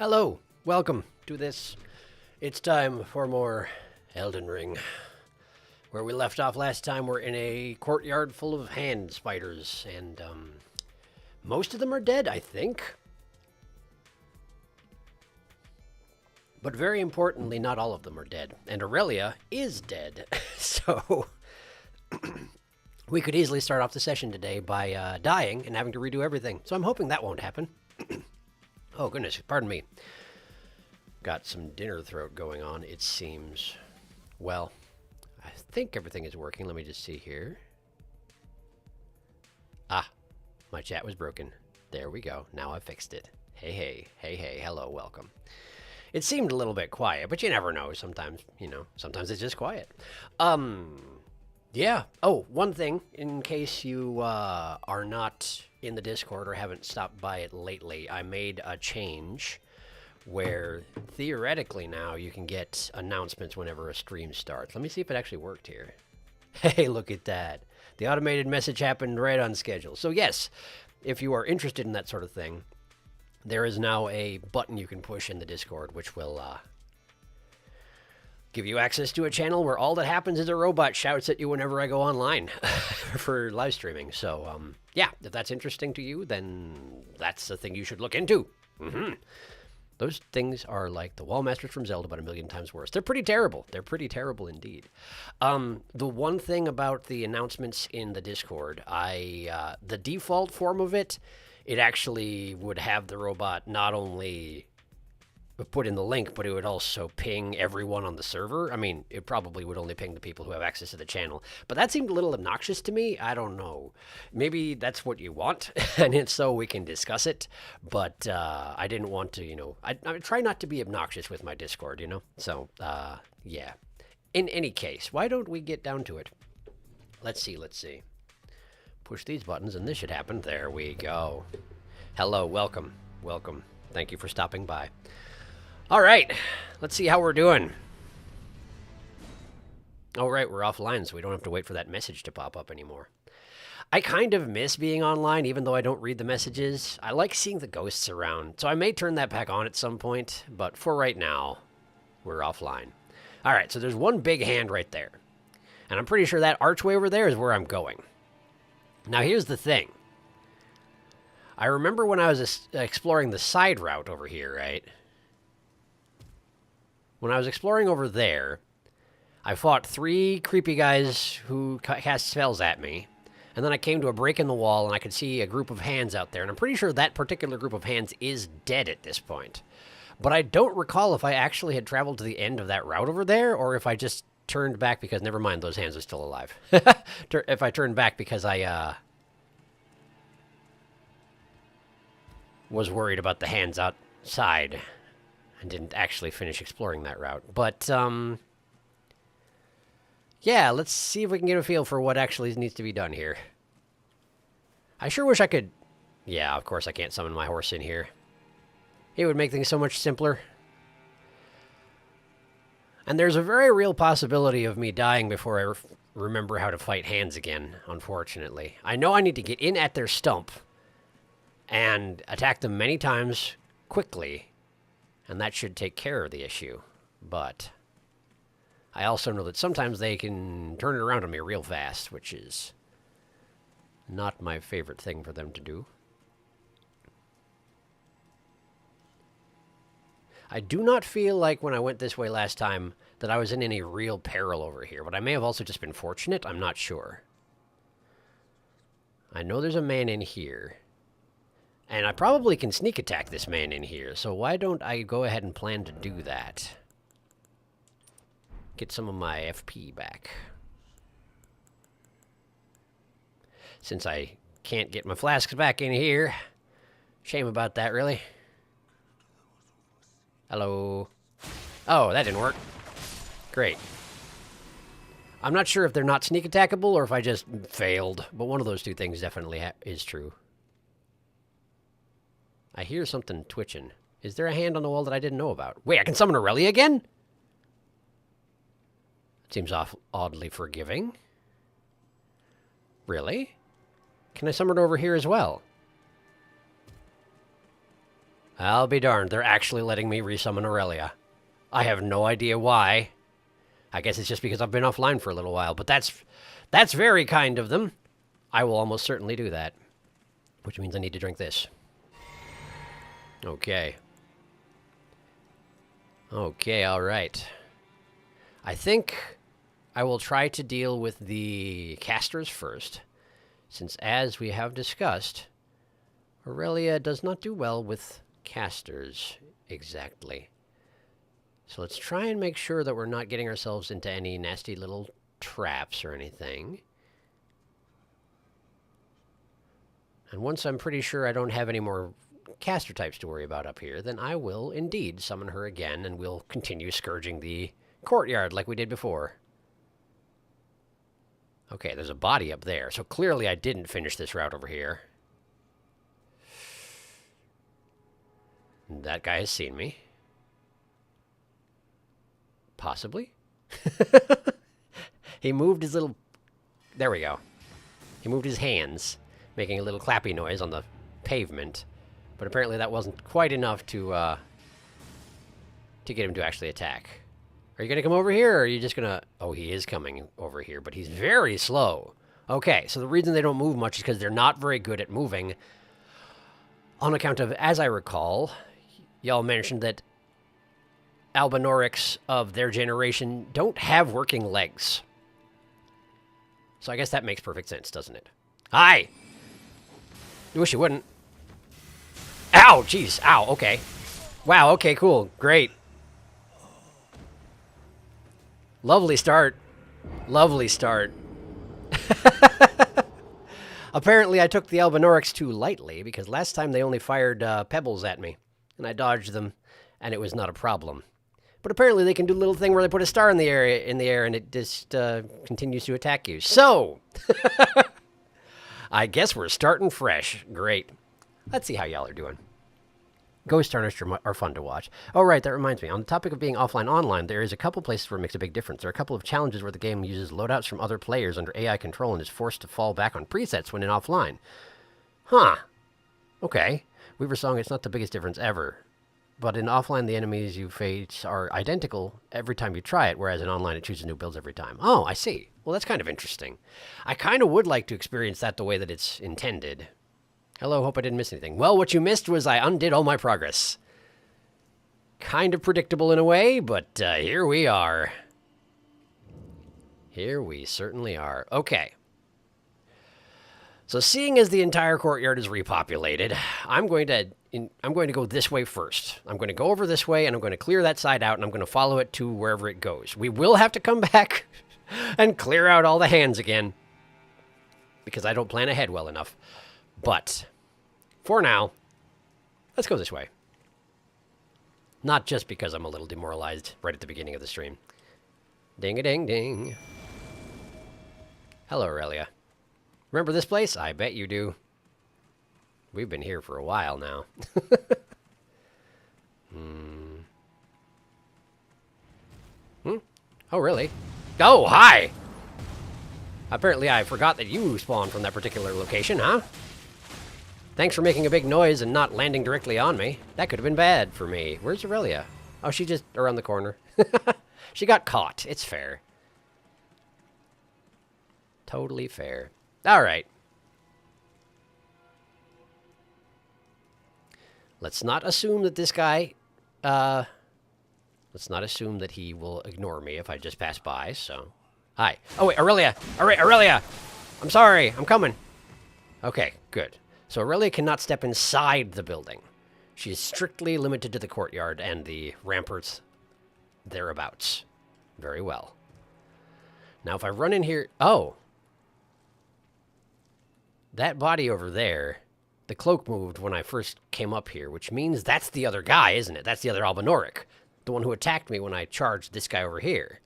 Hello, welcome to this. It's time for more Elden Ring. Where we left off last time, we're in a courtyard full of Handspiders, and most of them are dead, I think. But very importantly, not all of them are dead. And Aurelia is dead. So we could easily start off the session today by dying and having to redo everything. So I'm hoping that won't happen. Oh, goodness, pardon me. Got some dinner throat going on, it seems. Well, I think everything is working. Let me just see here. Ah, my chat was broken. There we go. Now I fixed it. Hey, hello, welcome. It seemed a little bit quiet, but you never know. Sometimes, sometimes it's just quiet. Yeah. Oh, one thing, in case you are not in the Discord or haven't stopped by it lately, I made a change where theoretically now you can get announcements whenever a stream starts. Let me see if it actually worked here. Hey, look at that. The automated message happened right on schedule. So yes, if you are interested in that sort of thing, there is now a button you can push in the Discord, which will give you access to a channel where all that happens is a robot shouts at you whenever I go online for live streaming. So, yeah, if that's interesting to you, then that's the thing you should look into. Those things are like the wall masters from Zelda, but a million times worse. They're pretty terrible. They're pretty terrible indeed. The one thing about the announcements in the Discord, the default form of it, it actually would have the robot not only put in the link, but it would also ping everyone on the server. I mean, it probably would only ping the people who have access to the channel. But that seemed a little obnoxious to me. I don't know. Maybe that's what you want, and if so, we can discuss it. But I didn't want to, I try not to be obnoxious with my Discord, So, yeah. In any case, why don't we get down to it? Let's see. Push these buttons, and this should happen. There we go. Hello, welcome. Thank you for stopping by. All right, let's see how we're doing. All right, we're offline, so we don't have to wait for that message to pop up anymore. I kind of miss being online, even though I don't read the messages. I like seeing the ghosts around, so I may turn that back on at some point, but for right now, we're offline. All right, so there's one big hand right there, and I'm pretty sure that archway over there is where I'm going. Now, here's the thing. I remember when I was exploring the side route over here, right? When I was exploring over there, I fought 3 creepy guys who cast spells at me, and then I came to a break in the wall, and I could see a group of hands out there, and I'm pretty sure that particular group of hands is dead at this point. But I don't recall if I actually had traveled to the end of that route over there, or if I just turned back because, never mind, those hands are still alive. If I turned back because I was worried about the hands outside and didn't actually finish exploring that route. But, yeah, let's see if we can get a feel for what actually needs to be done here. I sure wish I could... Yeah, of course I can't summon my horse in here. It would make things so much simpler. And there's a very real possibility of me dying before I remember how to fight hands again, unfortunately. I know I need to get in at their stump and attack them many times quickly, and that should take care of the issue. But I also know that sometimes they can turn it around on me real fast, which is not my favorite thing for them to do. I do not feel like when I went this way last time that I was in any real peril over here, but I may have also just been fortunate. I'm not sure. I know there's a man in here, and I probably can sneak attack this man in here, so why don't I go ahead and plan to do that? Get some of my FP back. Since I can't get my flasks back in here. Shame about that, really. Hello. Oh, that didn't work. Great. I'm not sure if they're not sneak attackable or if I just failed, but one of those two things definitely is true. I hear something twitching. Is there a hand on the wall that I didn't know about? Wait, I can summon Aurelia again? That seems oddly forgiving. Really? Can I summon her over here as well? I'll be darned. They're actually letting me resummon Aurelia. I have no idea why. I guess it's just because I've been offline for a little while, but that's very kind of them. I will almost certainly do that. Which means I need to drink this. Okay. Okay, alright. I think I will try to deal with the casters first, since as we have discussed, Aurelia does not do well with casters exactly. So let's try and make sure that we're not getting ourselves into any nasty little traps or anything. And once I'm pretty sure I don't have any more caster types to worry about up here, then I will indeed summon her again, and we'll continue scourging the courtyard like we did before. Okay, there's a body up there, so clearly I didn't finish this route over here. That guy has seen me. Possibly. He moved his little... There we go. He moved his hands, making a little clappy noise on the pavement. But apparently that wasn't quite enough to get him to actually attack. Are you going to come over here, or are you just going to... Oh, he is coming over here, but he's very slow. Okay, so the reason they don't move much is because they're not very good at moving. On account of, as I recall, y'all mentioned that Albinorics of their generation don't have working legs. So I guess that makes perfect sense, doesn't it? Hi! I wish you wouldn't. Ow! Jeez. Ow. Okay. Wow. Okay, cool. Great. Lovely start. Lovely start. Apparently, I took the Albinorics too lightly, because last time they only fired pebbles at me, and I dodged them, and it was not a problem. But apparently they can do a little thing where they put a star in the air, and it just continues to attack you. So, I guess we're starting fresh. Great. Let's see how y'all are doing. Ghost Tarnished are fun to watch. Oh, right, that reminds me. On the topic of being offline online, there is a couple places where it makes a big difference. There are a couple of challenges where the game uses loadouts from other players under AI control and is forced to fall back on presets when in offline. Huh. Okay. Weaver Song, it's not the biggest difference ever. But in offline, the enemies you face are identical every time you try it, whereas in online, it chooses new builds every time. Oh, I see. Well, that's kind of interesting. I kind of would like to experience that the way that it's intended. Hello, hope I didn't miss anything. Well, what you missed was I undid all my progress. Kind of predictable in a way, but here we are. Here we certainly are. Okay. So seeing as the entire courtyard is repopulated, I'm going to go this way first. I'm going to go over this way, and I'm going to clear that side out, and I'm going to follow it to wherever it goes. We will have to come back and clear out all the hands again, because I don't plan ahead well enough. But for now, let's go this way. Not just because I'm a little demoralized right at the beginning of the stream. Ding-a-ding-ding. Hello, Aurelia. Remember this place? I bet you do. We've been here for a while now. Oh, really? Oh, hi! Apparently I forgot that you spawned from that particular location, huh? Thanks for making a big noise and not landing directly on me. That could have been bad for me. Where's Aurelia? Oh, she just around the corner. She got caught. It's fair. Totally fair. All right. Let's not assume that this guy... let's not assume that he will ignore me if I just pass by, so... Hi. Oh, wait, Aurelia! Aurelia! I'm sorry, I'm coming. Okay, good. So Aurelia cannot step inside the building. She is strictly limited to the courtyard and the ramparts thereabouts. Very well. Now, if I run in here... Oh! That body over there, the cloak moved when I first came up here, which means that's the other guy, isn't it? That's the other Albinoric. The one who attacked me when I charged this guy over here.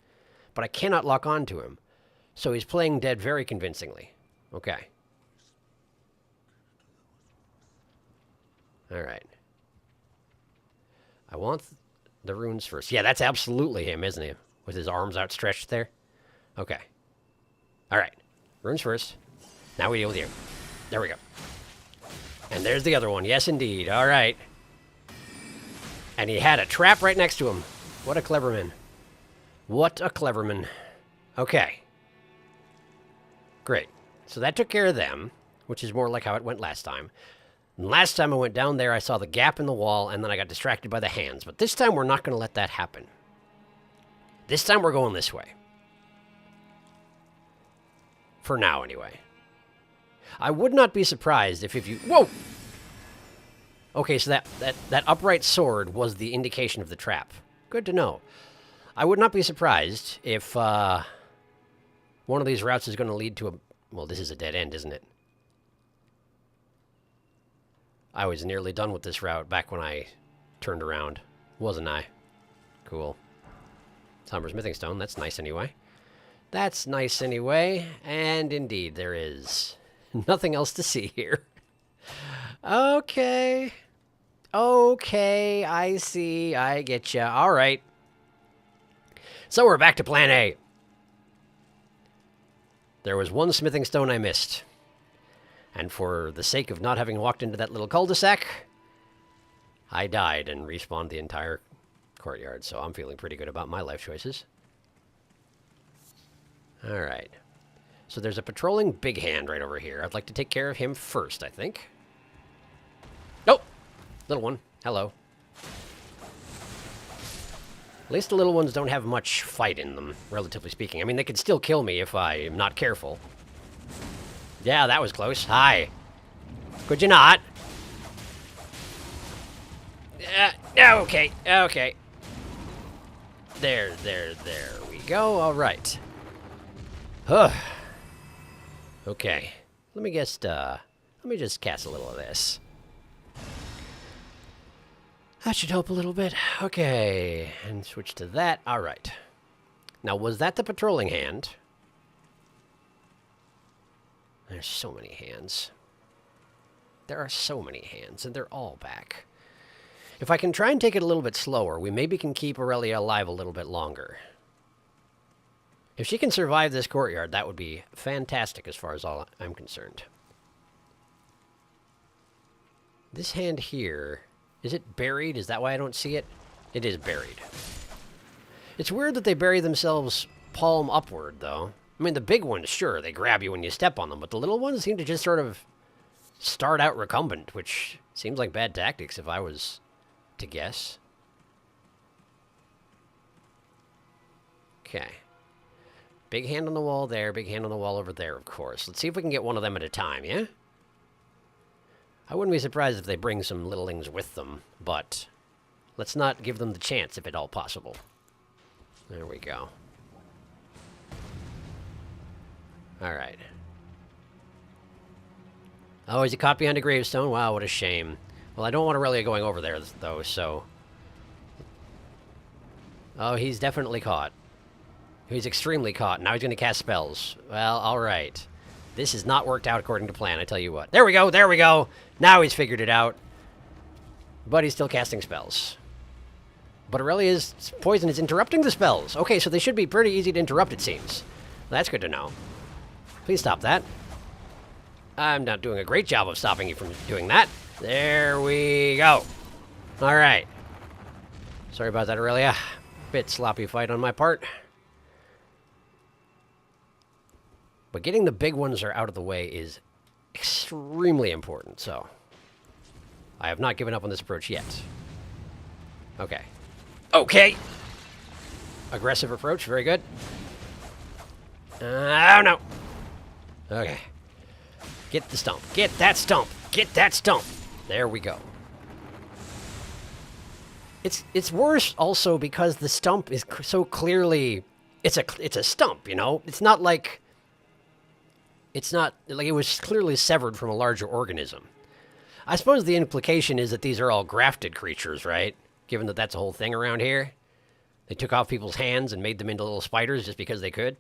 But I cannot lock on to him. So he's playing dead very convincingly. Okay. Alright. I want the runes first. Yeah, that's absolutely him, isn't he? With his arms outstretched there. Okay. Alright. Runes first. Now we deal with you. There we go. And there's the other one. Yes, indeed. Alright. And he had a trap right next to him. What a clever man. What a clever man. Okay. Great. So that took care of them, which is more like how it went last time. And last time I went down there, I saw the gap in the wall, and then I got distracted by the hands. But this time, we're not going to let that happen. This time, we're going this way. For now, anyway. I would not be surprised if you... Whoa! Okay, so that upright sword was the indication of the trap. Good to know. I would not be surprised if one of these routes is going to lead to a... Well, this is a dead end, isn't it? I was nearly done with this route back when I turned around. Wasn't I? Cool. Somber smithing stone. That's nice anyway. That's nice anyway. And indeed, there is nothing else to see here. Okay. Okay, I see. I get ya. All right. So we're back to plan A. There was one smithing stone I missed. And for the sake of not having walked into that little cul-de-sac, I died and respawned the entire courtyard. So I'm feeling pretty good about my life choices. All right. So there's a patrolling big hand right over here. I'd like to take care of him first, I think. Oh! Little one. Hello. At least the little ones don't have much fight in them, relatively speaking. I mean, they could still kill me if I am not careful. Yeah, that was close. Hi. Could you not? Okay. Okay. There we go. All right. Huh. Okay. Let me just cast a little of this. That should help a little bit. Okay. And switch to that. All right. Now, was that the patrolling hand? There's so many hands. There are so many hands, and they're all back. If I can try and take it a little bit slower, we maybe can keep Aurelia alive a little bit longer. If she can survive this courtyard, that would be fantastic as far as all I'm concerned. This hand here, is it buried? Is that why I don't see it? It is buried. It's weird that they bury themselves palm upward, though. I mean, the big ones, sure, they grab you when you step on them, but the little ones seem to just sort of start out recumbent, which seems like bad tactics if I was to guess. Okay. Big hand on the wall there, big hand on the wall over there, of course. Let's see if we can get one of them at a time, yeah? I wouldn't be surprised if they bring some littlings with them, but let's not give them the chance if at all possible. There we go. All right. Oh, is he caught behind a gravestone? Wow, what a shame. Well, I don't want Aurelia going over there, though, so... Oh, he's definitely caught. He's extremely caught. Now he's going to cast spells. Well, all right. This has not worked out according to plan, I tell you what. There we go, there we go! Now he's figured it out. But he's still casting spells. But Aurelia's poison is interrupting the spells. Okay, so they should be pretty easy to interrupt, it seems. That's good to know. Please stop that. I'm not doing a great job of stopping you from doing that. There we go. All right. Sorry about that, Aurelia. Bit sloppy fight on my part. But getting the big ones are out of the way is extremely important, so... I have not given up on this approach yet. Okay. Okay! Aggressive approach, very good. Oh, no! Okay. Get the stump. Get that stump! Get that stump! There we go. It's worse also because the stump is so clearly... It's a stump, you know? It's not like... It's not... Like, it was clearly severed from a larger organism. I suppose the implication is that these are all grafted creatures, right? Given that that's a whole thing around here. They took off people's hands and made them into little spiders just because they could.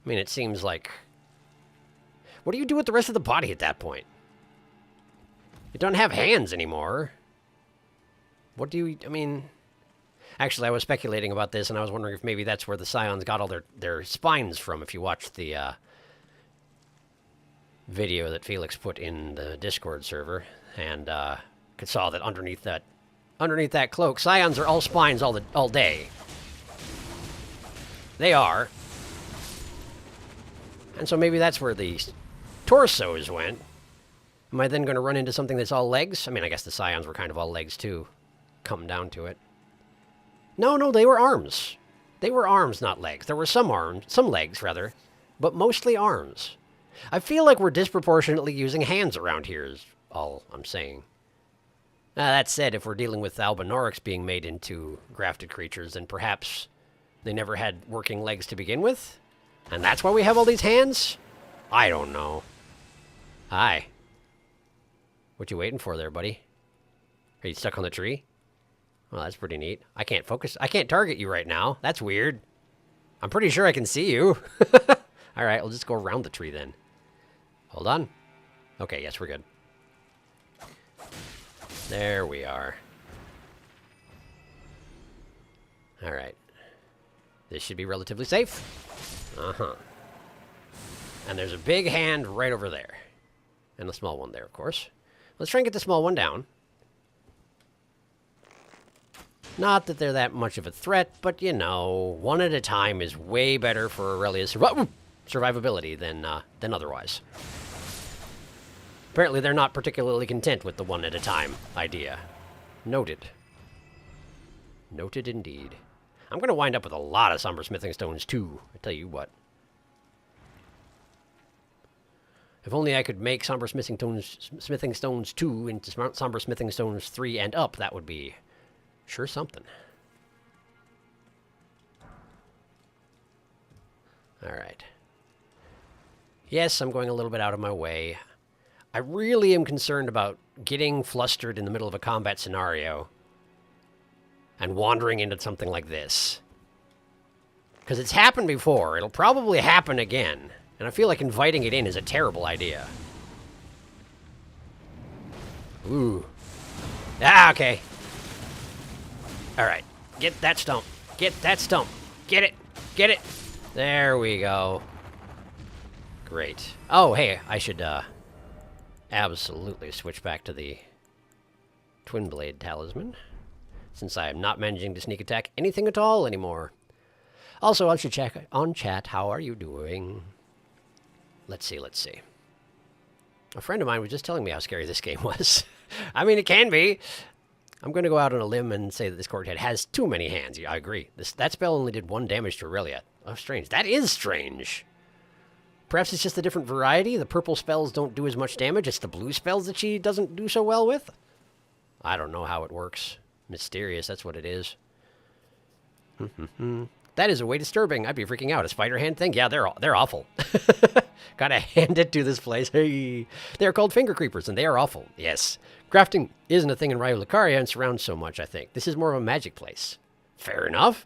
I mean, it seems like... What do you do with the rest of the body at that point? You don't have hands anymore. What do you... I mean... Actually, I was speculating about this, and I was wondering if maybe that's where the Scions got all their spines from, if you watched the video that Felix put in the Discord server, and saw that underneath that underneath that cloak. Scions are all spines all day. They are. And so maybe that's where the torsos went. Am I then going to run into something that's all legs? I mean, I guess the Scions were kind of all legs, too. Come down to it. No, they were arms. They were arms, not legs. There were some legs, rather, but mostly arms. I feel like we're disproportionately using hands around here, is all I'm saying. That said, if we're dealing with Albinorics being made into grafted creatures, then perhaps they never had working legs to begin with? And that's why we have all these hands? I don't know. Hi. What you waiting for there, buddy? Are you stuck on the tree? Well, that's pretty neat. I can't focus. I can't target you right now. That's weird. I'm pretty sure I can see you. All right, we'll just go around the tree then. Hold on. Okay, yes, we're good. There we are. All right. This should be relatively safe. Uh-huh. And there's a big hand right over there. And a small one there, of course. Let's try and get the small one down. Not that they're that much of a threat, but, you know, one at a time is way better for Aurelia's survivability than otherwise. Apparently, they're not particularly content with the one at a time idea. Noted. Noted indeed. I'm going to wind up with a lot of somber smithing stones, too. I tell you what. If only I could make somber smithing stones 2 into somber smithing stones 3 and up, that would be sure something. All right. Yes, I'm going a little bit out of my way. I really am concerned about getting flustered in the middle of a combat scenario and wandering into something like this. Because it's happened before. It'll probably happen again. And I feel like inviting it in is a terrible idea. Ooh. Ah, okay. Alright. Get that stump. Get that stump. Get it. Get it. There we go. Great. Oh, hey, I should, absolutely switch back to the Twin Blade Talisman, since I am not managing to sneak attack anything at all anymore. Also, I should check on chat. How are you doing? Let's see. A friend of mine was just telling me how scary this game was. I mean, it can be. I'm going to go out on a limb and say that this Courthead has too many hands. Yeah, I agree. That spell only did 1 damage to Aurelia. Oh, strange. That is strange. Perhaps it's just a different variety. The purple spells don't do as much damage. It's the blue spells that she doesn't do so well with. I don't know how it works. Mysterious, that's what it is. That is a way disturbing. I'd be freaking out. A spider hand thing? Yeah, they're awful. Gotta hand it to this place. Hey, they're called finger creepers, and they are awful. Yes. Grafting isn't a thing in Raya Lucaria and surrounds so much, I think. This is more of a magic place. Fair enough.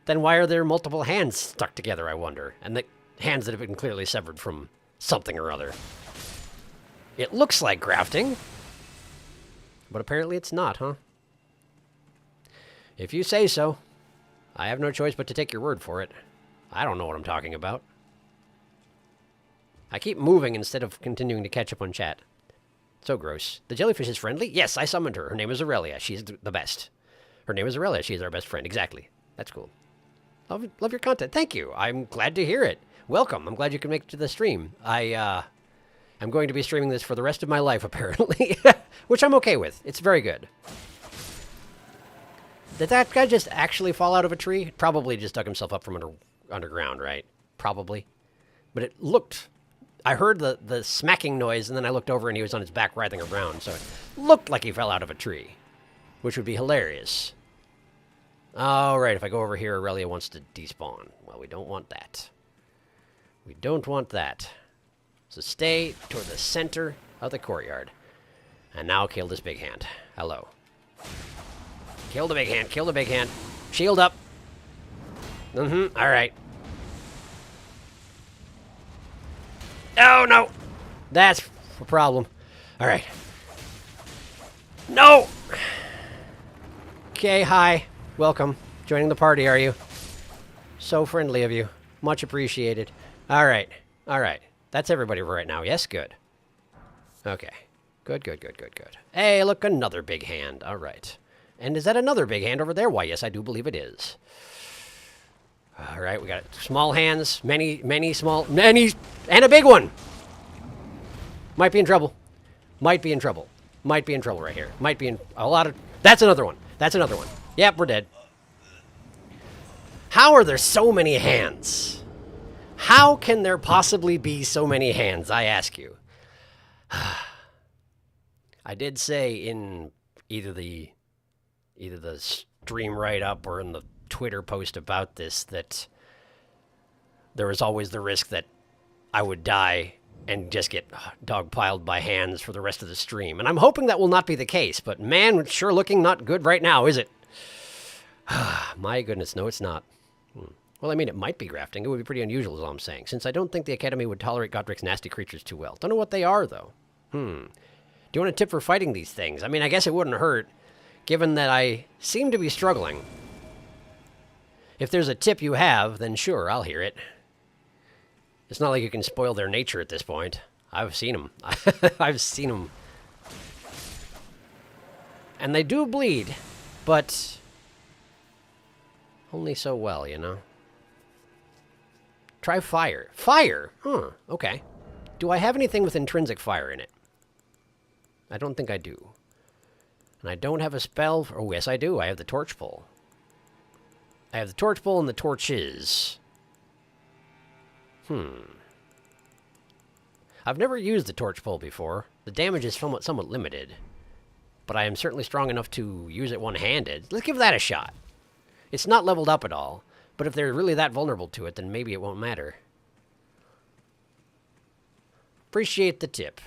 Then why are there multiple hands stuck together, I wonder? And the hands that have been clearly severed from something or other. It looks like grafting. But apparently it's not, huh? If you say so. I have no choice but to take your word for it. I don't know what I'm talking about. I keep moving instead of continuing to catch up on chat. So gross. The jellyfish is friendly? Yes, I summoned her. Her name is Aurelia. She's the best. Her name is Aurelia. She's our best friend. Exactly. That's cool. Love your content. Thank you. I'm glad to hear it. Welcome. I'm glad you could make it to the stream. I'm going to be streaming this for the rest of my life, apparently. Which I'm okay with. It's very good. Did that guy just actually fall out of a tree? Probably just dug himself up from underground, right? Probably. But it looked... I heard the smacking noise, and then I looked over, and he was on his back writhing around. So it looked like he fell out of a tree. Which would be hilarious. All right, if I go over here, Aurelia wants to despawn. Well, we don't want that. We don't want that. So stay toward the center of the courtyard. And now kill this big hand. Hello. Kill the big hand. Kill the big hand. Shield up. All right. Oh, no. That's a problem. All right. No. Okay, hi. Welcome. Joining the party, are you? So friendly of you. Much appreciated. All right. All right. That's everybody for right now. Yes, good. Okay. Good. Hey, look, another big hand. All right. And is that another big hand over there? Why, yes, I do believe it is. All right, we got small hands, many small, and a big one. Might be in trouble. Might be in trouble. Might be in trouble right here. Might be in a lot of... That's another one. That's another one. Yep, we're dead. How are there so many hands? How can there possibly be so many hands, I ask you? I did say in either the stream write-up or in the Twitter post about this that there was always the risk that I would die and just get dogpiled by hands for the rest of the stream. And I'm hoping that will not be the case, but man, it's sure looking not good right now, is it? My goodness, no, it's not. Well, I mean, it might be grafting. It would be pretty unusual, is all I'm saying, since I don't think the Academy would tolerate Godric's nasty creatures too well. Don't know what they are, though. Do you want a tip for fighting these things? I mean, I guess it wouldn't hurt, given that I seem to be struggling. If there's a tip you have, then sure, I'll hear it. It's not like you can spoil their nature at this point. I've seen them. I've seen them. And they do bleed, but only so well, you know? Try fire. Fire? Huh, okay. Do I have anything with intrinsic fire in it? I don't think I do. And I don't have a spell... Oh, yes, I do. I have the torch pole. I have the torch pole and the torches. I've never used the torch pole before. The damage is somewhat limited. But I am certainly strong enough to use it one-handed. Let's give that a shot. It's not leveled up at all. But if they're really that vulnerable to it, then maybe it won't matter. Appreciate the tip.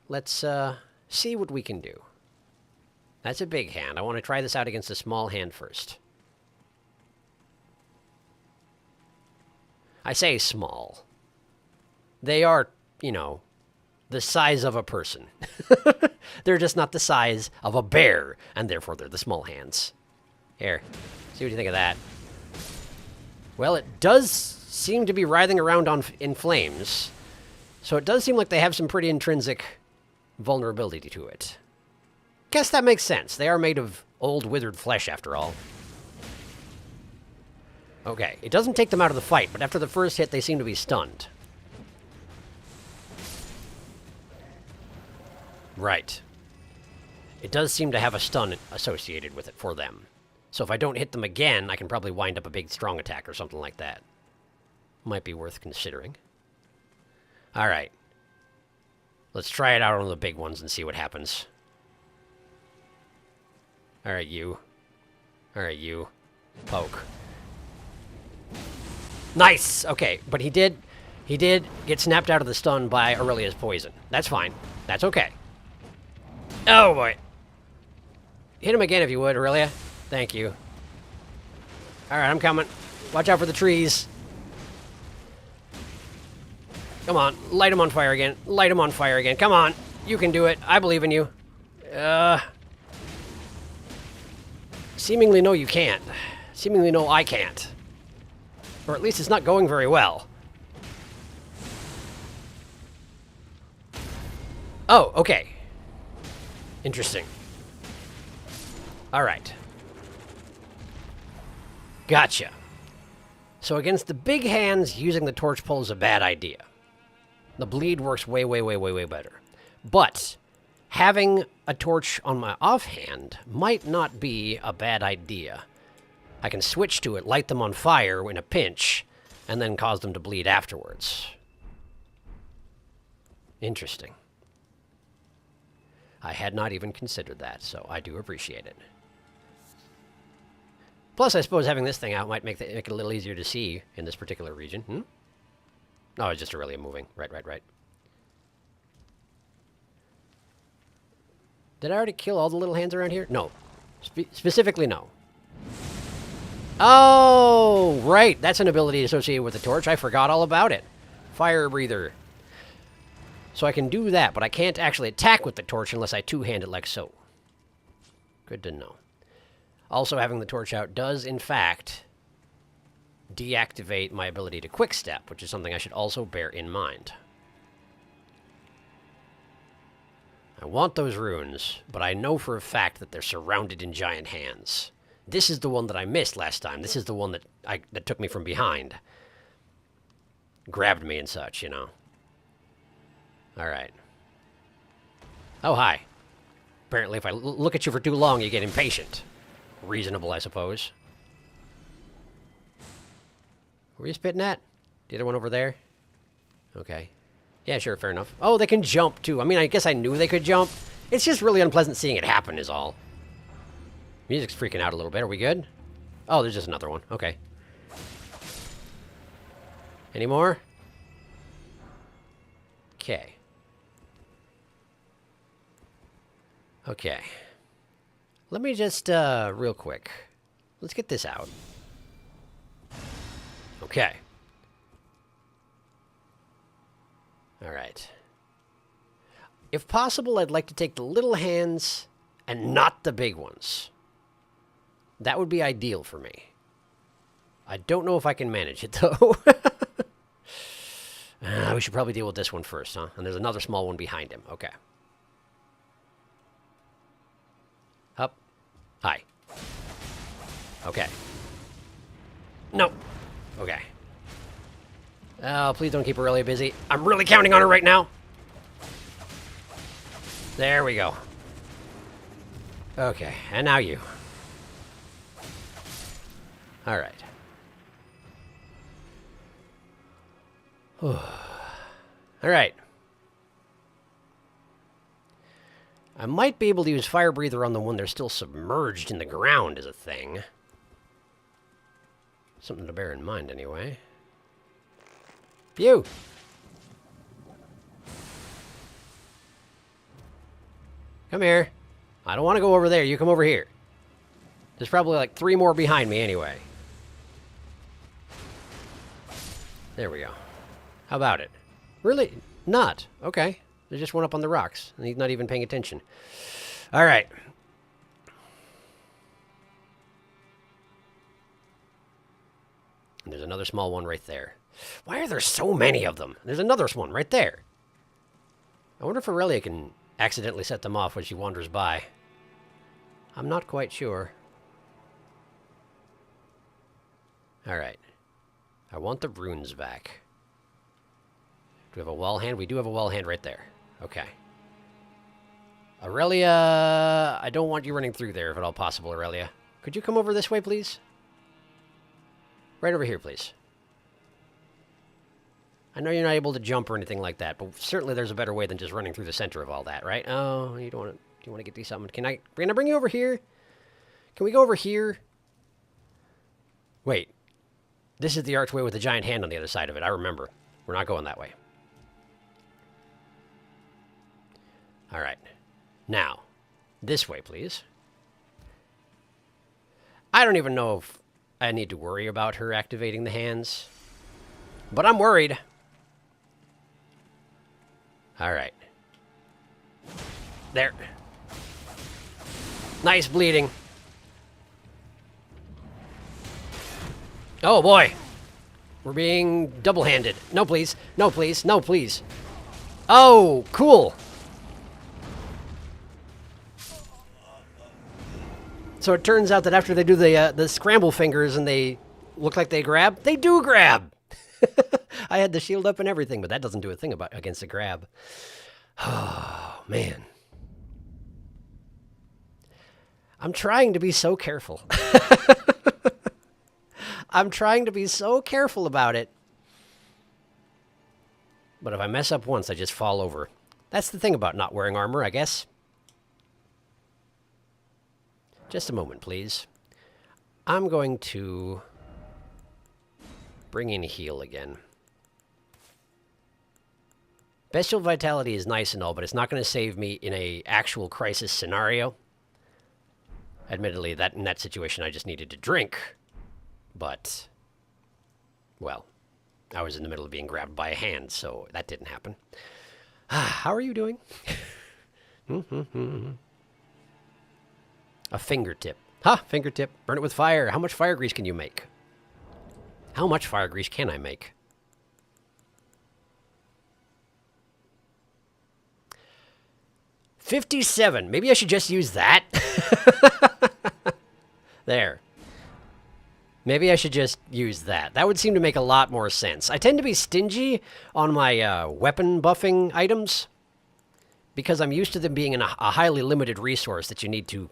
Let's see what we can do. That's a big hand. I want to try this out against a small hand first. I say small. They are, you know, the size of a person. They're just not the size of a bear, and therefore they're the small hands. Here, see what you think of that. Well, it does seem to be writhing around in flames, so it does seem like they have some pretty intrinsic vulnerability to it. Guess that makes sense. They are made of old, withered flesh, after all. Okay, it doesn't take them out of the fight, but after the first hit, they seem to be stunned. Right. It does seem to have a stun associated with it for them. So if I don't hit them again, I can probably wind up a big strong attack or something like that. Might be worth considering. Alright. Let's try it out on the big ones and see what happens. Alright, you. Alright, you. Poke. Nice! Okay, but he did get snapped out of the stun by Aurelia's poison. That's fine. That's okay. Oh, boy. Hit him again if you would, Aurelia. Thank you. Alright, I'm coming. Watch out for the trees. Come on. Light him on fire again. Light him on fire again. Come on. You can do it. I believe in you. Seemingly no, you can't. Seemingly no, I can't. Or at least it's not going very well. Oh, okay. Interesting. Alright. Gotcha. So against the big hands, using the torch pole is a bad idea. The bleed works way, way, way, way, way better. But having a torch on my offhand might not be a bad idea. I can switch to it, light them on fire in a pinch, and then cause them to bleed afterwards. Interesting. I had not even considered that, so I do appreciate it. Plus, I suppose having this thing out might make it a little easier to see in this particular region. Oh, it's just Aurelia moving. Right. Did I already kill all the little hands around here? No. Specifically, no. Oh, right. That's an ability associated with the torch. I forgot all about it. Fire breather. So I can do that, but I can't actually attack with the torch unless I two-hand it like so. Good to know. Also, having the torch out does, in fact, deactivate my ability to quick step, which is something I should also bear in mind. I want those runes, but I know for a fact that they're surrounded in giant hands. This is the one that I missed last time. This is the one that took me from behind. Grabbed me and such, you know. Alright. Oh, hi. Apparently if I look at you for too long, you get impatient. Reasonable, I suppose. Where are you spitting at? The other one over there? Okay. Yeah, sure, fair enough. Oh, they can jump, too. I mean, I guess I knew they could jump. It's just really unpleasant seeing it happen, is all. Music's freaking out a little bit. Are we good? Oh, there's just another one. Okay. Any more? Okay. Okay. Let me just, real quick. Let's get this out. Okay. Alright. If possible, I'd like to take the little hands and not the big ones. That would be ideal for me. I don't know if I can manage it, though. We should probably deal with this one first, huh? And there's another small one behind him. Okay. Up. Hi. Okay. No. Okay. Oh, please don't keep Aurelia busy. I'm really counting on her right now. There we go. Okay, and now you. All right. All right. I might be able to use Fire Breather on the one that's still submerged in the ground as a thing. Something to bear in mind, anyway. Phew! Come here. I don't want to go over there. You come over here. There's probably like 3 more behind me anyway. There we go. How about it? Really? Not. Okay. There's just one up on the rocks, and he's not even paying attention. All right. And there's another small one right there. Why are there so many of them? There's another one right there. I wonder if Aurelia can accidentally set them off when she wanders by. I'm not quite sure. Alright. I want the runes back. Do we have a wall hand? We do have a wall hand right there. Okay. Aurelia, I don't want you running through there if at all possible, Aurelia. Could you come over this way, please? Right over here, please. I know you're not able to jump or anything like that, but certainly there's a better way than just running through the center of all that, right? Oh, you don't want to... Do you want to get these something? Can I bring you over here? Can we go over here? Wait. This is the archway with the giant hand on the other side of it. I remember. We're not going that way. All right. Now, this way, please. I don't even know if I need to worry about her activating the hands, but I'm worried. All right. There. Nice bleeding. Oh, boy. We're being double-handed. No, please. No, please. No, please. Oh, cool. So it turns out that after they do the scramble fingers and they look like they grab, they do grab. I had the shield up and everything, but that doesn't do a thing against a grab. Oh, man. I'm trying to be so careful. I'm trying to be so careful about it. But if I mess up once, I just fall over. That's the thing about not wearing armor, I guess. Just a moment, please. I'm going to bring in heal again. Bestial Vitality is nice and all, but it's not going to save me in a actual crisis scenario. Admittedly, in that situation, I just needed to drink. But, well, I was in the middle of being grabbed by a hand, so that didn't happen. How are you doing? A fingertip. Ha! Fingertip. Burn it with fire. How much fire grease can you make? How much fire grease can I make? 57. Maybe I should just use that. There. Maybe I should just use that. That would seem to make a lot more sense. I tend to be stingy on my weapon buffing items because I'm used to them being a highly limited resource that you need to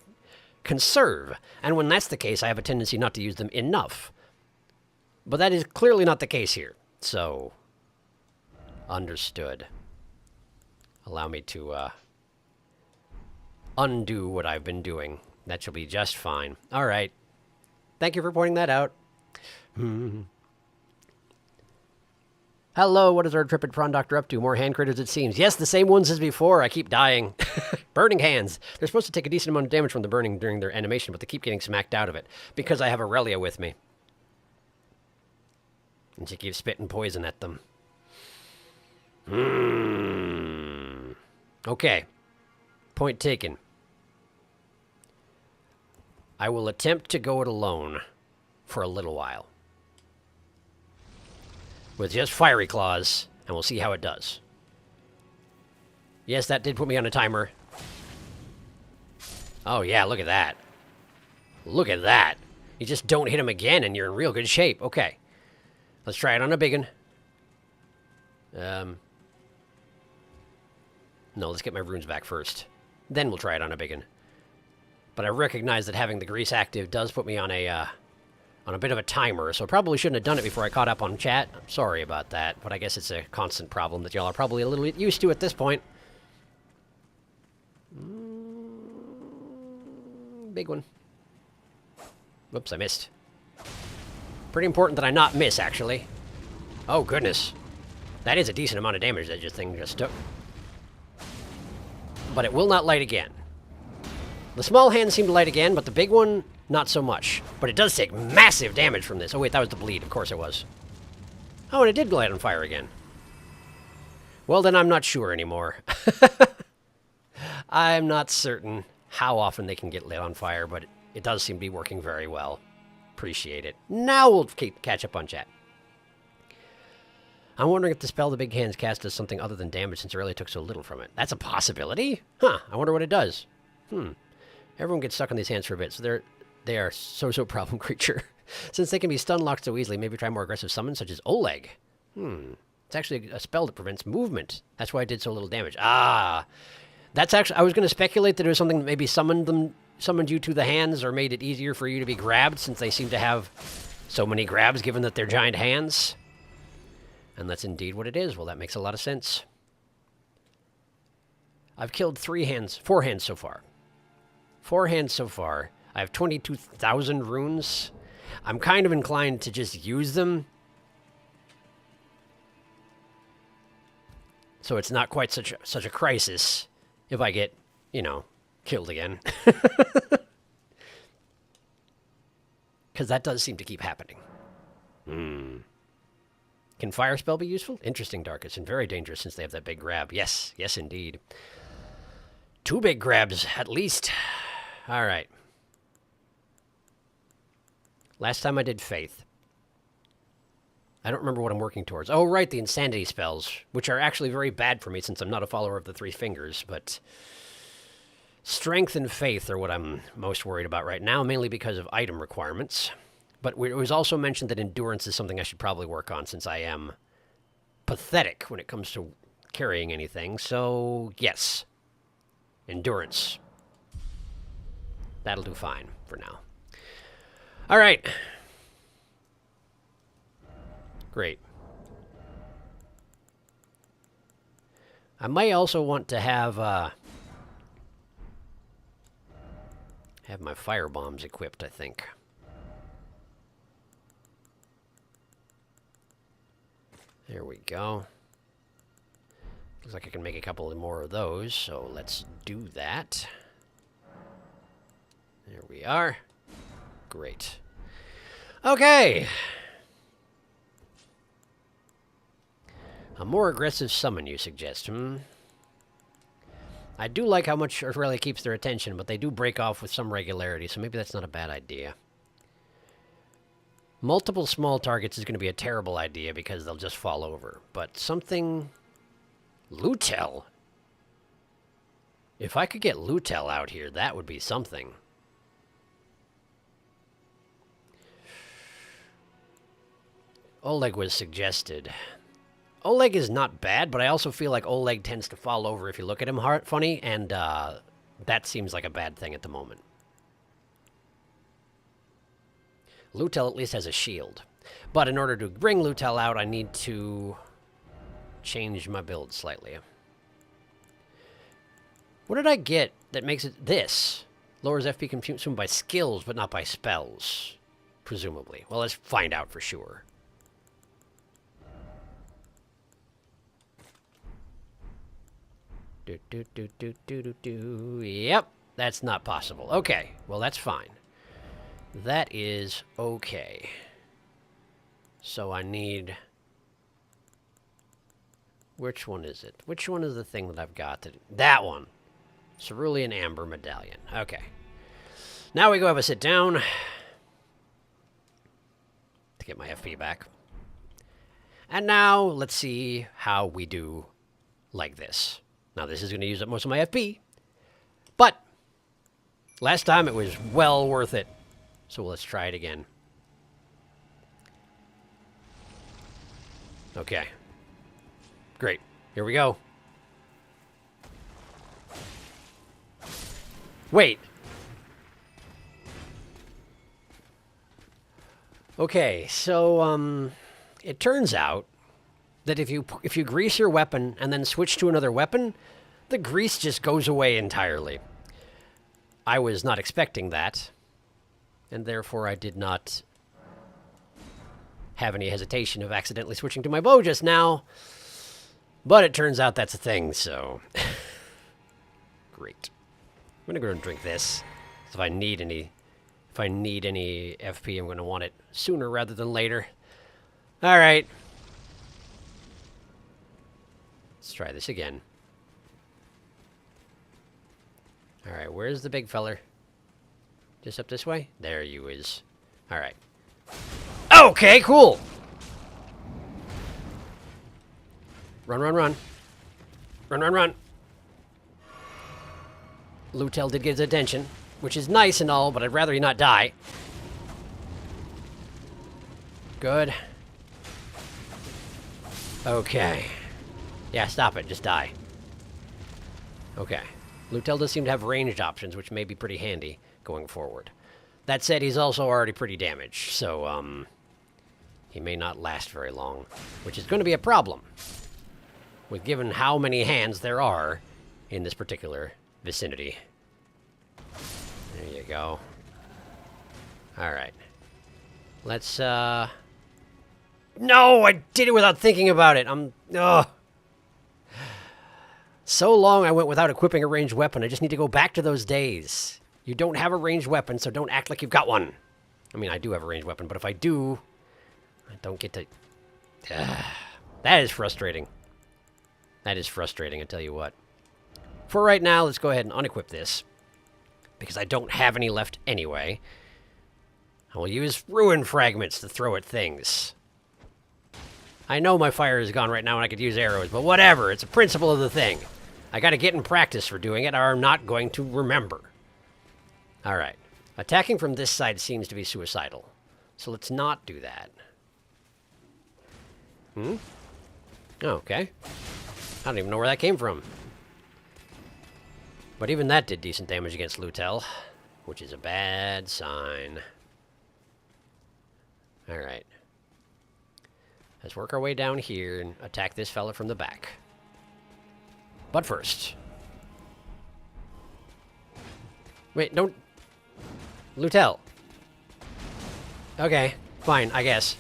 conserve. And when that's the case, I have a tendency not to use them enough. But that is clearly not the case here. So, understood. Allow me to undo what I've been doing. That shall be just fine. All right. Thank you for pointing that out. Hello, what is our intrepid prawn doctor up to? More hand critters, it seems. Yes, the same ones as before. I keep dying. Burning hands. They're supposed to take a decent amount of damage from the burning during their animation, but they keep getting smacked out of it because I have Aurelia with me. And she keeps spitting poison at them. Okay. Point taken. I will attempt to go it alone for a little while. With just fiery claws, and we'll see how it does. Yes, that did put me on a timer. Oh yeah, look at that. Look at that. You just don't hit him again and you're in real good shape. Okay. Let's try it on a biggin. No, let's get my runes back first. Then we'll try it on a biggin. But I recognize that having the grease active does put me on a bit of a timer, so I probably shouldn't have done it before I caught up on chat. I'm sorry about that, but I guess it's a constant problem that y'all are probably a little bit used to at this point. Big one. Whoops, I missed. Pretty important that I not miss, actually. Oh, goodness. That is a decent amount of damage that thing just took. But it will not light again. The small hands seem to light again, but the big one, not so much. But it does take massive damage from this. Oh, wait, that was the bleed. Of course it was. Oh, and it did light on fire again. Well, then I'm not sure anymore. I'm not certain how often they can get lit on fire, but it does seem to be working very well. Appreciate it. Now we'll catch up on chat. I'm wondering if the spell the big hands cast does something other than damage since Aurelia took so little from it. That's a possibility? Huh, I wonder what it does. Everyone gets stuck on these hands for a bit, so they are so problem creature. Since they can be stun locked so easily, maybe try more aggressive summons such as Oleg. It's actually a spell that prevents movement. That's why it did so little damage. Ah, that's actually, I was going to speculate that it was something that maybe summoned you to the hands or made it easier for you to be grabbed since they seem to have so many grabs given that they're giant hands. And that's indeed what it is. Well, that makes a lot of sense. I've killed 4 hands so far. 4 hands so far. I have 22,000 runes. I'm kind of inclined to just use them. So it's not quite such a crisis if I get, killed again. Because that does seem to keep happening. Can fire spell be useful? Interesting, Darkus, and very dangerous since they have that big grab. Yes, indeed. 2 big grabs, at least. All right. Last time I did Faith. I don't remember what I'm working towards. Oh, right, the Insanity spells, which are actually very bad for me since I'm not a follower of the 3 fingers, but Strength and Faith are what I'm most worried about right now, mainly because of item requirements. But it was also mentioned that Endurance is something I should probably work on since I am pathetic when it comes to carrying anything. So, yes. Endurance. That'll do fine for now. All right. Great. I may also want to have my fire bombs equipped, I think. There we go. Looks like I can make a couple more of those, so let's do that. There we are. Great. Okay. A more aggressive summon, you suggest, I do like how much Aurelia keeps their attention, but they do break off with some regularity, so maybe that's not a bad idea. Multiple small targets is going to be a terrible idea because they'll just fall over. But something... Lutel? If I could get Lutel out here, that would be something. Oleg was suggested. Oleg is not bad, but I also feel like Oleg tends to fall over if you look at him funny, and that seems like a bad thing at the moment. Lutel at least has a shield. But in order to bring Lutel out, I need to change my build slightly. What did I get that makes it this? Lowers FP consumed by skills, but not by spells. Presumably. Well, let's find out for sure. Yep, that's not possible. Okay, well, that's fine. That is okay. So I need... Which one is it? Which one is the thing that I've got? That one. Cerulean Amber Medallion. Okay. Now we go have a sit down to get my FP back. And now let's see how we do like this. Now this is going to use up most of my FP, but last time it was well worth it. So let's try it again. Okay. Great. Here we go. Wait. Okay, so it turns out that if you grease your weapon and then switch to another weapon, the grease just goes away entirely. I was not expecting that, and therefore I did not have any hesitation of accidentally switching to my bow just now. But it turns out that's a thing, so great. I'm gonna go and drink this. If I need any FP, I'm gonna want it sooner rather than later. All right. Let's try this again. All right, where's the big feller? Just up this way? There you is. All right. Okay, cool. Run, run, run. Run, run, run. Lutel did get his attention, which is nice and all, but I'd rather he not die. Good. Okay. Yeah, stop it. Just die. Okay. Lutel does seem to have ranged options, which may be pretty handy going forward. That said, he's also already pretty damaged, so, he may not last very long, which is going to be a problem, with given how many hands there are in this particular vicinity. There you go. Alright. Let's, No! I did it without thinking about it! Ugh! So long I went without equipping a ranged weapon. I just need to go back to those days. You don't have a ranged weapon, so don't act like you've got one. I mean, I do have a ranged weapon, but if I do, I don't get to... That is frustrating. That is frustrating, I tell you what. For right now, let's go ahead and unequip this, because I don't have any left anyway. I will use ruin fragments to throw at things. I know my fire is gone right now and I could use arrows, but whatever. It's a principle of the thing. I gotta get in practice for doing it, or I'm not going to remember. Alright. Attacking from this side seems to be suicidal. So let's not do that. Oh, okay. I don't even know where that came from. But even that did decent damage against Lutel, which is a bad sign. Alright. Let's work our way down here and attack this fella from the back. But first... Wait, don't... Lutel. Okay, fine, I guess.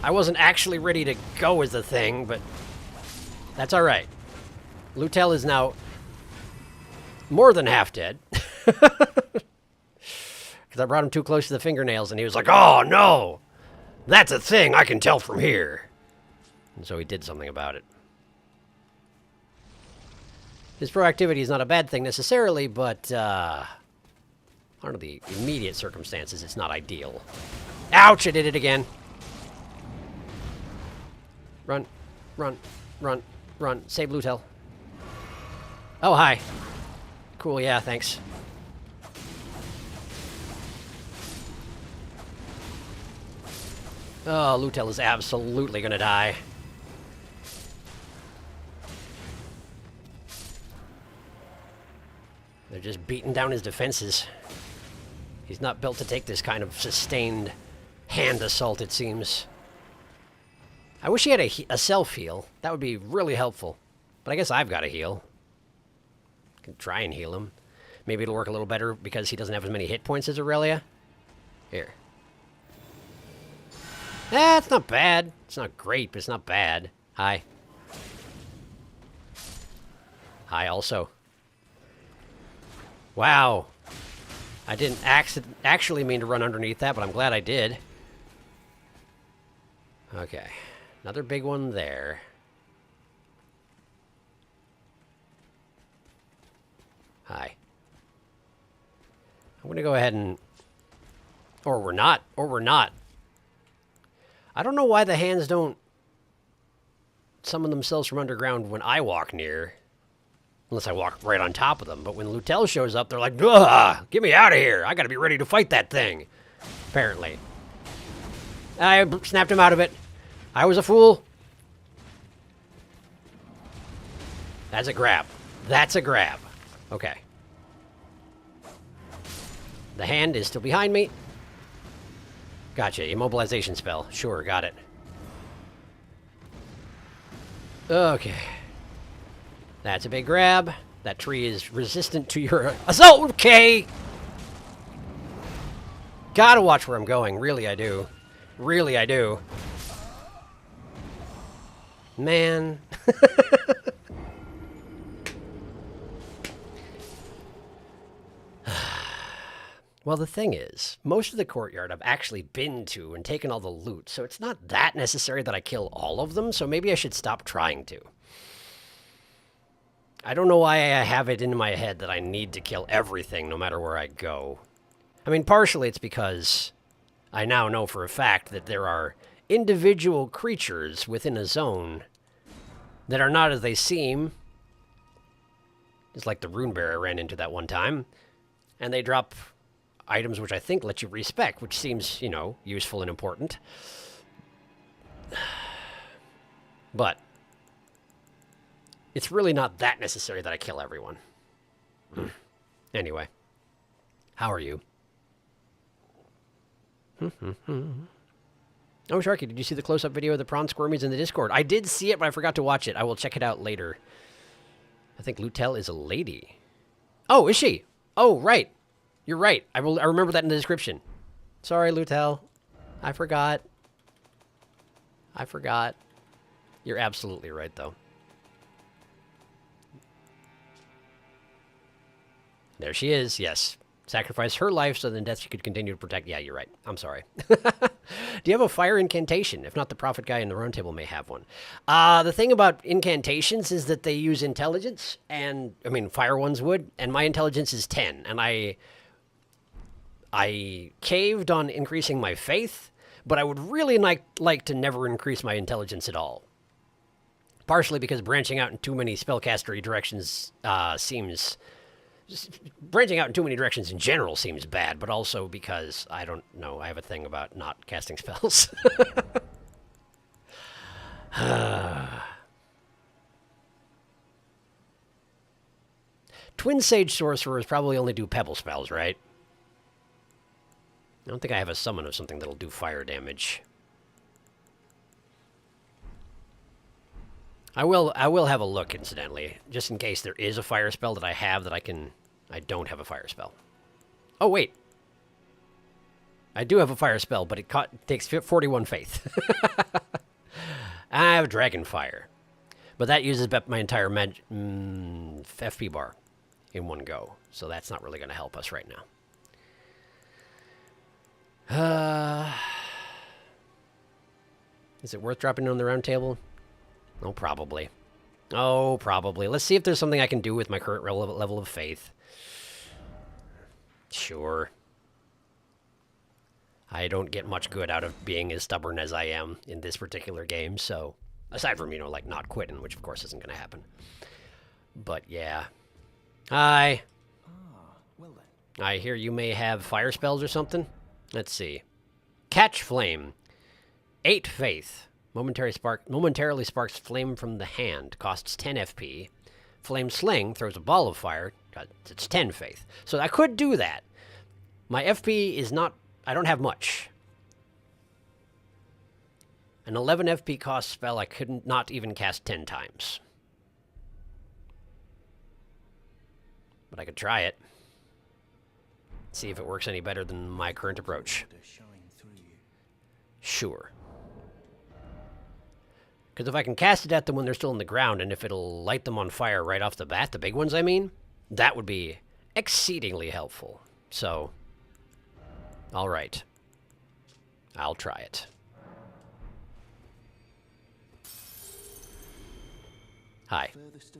I wasn't actually ready to go as the thing, but... That's alright. Lutel is now... more than half dead. Because I brought him too close to the fingernails and he was like, oh no! That's a thing I can tell from here. And so he did something about it. His proactivity is not a bad thing necessarily, but under the immediate circumstances, it's not ideal. Ouch, I did it again. Run, run, run, run. Save Lutel. Oh, hi. Cool, yeah, thanks. Oh, Lutel is absolutely gonna die. They're just beating down his defenses. He's not built to take this kind of sustained hand assault, it seems. I wish he had a self-heal. That would be really helpful. But I guess I've got a heal. I can try and heal him. Maybe it'll work a little better because he doesn't have as many hit points as Aurelia. Here. It's not bad. It's not great, but it's not bad. Hi. Hi, also. Wow. I didn't actually mean to run underneath that, but I'm glad I did. Okay. Another big one there. Hi. I'm going to go ahead and... Or we're not. Or we're not. I don't know why the hands don't summon themselves from underground when I walk near. Unless I walk right on top of them. But when Lutel shows up, they're like, ugh, get me out of here. I got to be ready to fight that thing. Apparently. I snapped him out of it. I was a fool. That's a grab. That's a grab. Okay. The hand is still behind me. Gotcha. Immobilization spell. Sure, got it. Okay. That's a big grab. That tree is resistant to your assault. Okay. Gotta watch where I'm going. Really, I do. Really, I do. Man. Well, the thing is, most of the courtyard I've actually been to and taken all the loot, so it's not that necessary that I kill all of them, so maybe I should stop trying to. I don't know why I have it in my head that I need to kill everything no matter where I go. I mean, partially it's because I now know for a fact that there are individual creatures within a zone that are not as they seem. It's like the rune bear I ran into that one time. And they drop items which I think let you respec, which seems, you know, useful and important. But it's really not that necessary that I kill everyone. Anyway, how are you? Oh, Sharky, did you see the close-up video of the prawn squirmies in the Discord? I did see it, but I forgot to watch it. I will check it out later. I think Lutel is a lady. Oh, is she? Oh, right. You're right. I remember that in the description. Sorry, Lutel. I forgot. I forgot. You're absolutely right, though. There she is, yes. Sacrifice her life so then death she could continue to protect. Yeah, you're right. I'm sorry. Do you have a fire incantation? If not, the prophet guy in the round table may have one. The thing about incantations is that they use intelligence, and, I mean, fire ones would, and my intelligence is 10, and I caved on increasing my faith, but I would really like to never increase my intelligence at all. Partially because branching out in too many spellcastery directions seems... branching out in too many directions in general seems bad, but also because, I don't know, I have a thing about not casting spells. Twin Sage Sorcerers probably only do pebble spells, right? I don't think I have a summon of something that'll do fire damage. I will have a look, incidentally, just in case there is a fire spell that I have that I don't have a fire spell. Oh, wait. I do have a fire spell, but it takes 41 faith. I have Dragon Fire. But that uses my entire FP bar in one go, so that's not really going to help us right now. Is it worth dropping on the round table? Oh, probably. Oh, probably. Let's see if there's something I can do with my current level of faith. Sure. I don't get much good out of being as stubborn as I am in this particular game, so... Aside from, you know, like, not quitting, which of course isn't going to happen. But, yeah. Hi. Well then. I hear you may have fire spells or something. Let's see. Catch Flame. 8 faith. Momentarily sparks flame from the hand. Costs 10 FP. Flame Sling throws a ball of fire. It's 10 faith. So I could do that. My FP is not... I don't have much. An 11 FP cost spell I could not even cast 10 times. But I could try it. See if it works any better than my current approach. Sure. Because if I can cast it at them when they're still in the ground, and if it'll light them on fire right off the bat, the big ones I mean, that would be exceedingly helpful. So, alright. I'll try it. Hi.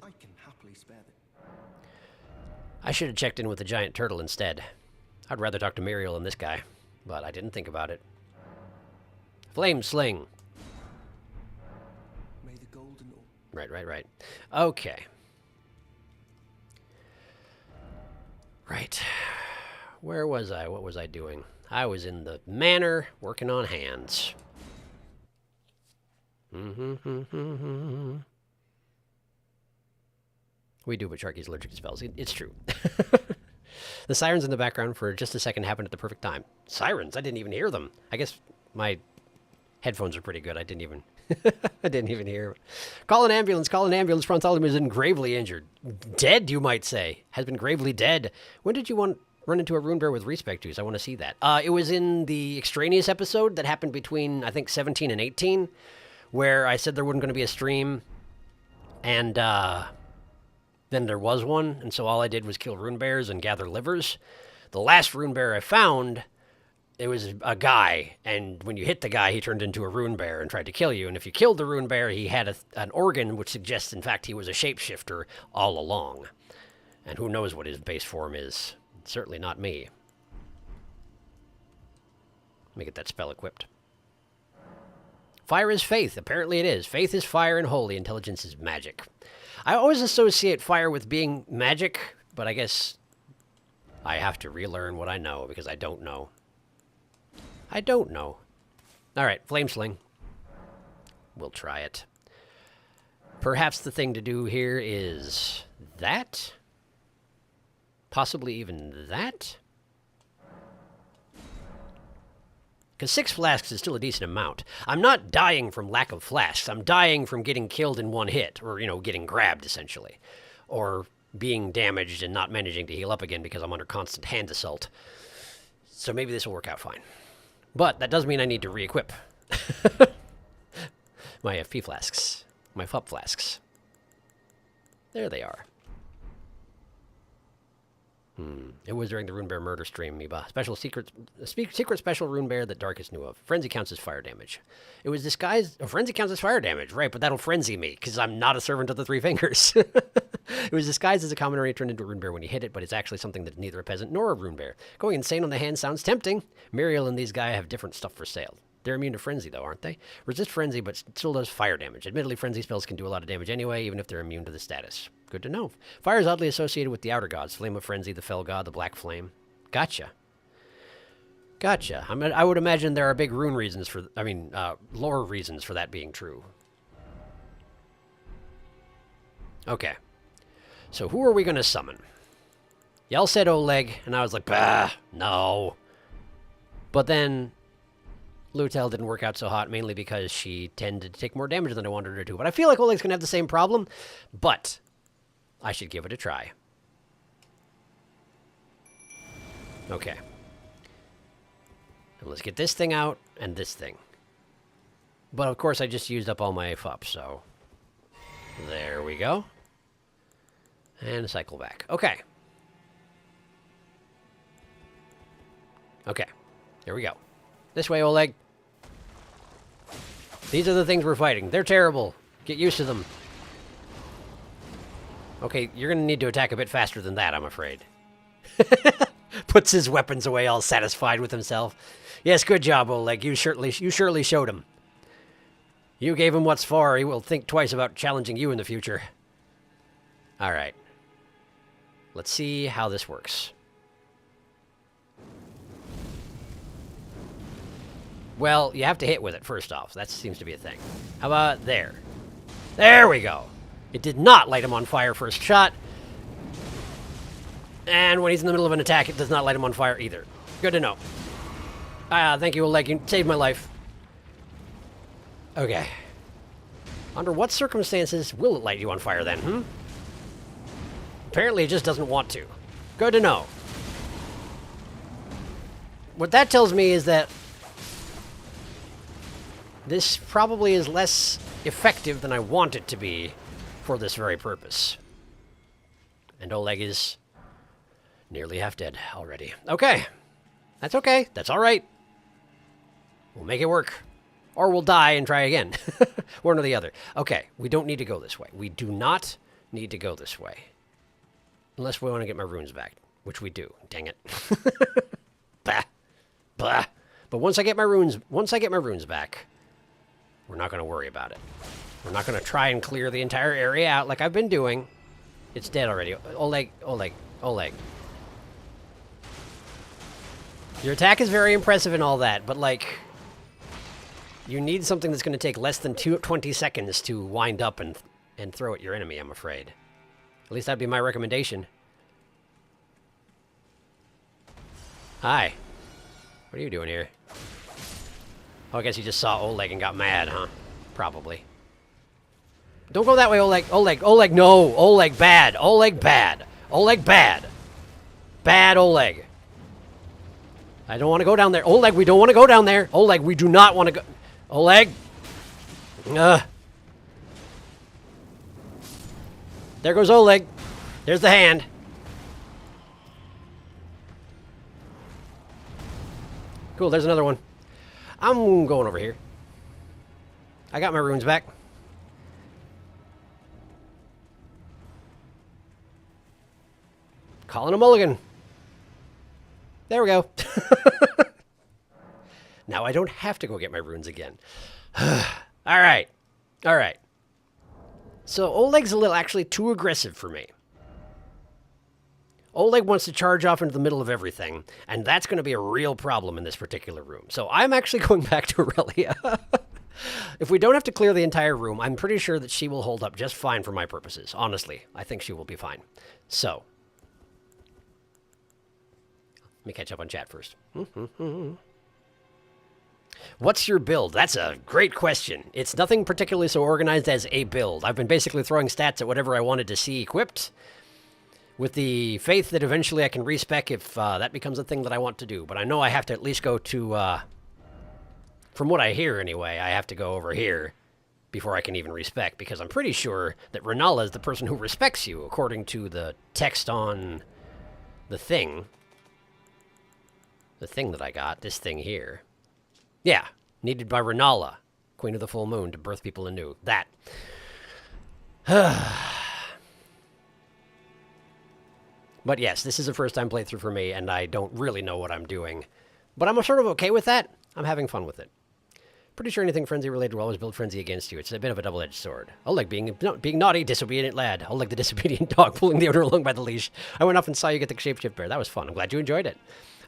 I can happily spare them. I should have checked in with the giant turtle instead. I'd rather talk to Muriel than this guy, but I didn't think about it. Flame Sling. May the golden Right. Okay. Right. Where was I? What was I doing? I was in the manor working on hands. We do, but Sharky's allergic to spells. It's true. The sirens in the background for just a second happened at the perfect time. Sirens? I didn't even hear them. I guess my headphones are pretty good. I didn't even I didn't even hear. Call an ambulance. Call an ambulance. Frontalum is gravely injured. Dead, you might say. Has been gravely dead. When did you run into a rune bear with respect to? I want to see that. It was in the extraneous episode that happened between, I think, 17 and 18, where I said there wasn't going to be a stream, and then there was one, and so all I did was kill rune bears and gather livers. The last rune bear I found, it was a guy, and when you hit the guy, he turned into a rune bear and tried to kill you. And if you killed the rune bear, he had an organ which suggests, in fact, he was a shapeshifter all along. And who knows what his base form is. Certainly not me. Let me get that spell equipped. Fire is faith. Apparently it is. Faith is fire and holy. Intelligence is magic. I always associate fire with being magic, but I guess I have to relearn what I know because I don't know. I don't know. All right, Flame Sling. We'll try it. Perhaps the thing to do here is that? Possibly even that? Because 6 flasks is still a decent amount. I'm not dying from lack of flasks. I'm dying from getting killed in one hit, or, getting grabbed, essentially. Or being damaged and not managing to heal up again because I'm under constant hand assault. So maybe this will work out fine. But that does mean I need to re-equip my FP flasks, my FUP flasks. There they are. It was during the Rune Bear murder stream, Miba. Secret special Rune Bear that Darkus knew of. Frenzy counts as fire damage. It was disguised... Oh, Frenzy counts as fire damage, right, but that'll frenzy me, because I'm not a servant of the Three Fingers. It was disguised as a common array turned into a Rune Bear when you hit it, but it's actually something that's neither a peasant nor a Rune Bear. Going insane on the hand sounds tempting. Muriel and these guys have different stuff for sale. They're immune to Frenzy, though, aren't they? Resist Frenzy, but still does fire damage. Admittedly, Frenzy spells can do a lot of damage anyway, even if they're immune to the status. Good to know. Fire is oddly associated with the Outer Gods. Flame of Frenzy, the Fell God, the Black Flame. Gotcha. Gotcha. I would imagine there are big rune reasons for... lore reasons for that being true. Okay. So who are we going to summon? Y'all said Oleg, and I was like, bah, no. But then... Lutel didn't work out so hot, mainly because she tended to take more damage than I wanted her to. But I feel like Oleg's going to have the same problem, but I should give it a try. Okay. And let's get this thing out and this thing. But, of course, I just used up all my FUP, so... There we go. And cycle back. Okay. Okay. Here we go. This way, Oleg. These are the things we're fighting. They're terrible. Get used to them. Okay, you're going to need to attack a bit faster than that, I'm afraid. Puts his weapons away all satisfied with himself. Yes, good job, Oleg. You surely showed him. You gave him what's for. He will think twice about challenging you in the future. All right. Let's see how this works. Well, you have to hit with it first off. That seems to be a thing. How about there? There we go. It did not light him on fire first shot. And when he's in the middle of an attack, it does not light him on fire either. Good to know. Thank you, Oleg. You saved my life. Okay. Under what circumstances will it light you on fire then, hmm? Apparently it just doesn't want to. Good to know. What that tells me is that this probably is less effective than I want it to be for this very purpose. And Oleg is nearly half dead already. Okay. That's okay. That's all right. We'll make it work. Or we'll die and try again. One or the other. Okay. We don't need to go this way. We do not need to go this way. Unless we want to get my runes back. Which we do. Dang it. Bah. Bah. But once I get my runes back, we're not going to worry about it. We're not going to try and clear the entire area out like I've been doing. It's dead already. Oleg, Oleg, Oleg. Your attack is very impressive and all that, but, like, you need something that's going to take less than 20 seconds to wind up and throw at your enemy, I'm afraid. At least that'd be my recommendation. Hi. What are you doing here? Oh, I guess you just saw Oleg and got mad, huh? Probably. Don't go that way, Oleg. Oleg, Oleg, no. Oleg, bad. Oleg, bad. Oleg, bad. Bad Oleg. I don't want to go down there. Oleg, we don't want to go down there. Oleg, we do not want to go. Oleg. There goes Oleg. There's the hand. Cool, there's another one. I'm going over here. I got my runes back. Calling a mulligan. There we go. Now I don't have to go get my runes again. All right. All right. So Oleg's a little actually too aggressive for me. Oleg wants to charge off into the middle of everything, and that's going to be a real problem in this particular room. So I'm actually going back to Aurelia. If we don't have to clear the entire room, I'm pretty sure that she will hold up just fine for my purposes. Honestly, I think she will be fine. So, let me catch up on chat first. What's your build? That's a great question. It's nothing particularly so organized as a build. I've been basically throwing stats at whatever I wanted to see equipped, with the faith that eventually I can respec if that becomes a thing that I want to do. But I know I have to at least go to, from what I hear anyway, I have to go over here before I can even respec, because I'm pretty sure that Renala is the person who respects you, according to the text on the thing. The thing that I got, this thing here. Yeah, needed by Renala, Queen of the Full Moon, to birth people anew. That. But yes, this is a first-time playthrough for me, and I don't really know what I'm doing. But I'm sort of okay with that. I'm having fun with it. Pretty sure anything frenzy-related will always build frenzy against you. It's a bit of a double-edged sword. Oleg being naughty, disobedient lad. Oleg the disobedient dog pulling the owner along by the leash. I went off and saw you get the shapeshift bear. That was fun. I'm glad you enjoyed it.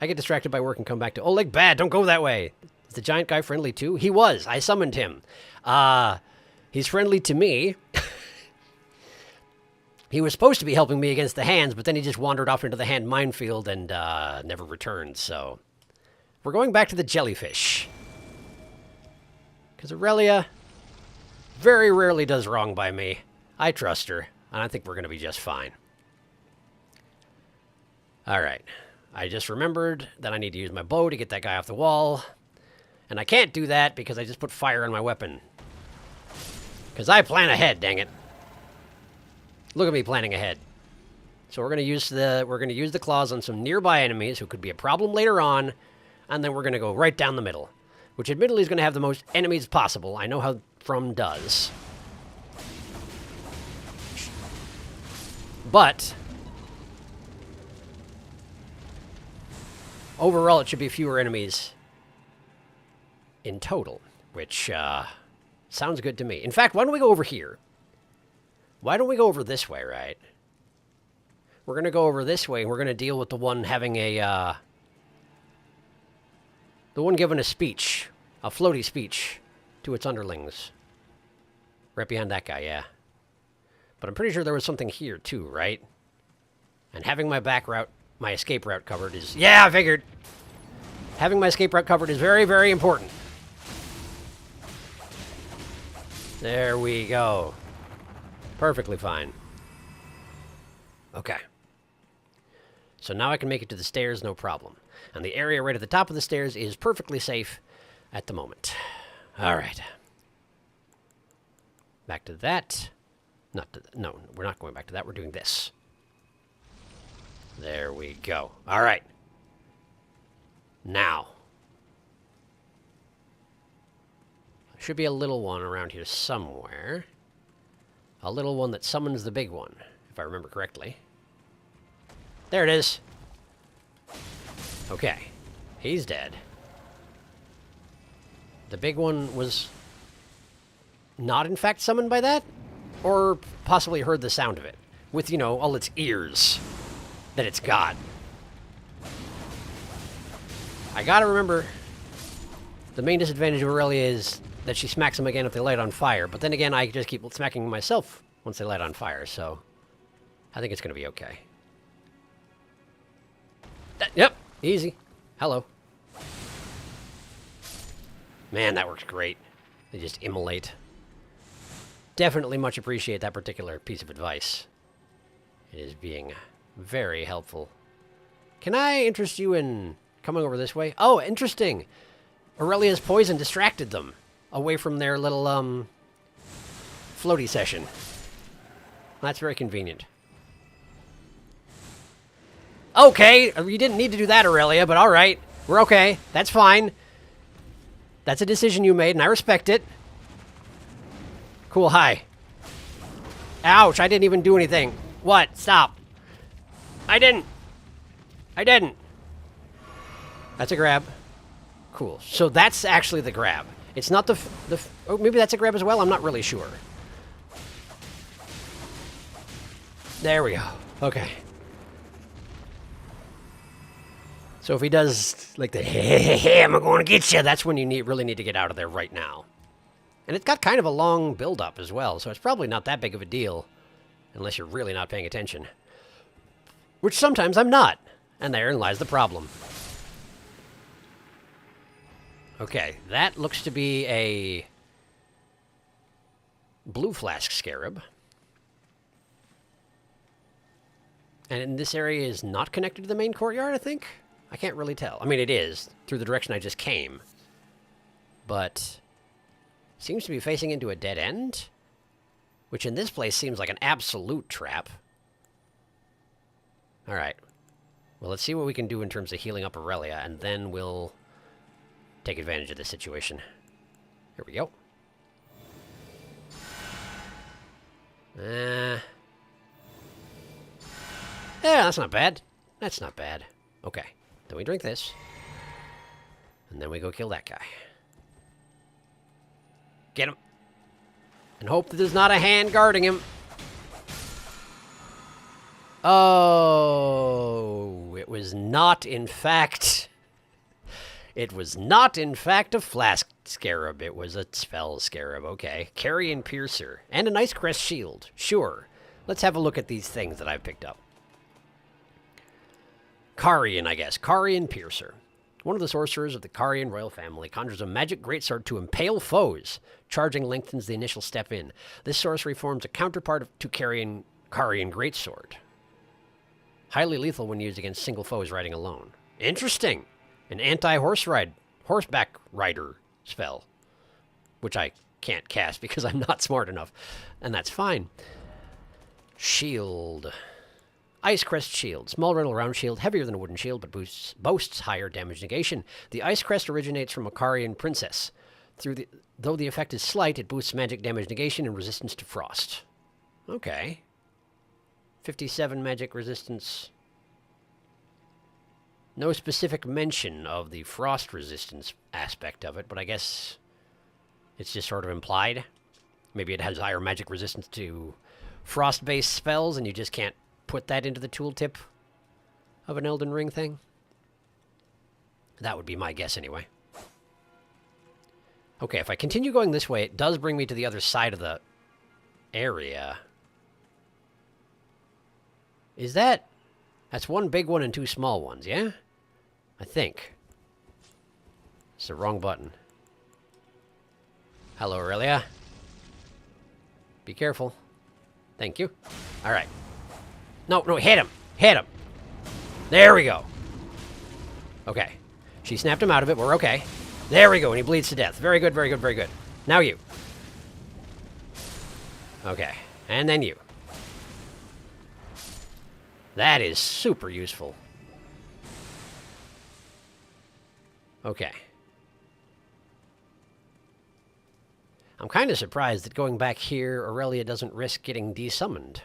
I get distracted by work and come back to Oleg bad. Don't go that way. Is the giant guy friendly too? He was. I summoned him. He's friendly to me. He was supposed to be helping me against the hands, but then he just wandered off into the hand minefield and never returned, so... We're going back to the jellyfish. Because Aurelia very rarely does wrong by me. I trust her, and I think we're going to be just fine. Alright. I just remembered that I need to use my bow to get that guy off the wall. And I can't do that because I just put fire on my weapon. Because I plan ahead, dang it. Look at me planning ahead. So we're going to use the claws on some nearby enemies who could be a problem later on, and then we're going to go right down the middle, which admittedly is going to have the most enemies possible. I know how From does. But overall it should be fewer enemies in total, which sounds good to me. In fact, why don't we go over here? Why don't we go over this way, right? we're going to go over this way, and we're going to deal with the one having a, the one giving a speech, a floaty speech to its underlings. Right behind that guy, yeah. But I'm pretty sure there was something here, too, right? And having my back route, my escape route covered is... Yeah, I figured! Having my escape route covered is very, very important. There we go. Perfectly fine. Okay. So now I can make it to the stairs, no problem. And the area right at the top of the stairs is perfectly safe at the moment. All right. Back to that. Not to no, we're not going back to that. We're doing this. There we go. All right. Now. There should be a little one around here somewhere. A little one that summons the big one, if I remember correctly. There it is. Okay. He's dead. The big one was not, in fact, summoned by that? Or possibly heard the sound of it. With, you know, all its ears that it's got. I gotta remember, the main disadvantage of Aurelia is that she smacks them again if they light on fire. But then again, I just keep smacking myself once they light on fire, so I think it's gonna be okay. Yep, easy. Hello. Man, that works great. They just immolate. Definitely much appreciate that particular piece of advice. It is being very helpful. Can I interest you in coming over this way? Oh, interesting. Aurelia's poison distracted them away from their little, floaty session. That's very convenient. Okay, you didn't need to do that, Aurelia, but all right. We're okay. That's fine. That's a decision you made, and I respect it. Cool, hi. Ouch, I didn't even do anything. What? Stop. I didn't. That's a grab. Cool. So that's actually the grab. It's not the oh, maybe that's a grab as well? I'm not really sure. There we go. Okay. So if he does, like, the hey, I'm going to get you, that's when you really need to get out of there right now. And it's got kind of a long build-up as well, so it's probably not that big of a deal, unless you're really not paying attention. Which sometimes I'm not, and therein lies the problem. Okay, that looks to be a blue flask scarab. And in this area is not connected to the main courtyard, I think? I can't really tell. I mean, it is, through the direction I just came. But seems to be facing into a dead end, which in this place seems like an absolute trap. All right. Well, let's see what we can do in terms of healing up Aurelia, and then we'll take advantage of this situation. Here we go. Yeah, that's not bad. That's not bad. Okay. Then we drink this. And then we go kill that guy. Get him. And hope that there's not a hand guarding him. Oh, it was not, in fact... It was not, in fact, a flask scarab. It was a spell scarab. Okay. Carrion Piercer. And an Ice Crest Shield. Sure. Let's have a look at these things that I've picked up. Carian, I guess. Carian Piercer. One of the sorcerers of the Carian royal family conjures a magic greatsword to impale foes. Charging lengthens the initial step in. This sorcery forms a counterpart to Carian greatsword. Highly lethal when used against single foes riding alone. Interesting. An horseback rider spell, which I can't cast because I'm not smart enough, and that's fine. Shield. Ice Crest Shield. Small riddle round shield, heavier than a wooden shield, but boasts higher damage negation. The Ice Crest originates from a Carian princess. Though the effect is slight, it boosts magic damage negation and resistance to frost. Okay. 57 magic resistance. No specific mention of the frost resistance aspect of it, but I guess it's just sort of implied. Maybe it has higher magic resistance to frost-based spells, and you just can't put that into the tooltip of an Elden Ring thing. That would be my guess anyway. Okay, if I continue going this way, it does bring me to the other side of the area. Is that... That's one big one and two small ones, yeah? I think. It's the wrong button. Hello, Aurelia. Be careful. Thank you. All right. No, hit him. Hit him. There we go. Okay. She snapped him out of it. We're okay. There we go, and he bleeds to death. Very good, very good, very good. Now you. Okay. And then you. That is super useful. Okay. I'm kind of surprised that going back here, Aurelia doesn't risk getting desummoned.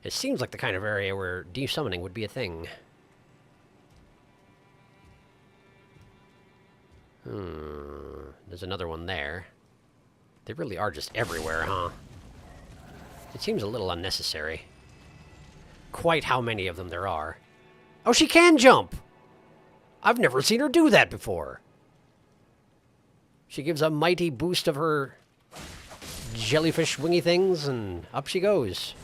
It seems like the kind of area where desummoning would be a thing. There's another one there. They really are just everywhere, huh? It seems a little unnecessary. Quite how many of them there are. Oh, she can jump! I've never seen her do that before. She gives a mighty boost of her jellyfish wingy things, and up she goes.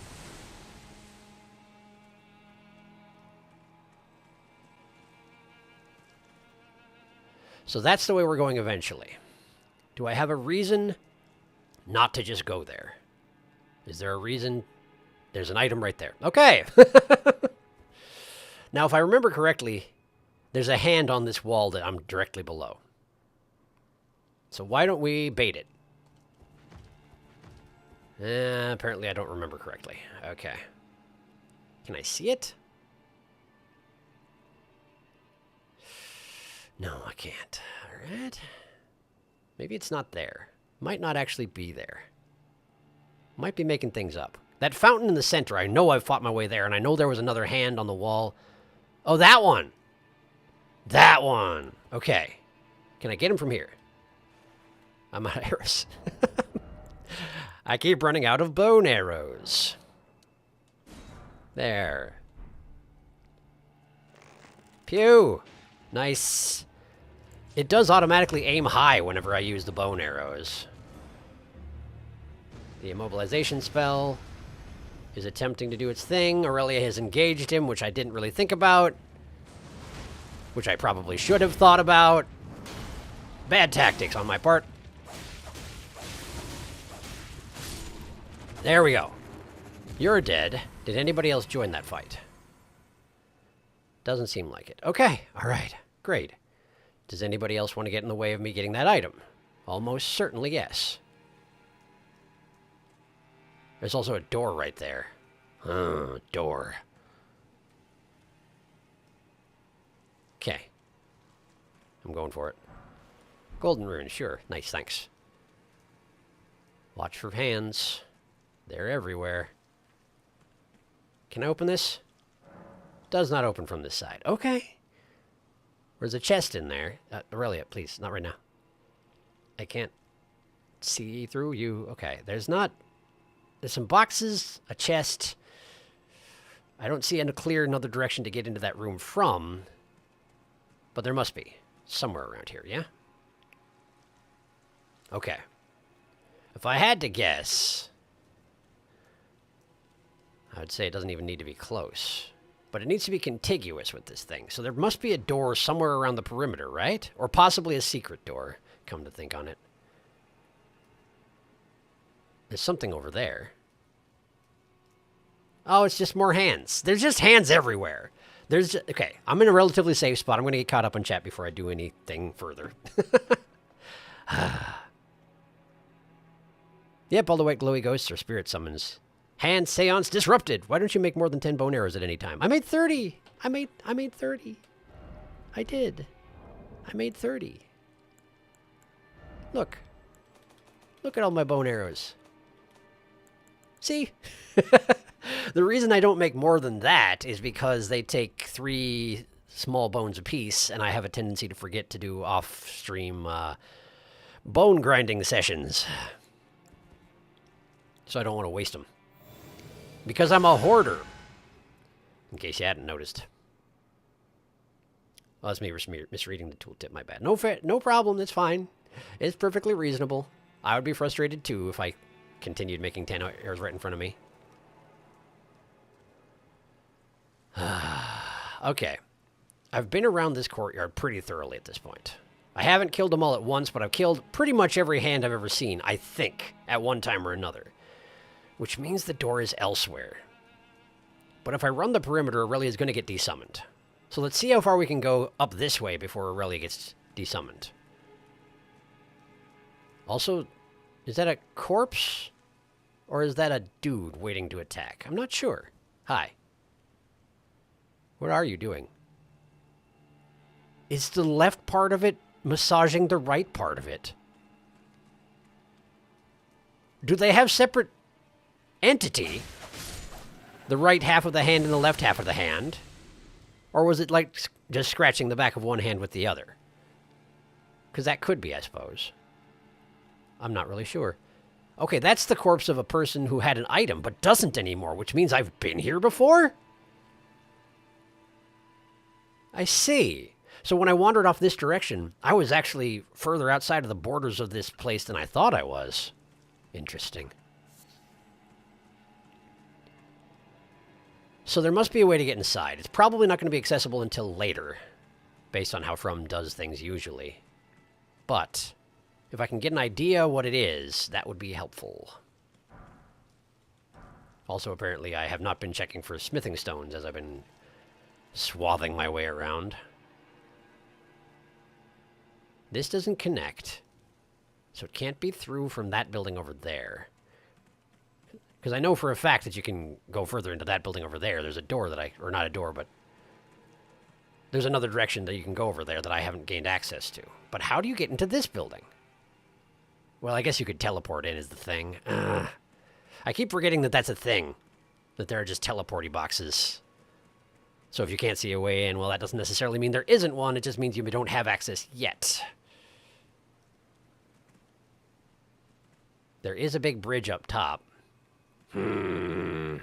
So that's the way we're going eventually. Do I have a reason not to just go there? Is there a reason? There's an item right there. Okay. Now, if I remember correctly, there's a hand on this wall that I'm directly below. So why don't we bait it? Apparently I don't remember correctly. Okay. Can I see it? No, I can't. All right. Maybe it's not there. Might not actually be there. Might be making things up. That fountain in the center, I know I've fought my way there, and I know there was another hand on the wall. Oh, that one! That one! Okay. Can I get him from here? I'm out of arrows. I keep running out of bone arrows. There. Pew! Nice. It does automatically aim high whenever I use the bone arrows. The immobilization spell is attempting to do its thing. Aurelia has engaged him, which I didn't really think about. Which I probably should have thought about. Bad tactics on my part. There we go. You're dead. Did anybody else join that fight? Doesn't seem like it. Okay, all right, great. Does anybody else want to get in the way of me getting that item? Almost certainly yes. There's also a door right there. Door. Okay. I'm going for it. Golden rune, sure. Nice, thanks. Watch for hands. They're everywhere. Can I open this? Does not open from this side. Okay. There's a chest in there. Aurelia, please, not right now. I can't see through you. Okay, there's some boxes, a chest. I don't see a clear another direction to get into that room from, but there must be somewhere around here, yeah? Okay. If I had to guess, I would say it doesn't even need to be close. But it needs to be contiguous with this thing. So there must be a door somewhere around the perimeter, right? Or possibly a secret door, come to think on it. There's something over there. Oh, it's just more hands. There's just hands everywhere. Okay, I'm in a relatively safe spot. I'm going to get caught up on chat before I do anything further. Yep, all the white glowy ghosts are spirit summons. Hand seance disrupted. Why don't you make more than 10 bone arrows at any time? I made 30. I made 30. I did. I made 30. Look. Look at all my bone arrows. See? The reason I don't make more than that is because they take 3 small bones apiece, and I have a tendency to forget to do off-stream bone grinding sessions. So I don't want to waste them. Because I'm a hoarder. In case you hadn't noticed. Oh, that's me misreading the tooltip, my bad. No problem, that's fine. It's perfectly reasonable. I would be frustrated too if I continued making 10 errors right in front of me. Okay. I've been around this courtyard pretty thoroughly at this point. I haven't killed them all at once, but I've killed pretty much every hand I've ever seen, I think, at one time or another. Which means the door is elsewhere. But if I run the perimeter, Aurelia is going to get desummoned. So let's see how far we can go up this way before Aurelia gets desummoned. Also, is that a corpse? Or is that a dude waiting to attack? I'm not sure. Hi. What are you doing? Is the left part of it massaging the right part of it? Do they have separate entity? The right half of the hand and the left half of the hand? Or was it like just scratching the back of one hand with the other? Because that could be, I suppose. I'm not really sure. Okay, that's the corpse of a person who had an item but doesn't anymore, which means I've been here before? I see. So when I wandered off this direction, I was actually further outside of the borders of this place than I thought I was. Interesting. So there must be a way to get inside. It's probably not going to be accessible until later, based on how From does things usually. But if I can get an idea what it is, that would be helpful. Also, apparently, I have not been checking for smithing stones as I've been swathing my way around. This doesn't connect, so it can't be through from that building over there. Because I know for a fact that you can go further into that building over there. There's a door that or not a door, but there's another direction that you can go over there that I haven't gained access to. But how do you get into this building? Well, I guess you could teleport in is the thing. I keep forgetting that that's a thing. That there are just teleporty boxes. So if you can't see a way in, well, that doesn't necessarily mean there isn't one. It just means you don't have access yet. There is a big bridge up top. I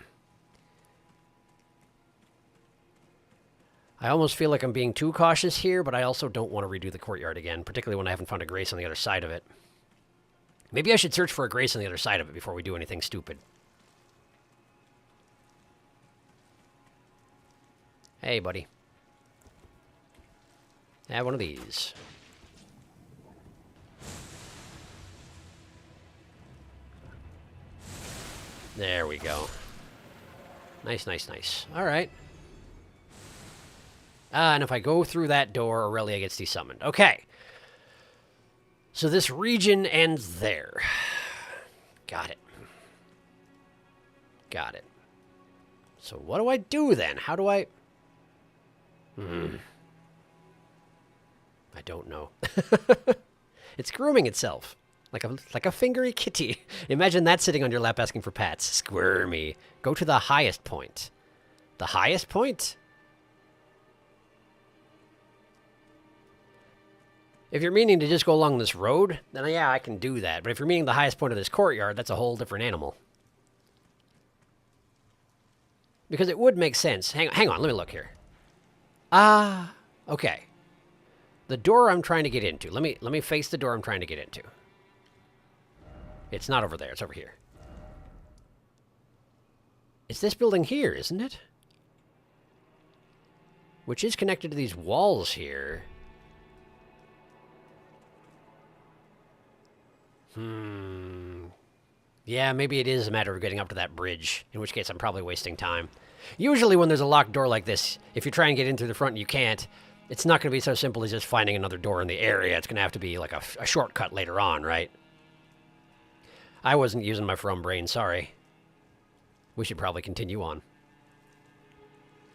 almost feel like I'm being too cautious here, but I also don't want to redo the courtyard again, particularly when I haven't found a grace on the other side of it. Maybe I should search for a grace on the other side of it before we do anything stupid. Hey, buddy. Have one of these. There we go. Nice, nice, nice. All right. And if I go through that door, Aurelia gets desummoned. Okay. So this region ends there. Got it. Got it. So what do I do then? How do I... I don't know. It's grooming itself. Like a fingery kitty. Imagine that sitting on your lap asking for pats. Squirmy. Go to the highest point. The highest point? If you're meaning to just go along this road, then yeah, I can do that. But if you're meaning the highest point of this courtyard, that's a whole different animal. Because it would make sense. Hang on, let me look here. Okay. The door I'm trying to get into. Let me face the door I'm trying to get into. It's not over there, it's over here. It's this building here, isn't it? Which is connected to these walls here. Yeah, maybe it is a matter of getting up to that bridge, in which case I'm probably wasting time. Usually when there's a locked door like this, if you try and get in through the front and you can't, it's not going to be so simple as just finding another door in the area. It's going to have to be like a shortcut later on, right? I wasn't using my from brain, sorry. We should probably continue on.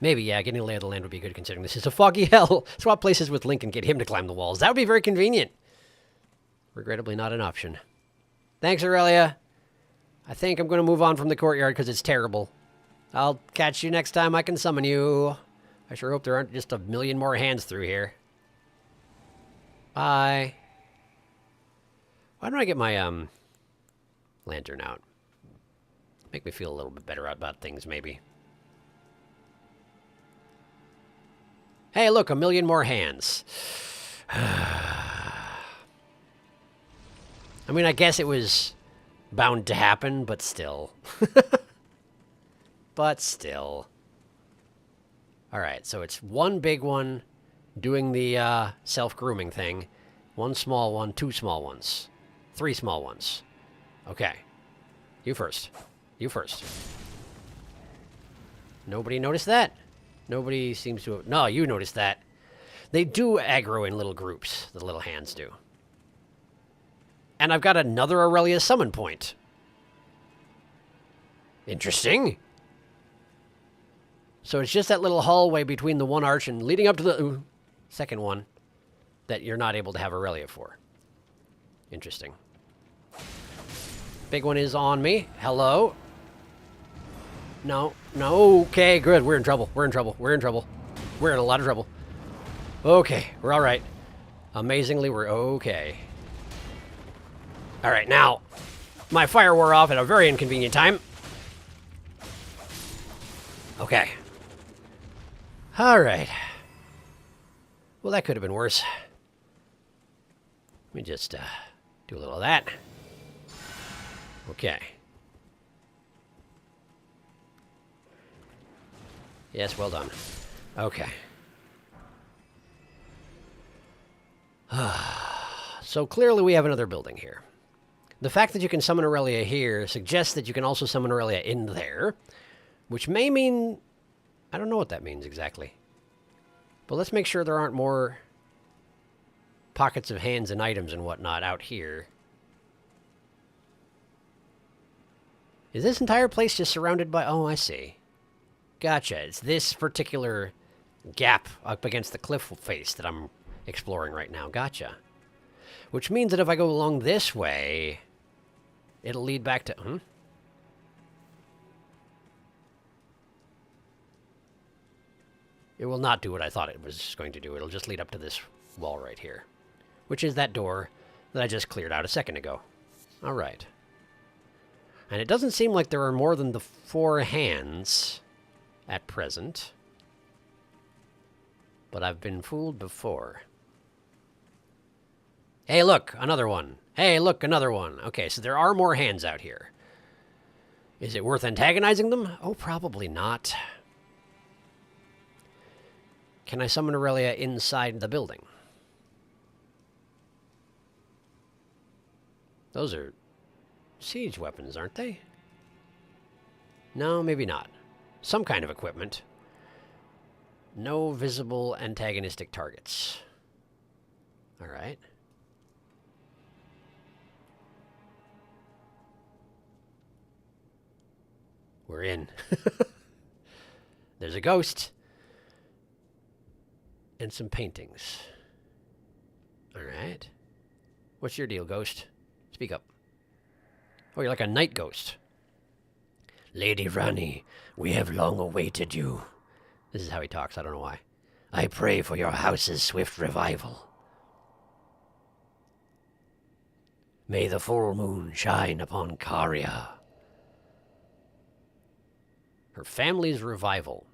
Maybe, yeah, getting a lay of the land would be good considering this is a foggy hell. Swap places with Link and get him to climb the walls. That would be very convenient. Regrettably not an option. Thanks, Aurelia. I think I'm going to move on from the courtyard because it's terrible. I'll catch you next time I can summon you. I sure hope there aren't just a million more hands through here. Bye. Why don't I get my, lantern out? Make me feel a little bit better about things, maybe. Hey, look, 1,000,000 more hands. I mean, I guess it was bound to happen, but still. But still. Alright, so it's one big one doing the self-grooming thing. One small one, two small ones. Three small ones. Okay. You first. You first. Nobody noticed that? Nobody seems to have... No, you noticed that. They do aggro in little groups, the little hands do. And I've got another Aurelia summon point. Interesting. So it's just that little hallway between the one arch and leading up to the second one that you're not able to have Aurelia for. Interesting. Big one is on me. Hello. No. No. Okay, good. We're in trouble. We're in trouble. We're in trouble. We're in a lot of trouble. Okay, we're all right. Amazingly, we're okay. All right, now, my fire wore off at a very inconvenient time. Okay. All right. Well, that could have been worse. Let me just do a little of that. Okay. Yes, well done. Okay. So clearly we have another building here. The fact that you can summon Aurelia here suggests that you can also summon Aurelia in there, which may mean... I don't know what that means exactly. But let's make sure there aren't more pockets of hands and items and whatnot out here. Is this entire place just surrounded by... Oh, I see. Gotcha. It's this particular gap up against the cliff face that I'm exploring right now. Gotcha. Which means that if I go along this way, it'll lead back to... It will not do what I thought it was going to do. It'll just lead up to this wall right here, which is that door that I just cleared out a second ago. All right. And it doesn't seem like there are more than the 4 hands at present. But I've been fooled before. Hey, look, another one. Hey, look, another one. Okay, so there are more hands out here. Is it worth antagonizing them? Oh, probably not. Can I summon Aurelia inside the building? Those are siege weapons, aren't they? No, maybe not. Some kind of equipment. No visible antagonistic targets. All right. We're in. There's a ghost. And some paintings. All right. What's your deal, ghost? Speak up. Oh, you're like a night ghost. Lady Rani, we have long awaited you. This is how he talks. I don't know why. I pray for your house's swift revival. May the full moon shine upon Karia. Her family's revival.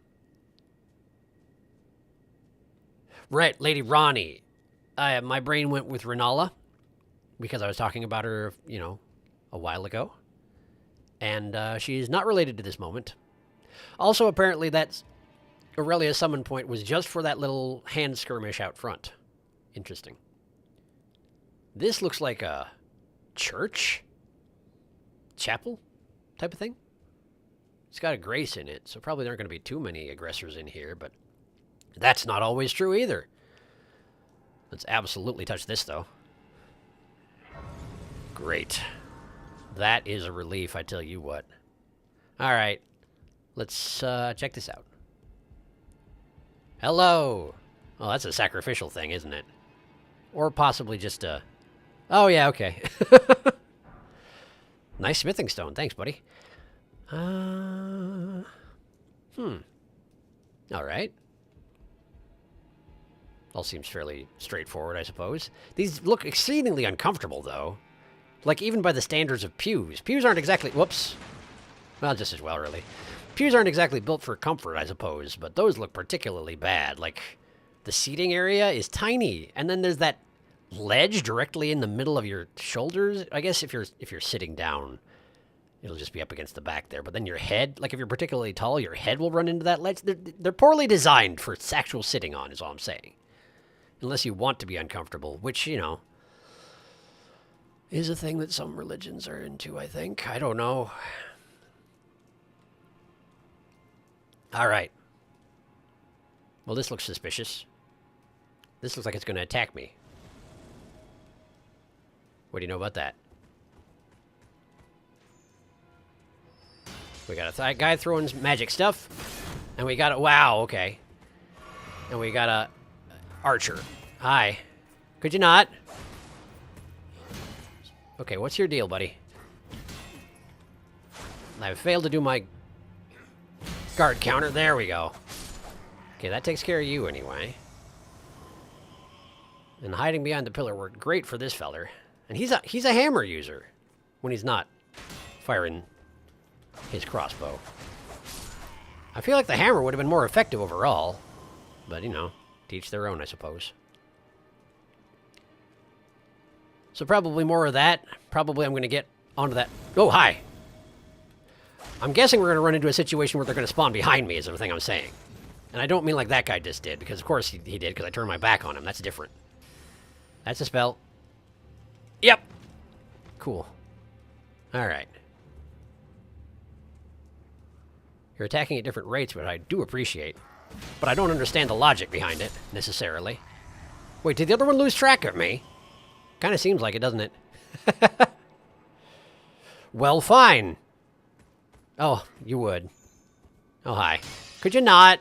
Right, Lady Rani. My brain went with Renala because I was talking about her, you know, a while ago. And she's not related to this moment. Also, apparently, that Aurelia summon point was just for that little hand skirmish out front. Interesting. This looks like a church? Chapel type of thing? It's got a grace in it, so probably there aren't going to be too many aggressors in here, but that's not always true either. Let's absolutely touch this, though. Great. That is a relief, I tell you what. All right. Let's check this out. Hello. Oh, that's a sacrificial thing, isn't it? Or possibly just a... Oh, yeah, okay. Nice smithing stone. Thanks, buddy. All right. All seems fairly straightforward, I suppose. These look exceedingly uncomfortable, though. Like, even by the standards of pews. Pews aren't exactly... Whoops. Well, just as well, really. Pews aren't exactly built for comfort, I suppose, but those look particularly bad. Like, The seating area is tiny, and then there's that ledge directly in the middle of your shoulders. I guess if you're sitting down, it'll just be up against the back there. But then your head, like if you're particularly tall, your head will run into that ledge. They're poorly designed for actual sitting on, is all I'm saying. Unless you want to be uncomfortable, which, you know, is a thing that some religions are into, I think. I don't know. All right. Well, this looks suspicious. This looks like it's going to attack me. What do you know about that? We got a guy throwing magic stuff. And we got a... Wow, okay. And we got a... Archer. Hi. Could you not? Okay, what's your deal, buddy? I failed to do my guard counter. There we go. Okay, that takes care of you anyway. And hiding behind the pillar worked great for this feller. And he's a hammer user when he's not firing his crossbow. I feel like the hammer would have been more effective overall. But, you know, to each their own, I suppose. So probably more of that. Probably I'm going to get onto that. Oh, hi. I'm guessing we're going to run into a situation where they're going to spawn behind me is the thing I'm saying. And I don't mean like that guy just did, because of course he did, because I turned my back on him. That's different. That's a spell. Yep. Cool. Alright. You're attacking at different rates, which I do appreciate. But I don't understand the logic behind it, necessarily. Wait, did the other one lose track of me? Kind of seems like it, doesn't it? Well, fine. Oh, you would. Oh, hi. Could you not?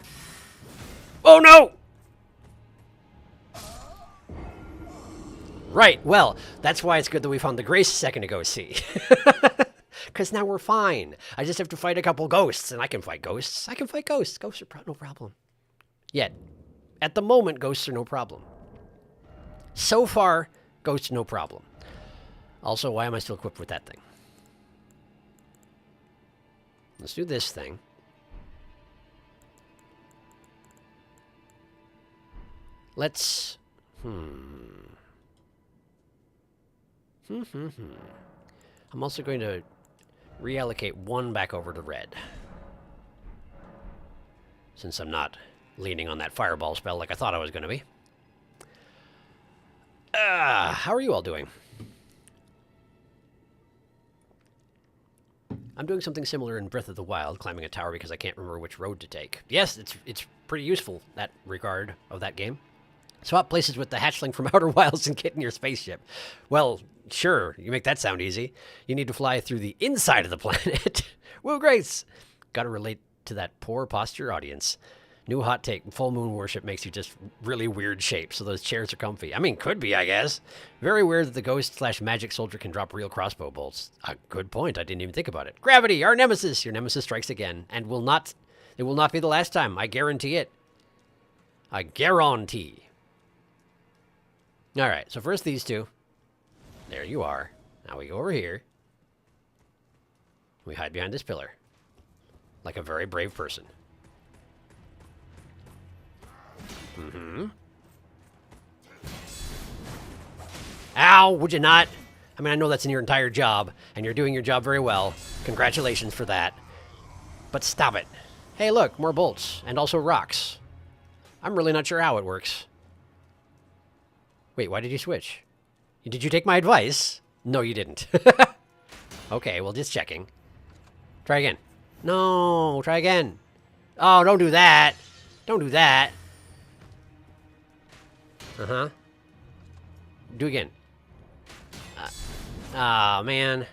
Oh, no! Right, well, that's why it's good that we found the Grace a second ago, see? Because now we're fine. I just have to fight a couple ghosts, and I can fight ghosts. I can fight ghosts. Ghosts are no problem. Yet, at the moment, ghosts are no problem. So far, ghosts no problem. Also, why am I still equipped with that thing? Let's do this thing. Let's... I'm also going to reallocate one back over to red. Since I'm not leaning on that fireball spell like I thought I was going to be. How are you all doing? I'm doing something similar in Breath of the Wild, climbing a tower because I can't remember which road to take. Yes, it's pretty useful, that regard of that game. Swap places with the hatchling from Outer Wilds and get in your spaceship. Well, sure, you make that sound easy. You need to fly through the inside of the planet. Woo, Grace! Gotta relate to that poor posture audience. New hot take, full moon worship makes you just really weird shapes, so those chairs are comfy. I mean, could be, I guess. Very weird that the ghost/magic soldier can drop real crossbow bolts. A good point, I didn't even think about it. Gravity, our nemesis! Your nemesis strikes again, and it will not be the last time, I guarantee it. I guarantee. Alright, so first these two. There you are. Now we go over here. We hide behind this pillar. Like a very brave person. Ow, would you not? I mean, I know that's in your entire job, and you're doing your job very well. Congratulations for that. But stop it. Hey, look, more bolts, and also rocks. I'm really not sure how it works. Wait, why did you switch? Did you take my advice? No, you didn't. Okay, well, just checking. Try again. No, try again. Oh, don't do that. Don't do that. Uh-huh. Do again. Oh, man.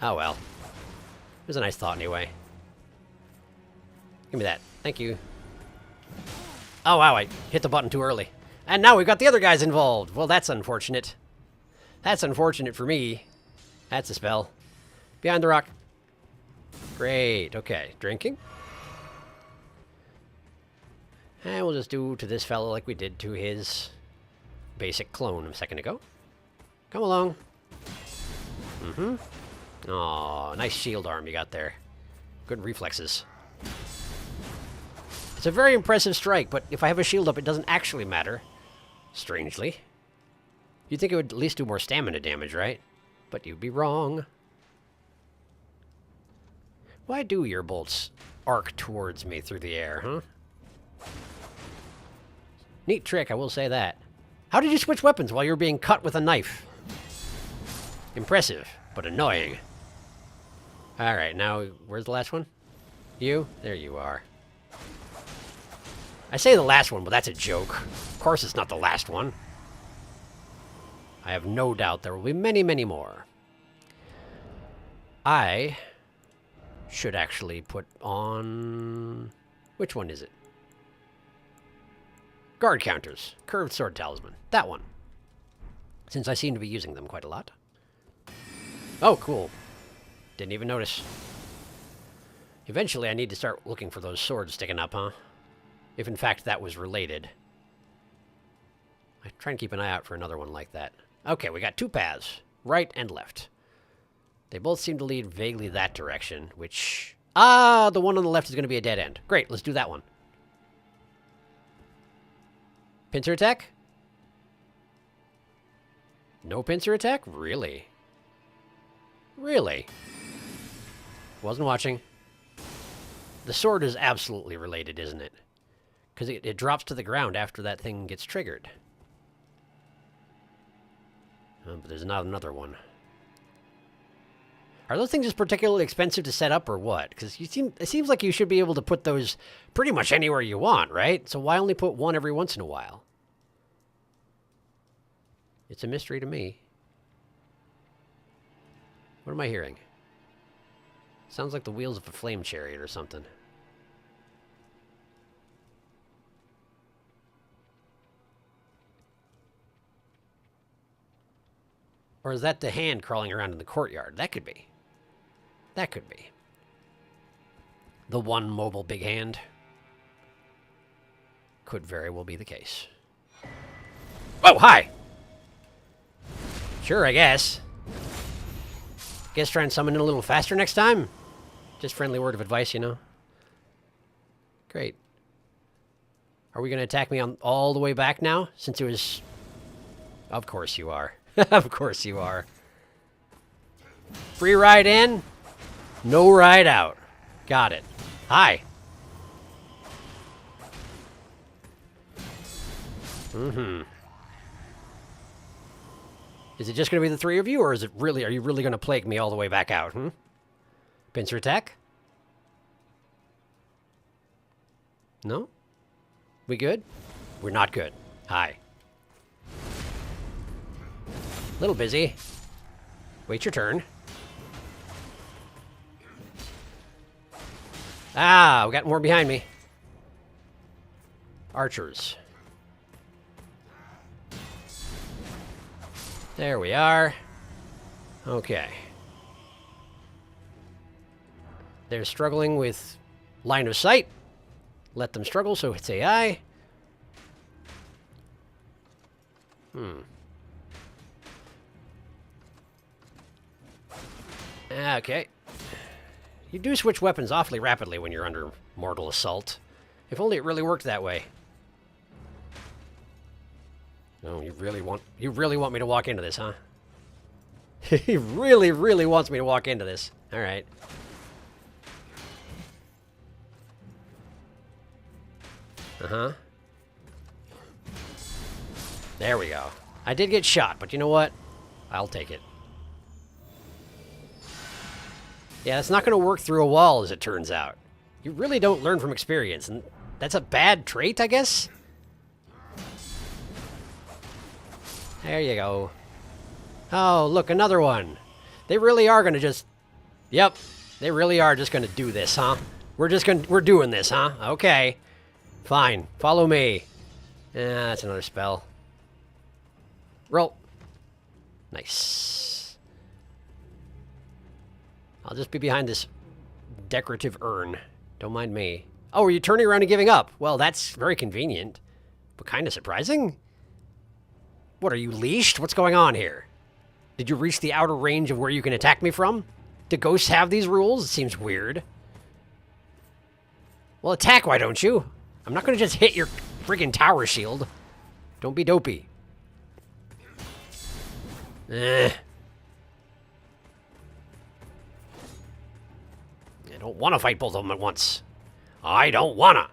Oh, well. It was a nice thought anyway. Give me that. Thank you. Oh, wow, I hit the button too early. And now we've got the other guys involved. Well, that's unfortunate. That's unfortunate for me. That's a spell. Behind the rock. Great. Okay. Drinking. And we'll just do to this fellow like we did to his basic clone a second ago. Come along. Aw, nice shield arm you got there. Good reflexes. It's a very impressive strike, but if I have a shield up, it doesn't actually matter. Strangely. You'd think it would at least do more stamina damage, right? But you'd be wrong. Why do your bolts arc towards me through the air, huh? Neat trick, I will say that. How did you switch weapons while you were being cut with a knife? Impressive, but annoying. Alright, now, where's the last one? You? There you are. I say the last one, but that's a joke. Of course it's not the last one. I have no doubt there will be many, many more. I should actually put on... Which one is it? Guard counters. Curved sword talisman. That one. Since I seem to be using them quite a lot. Oh, cool. Didn't even notice. Eventually I need to start looking for those swords sticking up, huh? If in fact that was related. I try and keep an eye out for another one like that. Okay, we got two paths. Right and left. They both seem to lead vaguely that direction, which... Ah, the one on the left is going to be a dead end. Great, let's do that one. Pincer attack? No pincer attack? Really? Really? Wasn't watching. The sword is absolutely related, isn't it? Because it drops to the ground after that thing gets triggered. Oh, but there's not another one. Are those things just particularly expensive to set up, or what? Because it seems like you should be able to put those pretty much anywhere you want, right? So why only put one every once in a while? It's a mystery to me. What am I hearing? Sounds like the wheels of a flame chariot or something. Or is that the hand crawling around in the courtyard? That could be. That could be. The one mobile big hand. Could very well be the case. Oh, hi! Sure, I guess. Guess try and summon it a little faster next time? Just friendly word of advice, you know? Great. Are we going to attack me on all the way back now? Since it was... Of course you are. Of course you are. Free ride in, no ride out. Got it. Hi. Mm-hmm. Is it just going to be the three of you, or is it really? Are you really going to plague me all the way back out? Pincer attack? No? We good? We're not good. Hi. Little busy. Wait your turn. Ah, we got more behind me. Archers. There we are. Okay. They're struggling with line of sight. Let them struggle, so it's AI. Okay. You do switch weapons awfully rapidly when you're under mortal assault. If only it really worked that way. No, you really want me to walk into this, huh? He really, really wants me to walk into this. All right. Uh-huh. There we go. I did get shot, but you know what? I'll take it. Yeah, it's not going to work through a wall, as it turns out. You really don't learn from experience, and that's a bad trait, I guess? There you go. Oh, look, another one. They really are going to just... Yep, they really are just going to do this, huh? We're doing this, huh? Okay. Fine, follow me. That's another spell. Roll. Nice. I'll just be behind this decorative urn. Don't mind me. Oh, are you turning around and giving up? Well, that's very convenient, but kind of surprising. What, are you leashed? What's going on here? Did you reach the outer range of where you can attack me from? Do ghosts have these rules? It seems weird. Well, attack, why don't you? I'm not gonna just hit your friggin' tower shield. Don't be dopey. I don't want to fight both of them at once. I don't wanna.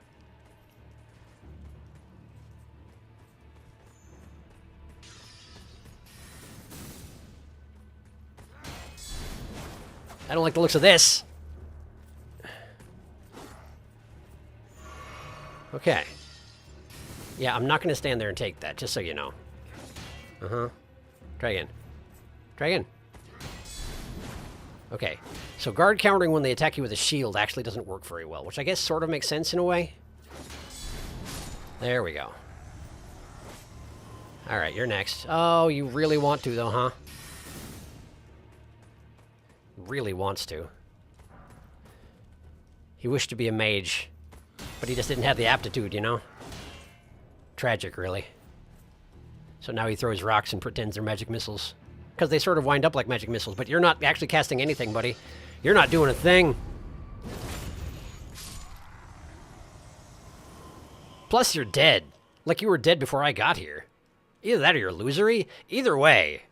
I don't like the looks of this. Okay. Yeah, I'm not going to stand there and take that, just so you know. Uh-huh. Try again. Try again. Okay. So guard countering when they attack you with a shield actually doesn't work very well, which I guess sort of makes sense in a way. There we go. Alright, you're next. Oh, you really want to, though, huh? Really wants to. He wished to be a mage, but he just didn't have the aptitude, you know? Tragic, really. So now he throws rocks and pretends they're magic missiles. Because they sort of wind up like magic missiles, but you're not actually casting anything, buddy. You're not doing a thing. Plus, you're dead. Like you were dead before I got here. Either that or you're illusory. Either way.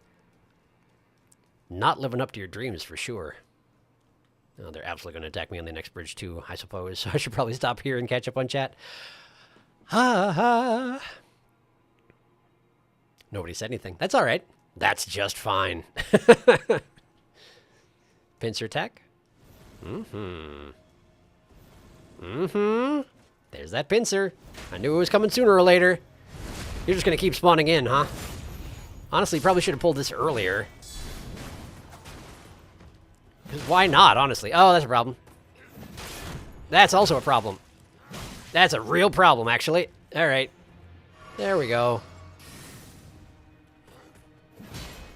Not living up to your dreams, for sure. Oh, they're absolutely going to attack me on the next bridge, too, I suppose. So I should probably stop here and catch up on chat. Ha ha. Nobody said anything. That's all right. That's just fine. Pincer attack. Mm-hmm. Mm-hmm. There's that pincer. I knew it was coming sooner or later. You're just going to keep spawning in, huh? Honestly, probably should have pulled this earlier. Why not, honestly? Oh, that's a problem. That's also a problem. That's a real problem, actually. All right. There we go.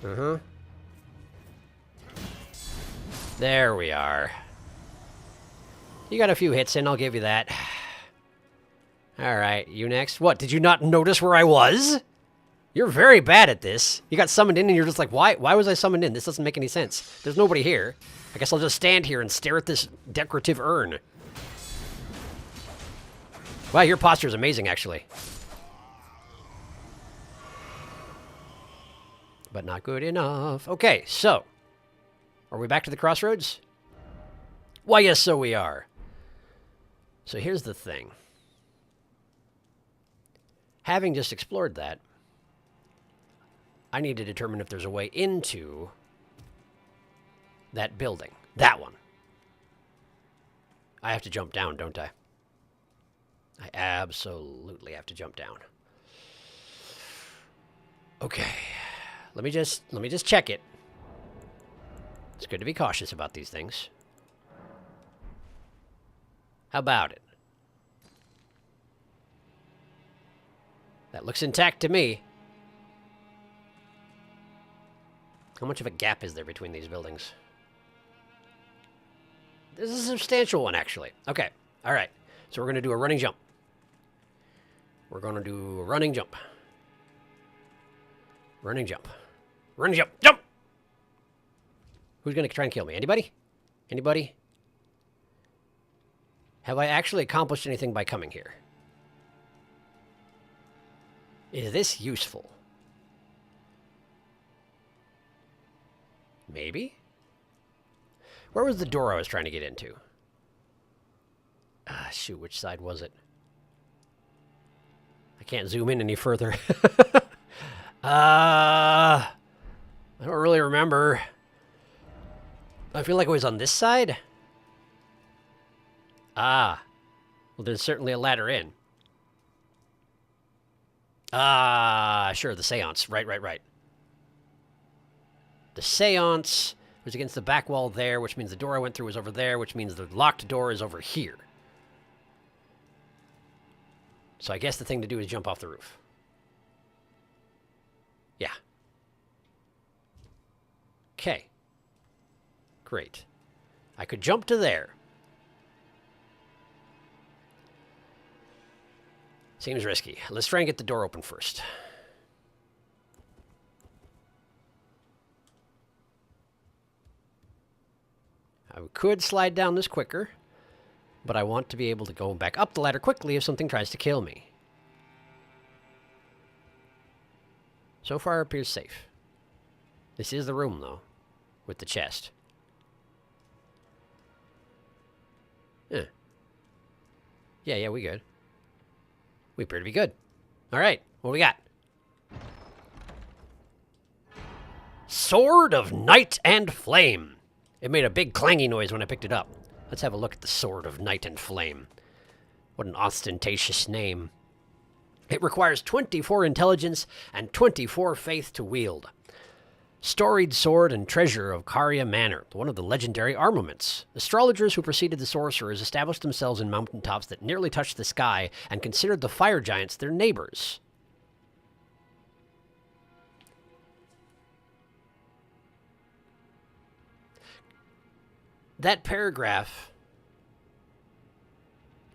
Uh-huh. There we are. You got a few hits in, I'll give you that. All right, you next. What, did you not notice where I was? You're very bad at this. You got summoned in and you're just like, why was I summoned in? This doesn't make any sense. There's nobody here. I guess I'll just stand here and stare at this decorative urn. Wow, your posture is amazing, actually. But not good enough. Okay, so. Are we back to the crossroads? Why, yes, so we are. So here's the thing. Having just explored that, I need to determine if there's a way into that building. That one. I have to jump down, don't I? I absolutely have to jump down. Okay. Let me just check it. It's good to be cautious about these things. How about it? That looks intact to me. How much of a gap is there between these buildings? This is a substantial one, actually. Okay. All right. So we're going to do a running jump. We're going to do a running jump. Running jump. Running jump. Jump! Who's going to try and kill me? Anybody? Anybody? Have I actually accomplished anything by coming here? Is this useful? Maybe? Where was the door I was trying to get into? Ah, shoot, which side was it? I can't zoom in any further. I don't really remember. I feel like it was on this side. Ah. Well, there's certainly a ladder in. Ah, sure, the seance. Right. The seance was against the back wall there, which means the door I went through was over there, which means the locked door is over here. So I guess the thing to do is jump off the roof. Yeah. Okay. Great. I could jump to there. Seems risky. Let's try and get the door open first. I could slide down this quicker. But I want to be able to go back up the ladder quickly if something tries to kill me. So far, it appears safe. This is the room, though, with the chest. Yeah, we good. We appear to be good. All right, what we got? Sword of Night and Flame. It made a big clangy noise when I picked it up. Let's have a look at the Sword of Night and Flame. What an ostentatious name. It requires 24 intelligence and 24 faith to wield. Storied sword and treasure of Caria Manor, one of the legendary armaments. Astrologers who preceded the sorcerers established themselves in mountaintops that nearly touched the sky and considered the fire giants their neighbors. That paragraph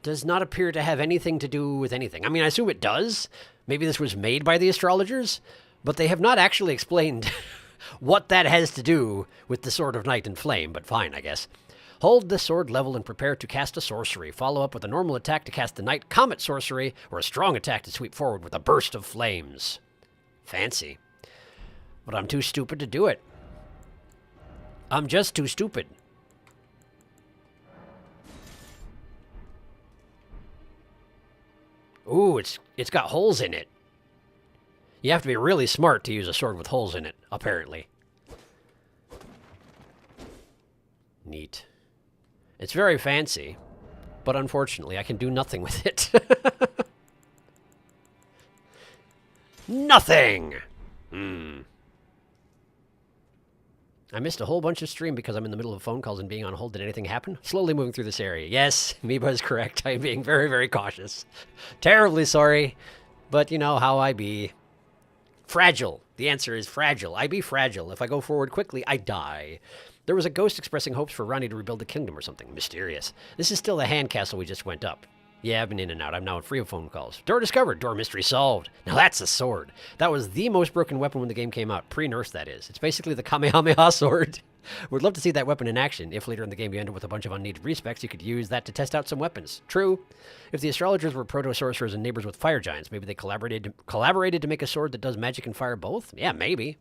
does not appear to have anything to do with anything. I mean, I assume it does. Maybe this was made by the astrologers, but they have not actually explained what that has to do with the Sword of Night and Flame, but fine, I guess. Hold the sword level and prepare to cast a sorcery. Follow up with a normal attack to cast the Night Comet sorcery, or a strong attack to sweep forward with a burst of flames. Fancy. But I'm too stupid to do it. I'm just too stupid. Ooh, it's got holes in it. You have to be really smart to use a sword with holes in it, apparently. Neat. It's very fancy, but unfortunately I can do nothing with it. Nothing! I missed a whole bunch of stream because I'm in the middle of phone calls and being on hold. Did anything happen? Slowly moving through this area. Yes, Meba is correct. I am being very, very cautious. Terribly sorry, but you know how I be. Fragile. The answer is fragile. I be fragile. If I go forward quickly, I die. There was a ghost expressing hopes for Ronnie to rebuild the kingdom or something. Mysterious. This is still the hand castle we just went up. Yeah, I've been in and out. I'm now free of phone calls. Door discovered. Door mystery solved. Now that's a sword. That was the most broken weapon when the game came out. Pre-nerf, that is. It's basically the Kamehameha sword. Would love to see that weapon in action. If later in the game you end up with a bunch of unneeded respecs, you could use that to test out some weapons. True. If the astrologers were proto-sorcerers and neighbors with fire giants, maybe they collaborated to make a sword that does magic and fire both? Yeah, maybe.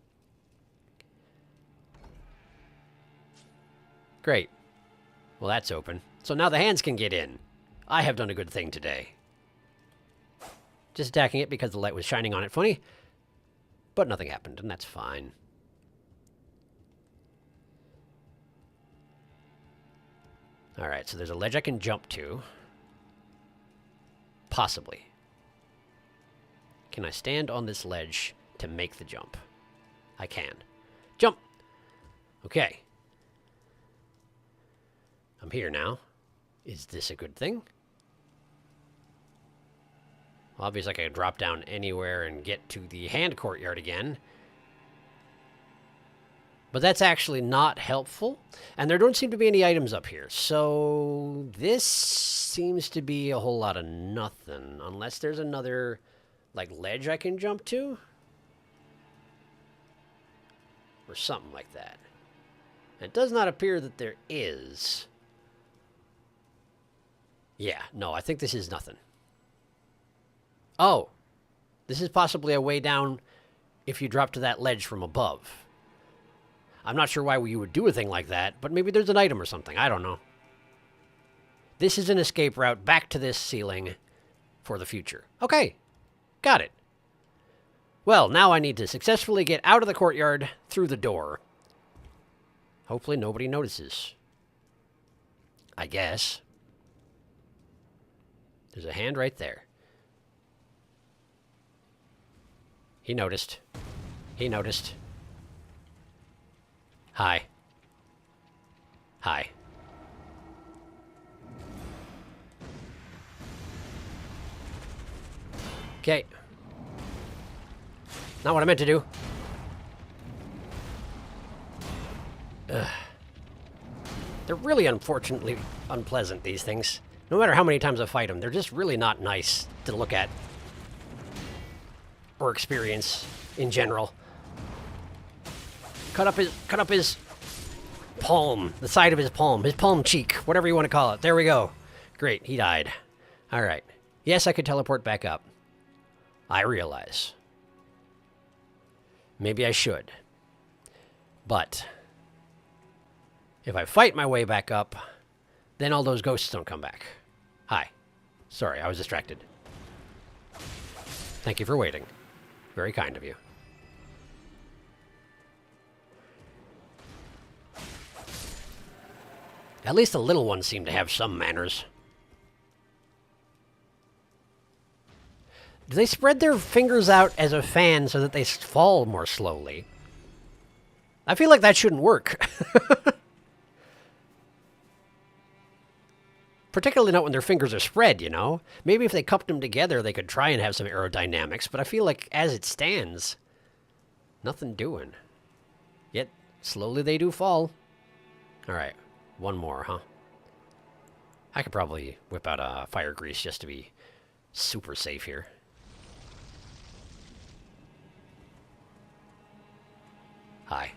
Great. Well, that's open. So now the hands can get in. I have done a good thing today. Just attacking it because the light was shining on it funny. But nothing happened, and that's fine. Alright, so there's a ledge I can jump to. Possibly. Can I stand on this ledge to make the jump? I can. Jump! Okay. I'm here now. Is this a good thing? Obviously, I can drop down anywhere and get to the hand courtyard again. But that's actually not helpful. And there don't seem to be any items up here. So this seems to be a whole lot of nothing. Unless there's another, like, ledge I can jump to. Or something like that. It does not appear that there is. Yeah, no, I think this is nothing. Oh, this is possibly a way down if you drop to that ledge from above. I'm not sure why you would do a thing like that, but maybe there's an item or something. I don't know. This is an escape route back to this ceiling for the future. Okay, got it. Well, now I need to successfully get out of the courtyard through the door. Hopefully nobody notices. I guess. There's a hand right there. He noticed. He noticed. Hi. Hi. Okay. Not what I meant to do. Ugh. They're really unfortunately unpleasant, these things. No matter how many times I fight them, they're just really not nice to look at. Or experience in general. Cut up his palm, the side of his palm cheek, whatever you want to call it. There we go. Great, he died. All right. Yes, I could teleport back up. I realize. Maybe I should. But if I fight my way back up, then all those ghosts don't come back. Hi. Sorry, I was distracted. Thank you for waiting. Very kind of you. At least the little ones seem to have some manners. Do they spread their fingers out as a fan so that they fall more slowly? I feel like that shouldn't work. Particularly not when their fingers are spread, you know? Maybe if they cupped them together, they could try and have some aerodynamics, but I feel like as it stands, nothing doing. Yet, slowly they do fall. All right, one more, huh? I could probably whip out a fire grease just to be super safe here. Hi.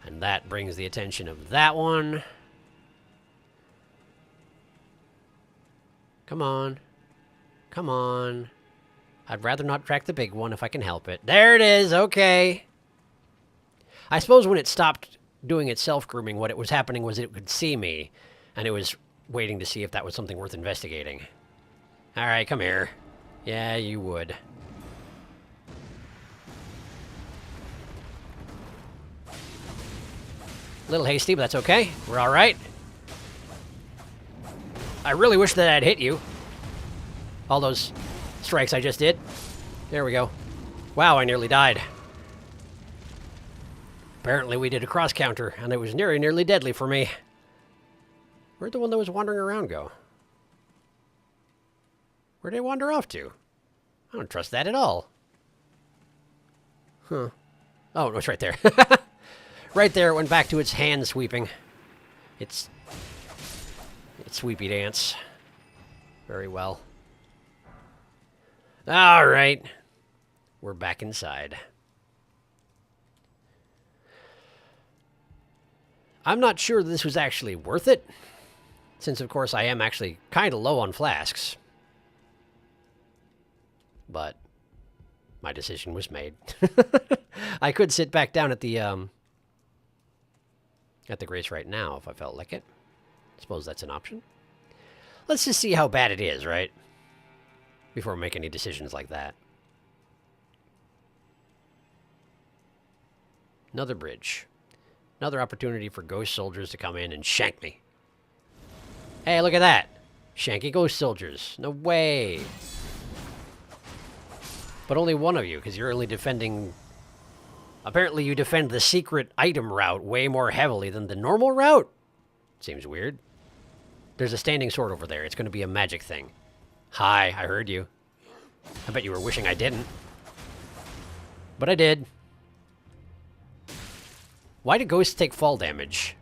And that brings the attention of that one. Come on. Come on. I'd rather not track the big one if I can help it. There it is. Okay. I suppose when it stopped doing its self-grooming, what it was happening was it could see me, and it was waiting to see if that was something worth investigating. All right, come here. Yeah, you would. A little hasty, but that's okay. We're all right. I really wish that I'd hit you. All those strikes I just did. There we go. Wow, I nearly died. Apparently we did a cross counter, and it was nearly deadly for me. Where'd the one that was wandering around go? Where'd it wander off to? I don't trust that at all. Huh. Oh, it was right there. Right there, it went back to its hand sweeping. Its sweepy dance. Very well. All right. We're back inside. I'm not sure this was actually worth it, since, of course, I am actually kind of low on flasks. But my decision was made. I could sit back down at the grace right now if I felt like it. Suppose that's an option. Let's just see how bad it is, right? Before we make any decisions like that. Another bridge. Another opportunity for ghost soldiers to come in and shank me. Hey, look at that. Shanky ghost soldiers. No way. But only one of you, because you're only defending... Apparently you defend the secret item route way more heavily than the normal route. Seems weird. There's a standing sword over there. It's going to be a magic thing. Hi, I heard you. I bet you were wishing I didn't. But I did. Why do ghosts take fall damage?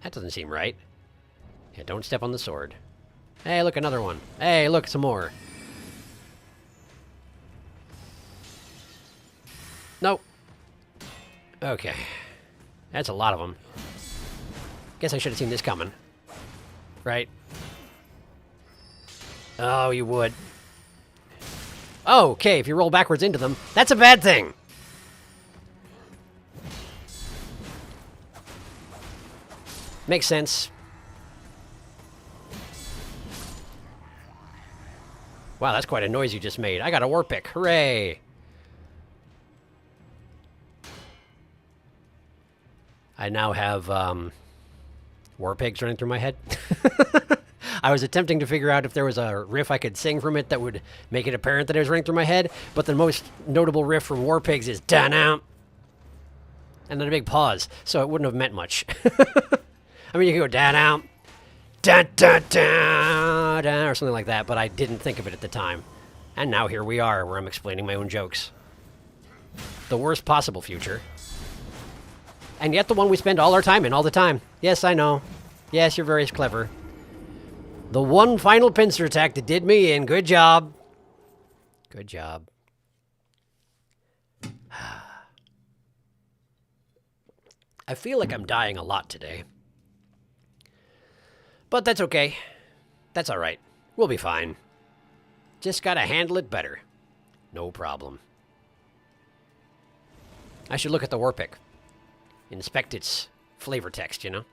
That doesn't seem right. Yeah, don't step on the sword. Hey, look, another one. Hey, look, some more. Nope. Okay. That's a lot of them. Guess I should have seen this coming. Right? Oh, you would. Oh, okay, if you roll backwards into them, that's a bad thing. Makes sense. Wow, that's quite a noise you just made. I got a war pick. Hooray! I now have war pigs running through my head. I was attempting to figure out if there was a riff I could sing from it that would make it apparent that it was running through my head, but the most notable riff from War Pigs is da-na, and then a big pause, so it wouldn't have meant much. I mean, you could go da-na, da-da-da-da, or something like that, but I didn't think of it at the time. And now here we are, where I'm explaining my own jokes. The worst possible future. And yet the one we spend all our time in, all the time. Yes, I know. Yes, you're very clever. The one final pincer attack that did me in. Good job. Good job. I feel like I'm dying a lot today. But that's okay. That's alright. We'll be fine. Just gotta handle it better. No problem. I should look at the war pick. Inspect its flavor text, you know?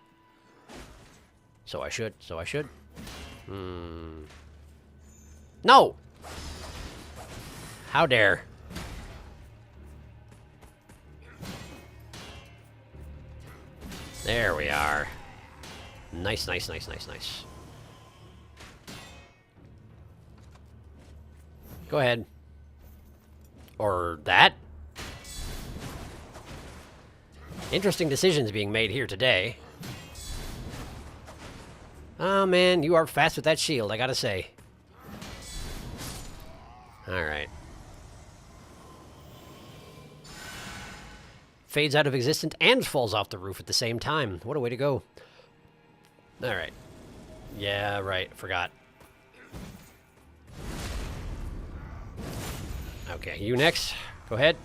So I should. No! How dare. There we are. Nice. Go ahead. Or that. Interesting decisions being made here today. Oh man, you are fast with that shield, I gotta say. Alright. Fades out of existence and falls off the roof at the same time. What a way to go. Alright. Yeah, right. Forgot. Okay, you next. Go ahead.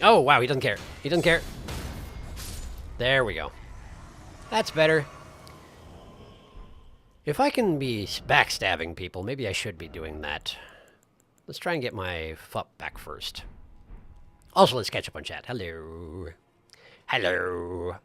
Oh, wow, he doesn't care. He doesn't care. There we go. That's better. If I can be backstabbing people, maybe I should be doing that. Let's try and get my FUP back first. Also, let's catch up on chat. Hello. Hello.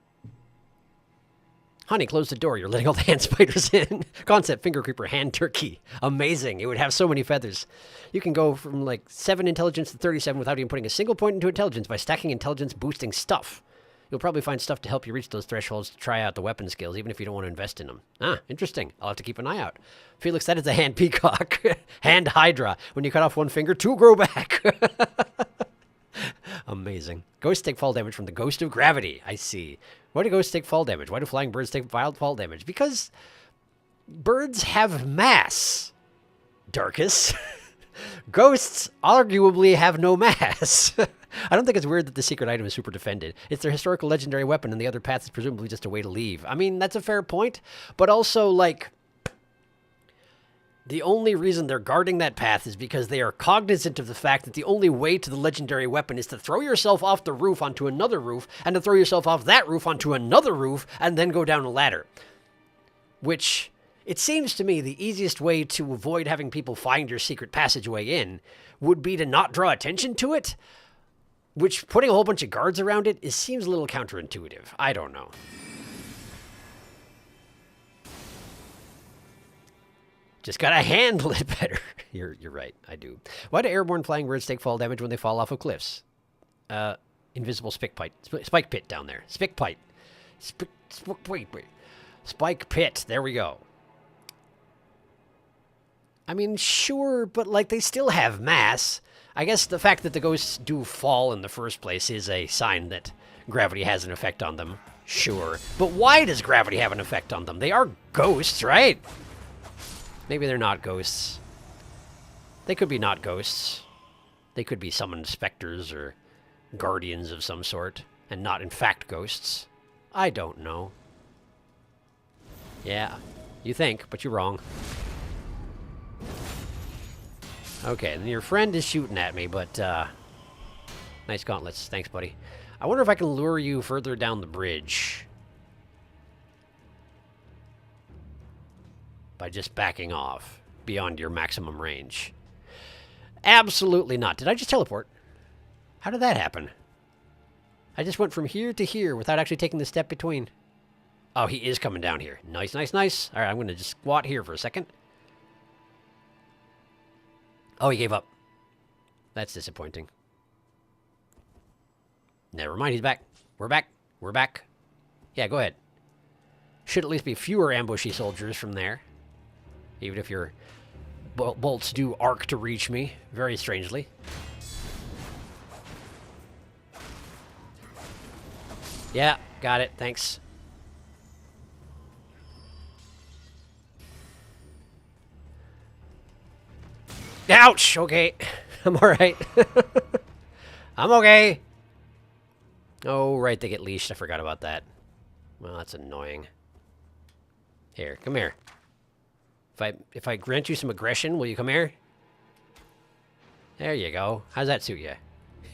Honey, close the door. You're letting all the Handspiders in. Concept, finger creeper, hand turkey. Amazing. It would have so many feathers. You can go from like 7 intelligence to 37 without even putting a single point into intelligence by stacking intelligence boosting stuff. You'll probably find stuff to help you reach those thresholds to try out the weapon skills, even if you don't want to invest in them. Ah, interesting. I'll have to keep an eye out. Felix, that is a hand peacock. Hand hydra. When you cut off one finger, 2 grow back. Amazing. Ghosts take fall damage from the ghost of gravity. I see. Why do ghosts take fall damage? Why do flying birds take wild fall damage? Because birds have mass, Darkus. Ghosts arguably have no mass. I don't think it's weird that the secret item is super defended. It's their historical legendary weapon, and the other path is presumably just a way to leave. I mean, that's a fair point, but also, like, the only reason they're guarding that path is because they are cognizant of the fact that the only way to the legendary weapon is to throw yourself off the roof onto another roof, and to throw yourself off that roof onto another roof, and then go down a ladder. Which, it seems to me, the easiest way to avoid having people find your secret passageway in would be to not draw attention to it, which, putting a whole bunch of guards around it, seems a little counterintuitive. I don't know. Just gotta handle it better. You're right, I do. Why do airborne flying birds take fall damage when they fall off of cliffs? Invisible spike pit down there. Spike pit. Wait. Spike pit. There we go. I mean, sure, but like they still have mass. I guess the fact that the ghosts do fall in the first place is a sign that gravity has an effect on them. Sure. But why does gravity have an effect on them? They are ghosts, right? Maybe they're not ghosts. They could be not ghosts. They could be summoned specters or guardians of some sort, and not in fact ghosts. I don't know. Yeah, you think, but you're wrong. Okay, and your friend is shooting at me, but, nice gauntlets. Thanks, buddy. I wonder if I can lure you further down the bridge by just backing off beyond your maximum range. Absolutely not. Did I just teleport? How did that happen? I just went from here to here without actually taking the step between. Oh, he is coming down here. Nice. All right, I'm going to just squat here for a second. Oh, he gave up. That's disappointing. Never mind, he's back. We're back. Yeah, go ahead. Should at least be fewer ambushy soldiers from there. Even if your bolts do arc to reach me, very strangely. Yeah, got it, thanks. Ouch! Okay. I'm alright. I'm okay. Oh, right, they get leashed. I forgot about that. Well, that's annoying. Here, come here. If I grant you some aggression, will you come here? There you go. How's that suit you?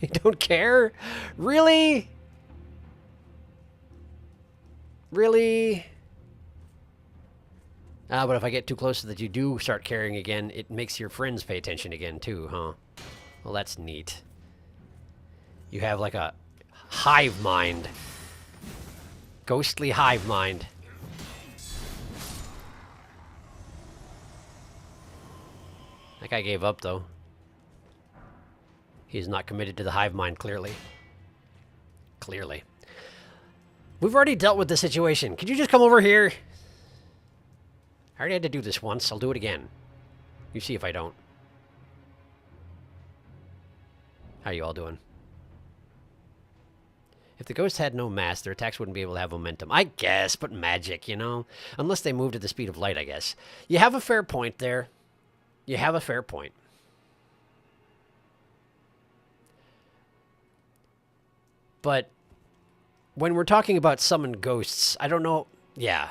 You don't care? Really? Really? But if I get too close so that you do start caring again, it makes your friends pay attention again too, huh? Well, that's neat. You have like a hive mind. Ghostly hive mind. That guy gave up, though. He's not committed to the hive mind, clearly. Clearly. We've already dealt with the situation. Could you just come over here? I already had to do this once. I'll do it again. You see if I don't. How are you all doing? If the ghosts had no mass, their attacks wouldn't be able to have momentum. I guess, but magic, you know? Unless they moved at the speed of light, I guess. You have a fair point there. You have a fair point. But when we're talking about summoned ghosts, I don't know. Yeah.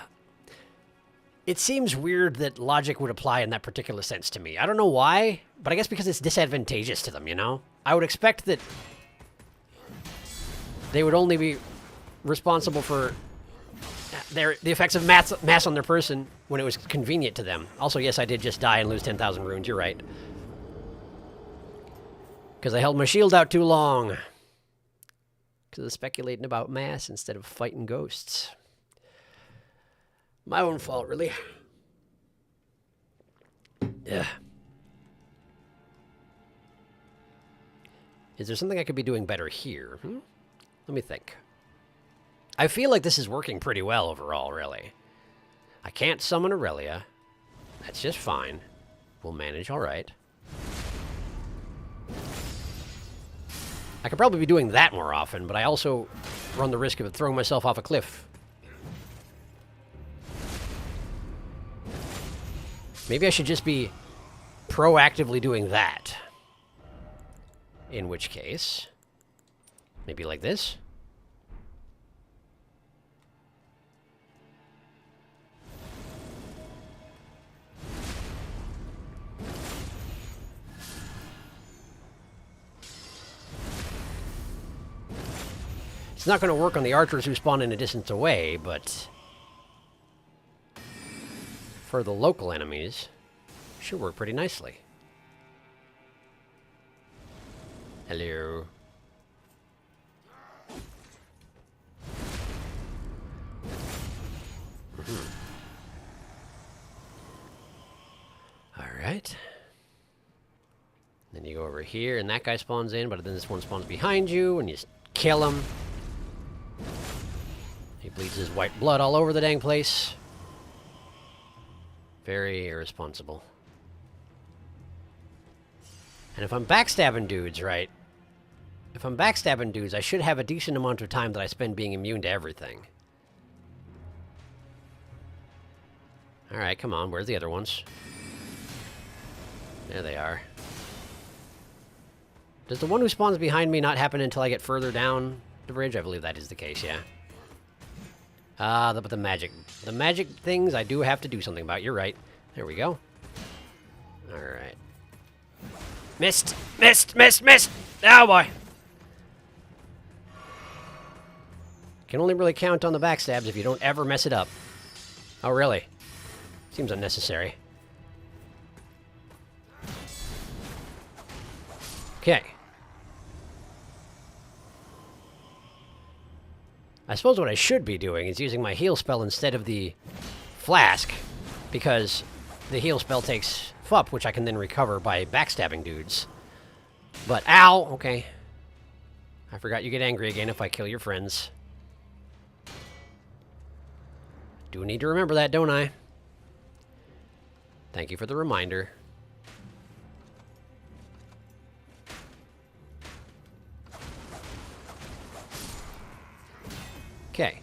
It seems weird that logic would apply in that particular sense to me. I don't know why, but I guess because it's disadvantageous to them, you know? I would expect that they would only be responsible for the effects of mass on their person when it was convenient to them. Also, yes, I did just die and lose 10,000 runes. You're right. Because I held my shield out too long. Because of speculating about mass instead of fighting ghosts. My own fault, really. Yeah. Is there something I could be doing better here? Let me think. I feel like this is working pretty well overall, really. I can't summon Aurelia. That's just fine. We'll manage all right. I could probably be doing that more often, but I also run the risk of throwing myself off a cliff. Maybe I should just be proactively doing that. In which case, maybe like this. It's not going to work on the archers who spawn in a distance away, but for the local enemies, it should work pretty nicely. Hello. All right. Then you go over here, and that guy spawns in, but then this one spawns behind you, and you just kill him. He bleeds his white blood all over the dang place. Very irresponsible. And if I'm backstabbing dudes, right? If I'm backstabbing dudes, I should have a decent amount of time that I spend being immune to everything. Alright, come on. Where's the other ones? There they are. Does the one who spawns behind me not happen until I get further down the bridge? I believe that is the case, yeah. But the magic. The magic things I do have to do something about. You're right. There we go. Alright. Missed! Missed! Missed! Missed! Oh, boy! Can only really count on the backstabs if you don't ever mess it up. Oh, really? Seems unnecessary. Okay. I suppose what I should be doing is using my heal spell instead of the flask, because the heal spell takes FUP, which I can then recover by backstabbing dudes. But, ow! Okay. I forgot you get angry again if I kill your friends. Do need to remember that, don't I? Thank you for the reminder. Okay.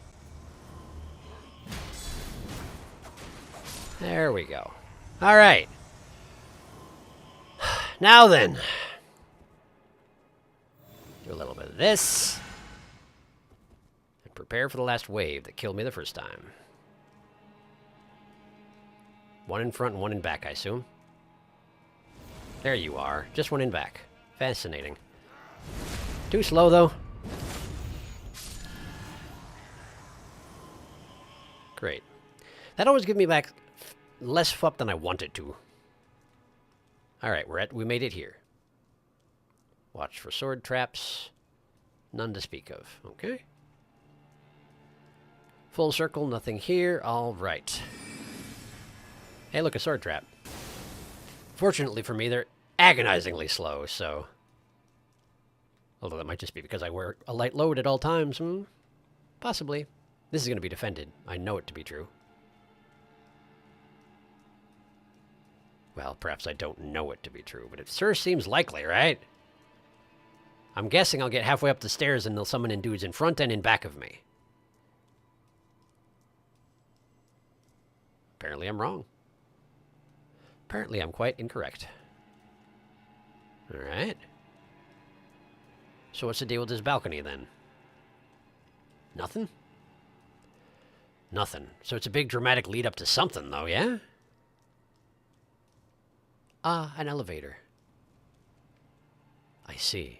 There we go. All right. Now then. Do a little bit of this. And prepare for the last wave that killed me the first time. One in front and one in back, I assume. There you are. Just one in back. Fascinating. Too slow, though. Great. That always gives me back less fuck than I want it to. Alright, we made it here. Watch for sword traps. None to speak of. Okay. Full circle, nothing here. Alright. Hey, look, a sword trap. Fortunately for me, they're agonizingly slow, so... Although that might just be because I wear a light load at all times. Possibly. This is going to be defended. I know it to be true. Well, perhaps I don't know it to be true, but it sure seems likely, right? I'm guessing I'll get halfway up the stairs and they'll summon in dudes in front and in back of me. Apparently I'm wrong. Apparently I'm quite incorrect. Alright. So what's the deal with this balcony, then? Nothing? Nothing. So it's a big dramatic lead up to something, though, yeah? Ah, an elevator. I see.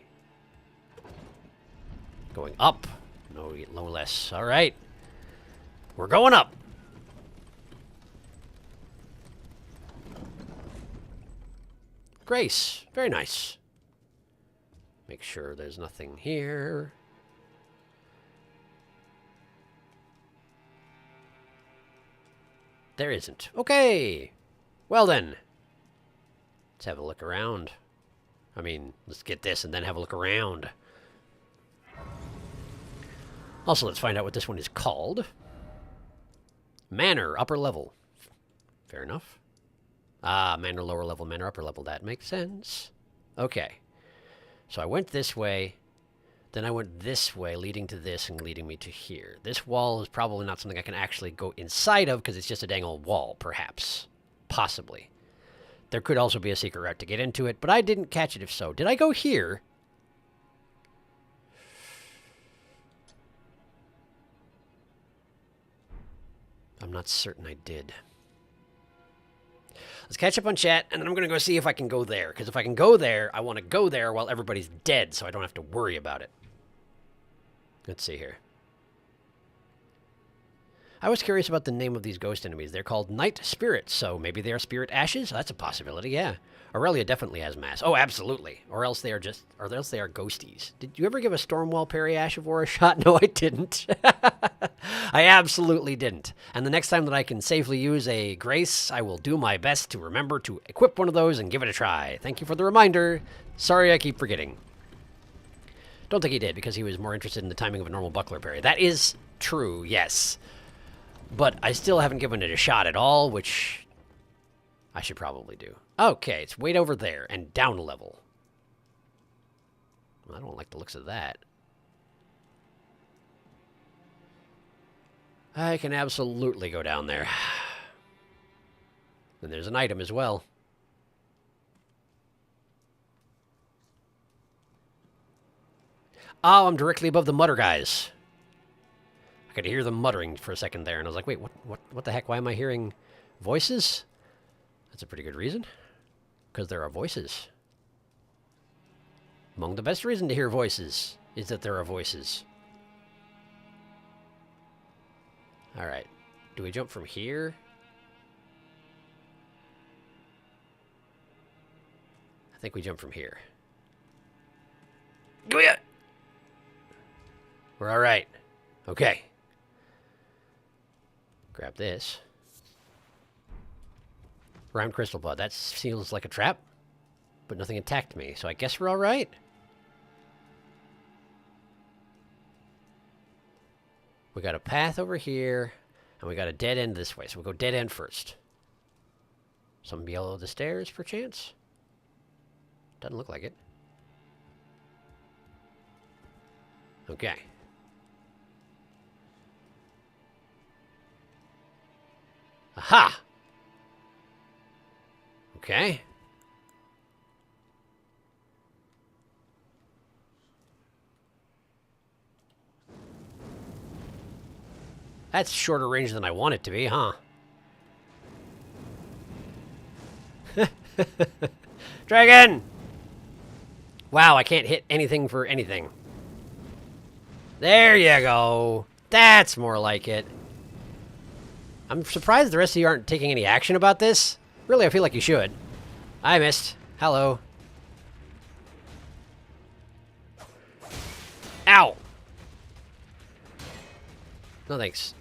Going up. No less. All right. We're going up. Grace. Very nice. Make sure there's nothing here. There isn't. Okay. Well then. Let's have a look around. I mean, let's get this and then have a look around. Also, let's find out what this one is called. Manor, upper level. Fair enough. Ah, manor, lower level, manor, upper level. That makes sense. Okay. So I went this way. Then I went this way, leading to this and leading me to here. This wall is probably not something I can actually go inside of because it's just a dang old wall, perhaps. Possibly. There could also be a secret route to get into it, but I didn't catch it if so. Did I go here? I'm not certain I did. Let's catch up on chat, and then I'm going to go see if I can go there. Because if I can go there, I want to go there while everybody's dead, so I don't have to worry about it. Let's see here. I was curious about the name of these ghost enemies. They're called Night Spirits, so maybe they are spirit ashes? That's a possibility, yeah. Aurelia definitely has mass. Oh, absolutely. Or else they are ghosties. Did you ever give a Stormwall Parry Ashivore a shot? No, I didn't. I absolutely didn't. And the next time that I can safely use a Grace, I will do my best to remember to equip one of those and give it a try. Thank you for the reminder. Sorry I keep forgetting. Don't think he did, because he was more interested in the timing of a normal buckler parry. That is true, yes. But I still haven't given it a shot at all, which I should probably do. Okay, it's way over there and down a level. Well, I don't like the looks of that. I can absolutely go down there. And there's an item as well. Oh, I'm directly above the mutter guys. I could hear them muttering for a second there, and I was like, wait, what the heck? Why am I hearing voices? That's a pretty good reason. Because there are voices. Among the best reason to hear voices is that there are voices. Alright. Do we jump from here? I think we jump from here. We're alright. Okay. Grab this. Round crystal blood. That feels like a trap, but nothing attacked me, so I guess we're alright. We got a path over here, and we got a dead end this way, so we'll go dead end first. Something below the stairs, perchance? Doesn't look like it. Okay. Aha! Okay. That's shorter range than I want it to be, huh? Dragon! Wow, I can't hit anything for anything. There you go. That's more like it. I'm surprised the rest of you aren't taking any action about this. Really, I feel like you should. I missed. Hello. Ow! No thanks.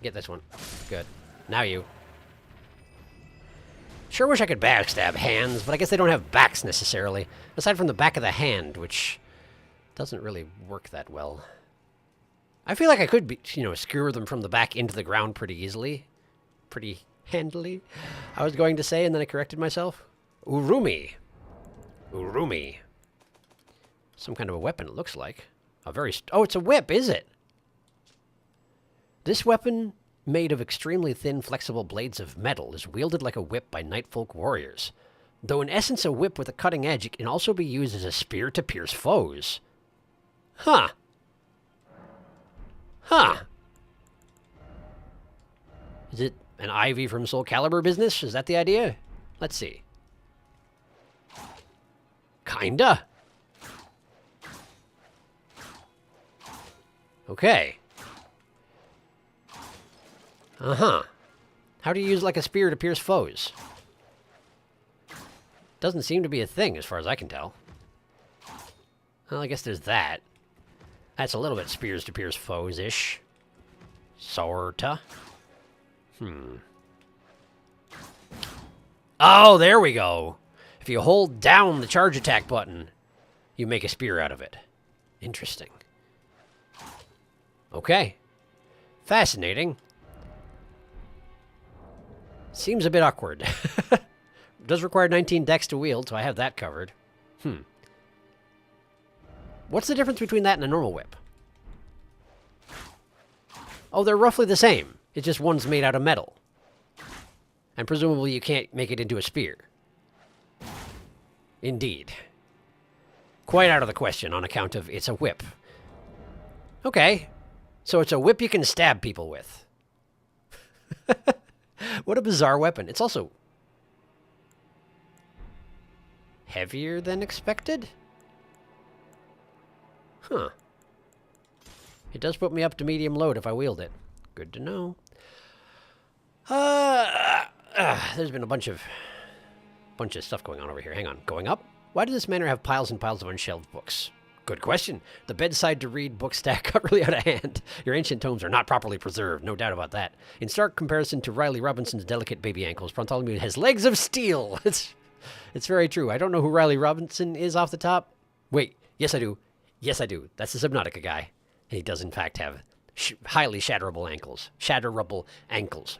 Get this one. Good. Now you. Sure wish I could backstab hands, but I guess they don't have backs necessarily. Aside from the back of the hand, which doesn't really work that well. I feel like I could be, skewer them from the back into the ground pretty easily. Pretty handily, I was going to say, and then I corrected myself. Urumi. Urumi. Some kind of a weapon, it looks like. Oh, it's a whip, is it? This weapon, made of extremely thin, flexible blades of metal, is wielded like a whip by Nightfolk warriors. Though in essence a whip with a cutting edge, it can also be used as a spear to pierce foes. Huh. Huh. Is it an Ivy from Soul Calibur business? Is that the idea? Let's see. Kinda. Okay. Uh-huh. How do you use like a spear to pierce foes? Doesn't seem to be a thing as far as I can tell. Well, I guess there's that. That's a little bit spears to pierce foes-ish. Sorta. Oh, there we go. If you hold down the charge attack button, you make a spear out of it. Interesting. Okay. Fascinating. Seems a bit awkward. Does require 19 dex to wield, so I have that covered. What's the difference between that and a normal whip? Oh, they're roughly the same. It's just one's made out of metal. And presumably you can't make it into a spear. Indeed. Quite out of the question on account of it's a whip. Okay. So it's a whip you can stab people with. What a bizarre weapon. It's also heavier than expected? Huh. It does put me up to medium load if I wield it. Good to know. There's been a bunch of stuff going on over here. Hang on. Going up? Why does this manor have piles and piles of unshelved books? Good question. The bedside to read book stack got really out of hand. Your ancient tomes are not properly preserved, no doubt about that. In stark comparison to Riley Robinson's delicate baby ankles, Bartholomew has legs of steel. It's very true. I don't know who Riley Robinson is off the top. Wait, yes I do. Yes I do. That's the Subnautica guy. And he does in fact have highly shatterable ankles. Shatterable ankles.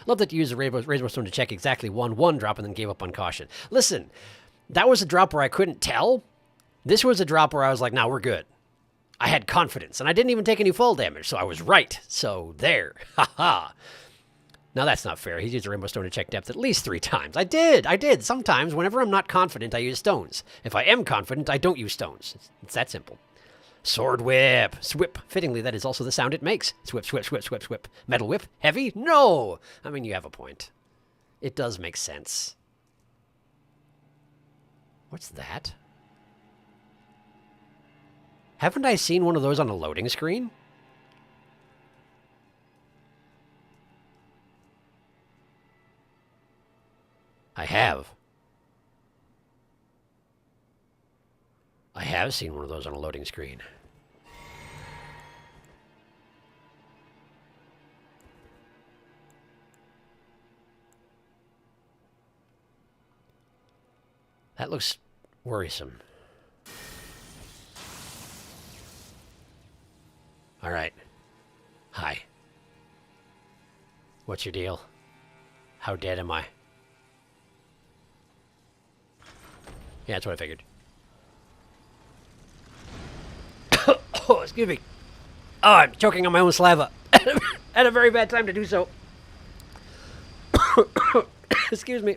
Love that you used the Rainbow Stone to check exactly 1-1 drop and then gave up on caution. Listen, that was a drop where I couldn't tell. This was a drop where I was like, nah, we're good. I had confidence, and I didn't even take any fall damage, so I was right. So there. Ha-ha. Now that's not fair. He's used the Rainbow Stone to check depth at least 3 times. I did. Sometimes, whenever I'm not confident, I use stones. If I am confident, I don't use stones. It's that simple. Sword whip. Swip. Fittingly, that is also the sound it makes. Swip, swip, swip, swip, swip. Metal whip. Heavy? No. I mean, you have a point. It does make sense. What's that? Haven't I seen one of those on a loading screen? I have. I have seen one of those on a loading screen. That looks worrisome. All right. Hi. What's your deal? How dead am I? Yeah, that's what I figured. Oh, excuse me. Oh, I'm choking on my own saliva. At a very bad time to do so. Excuse me.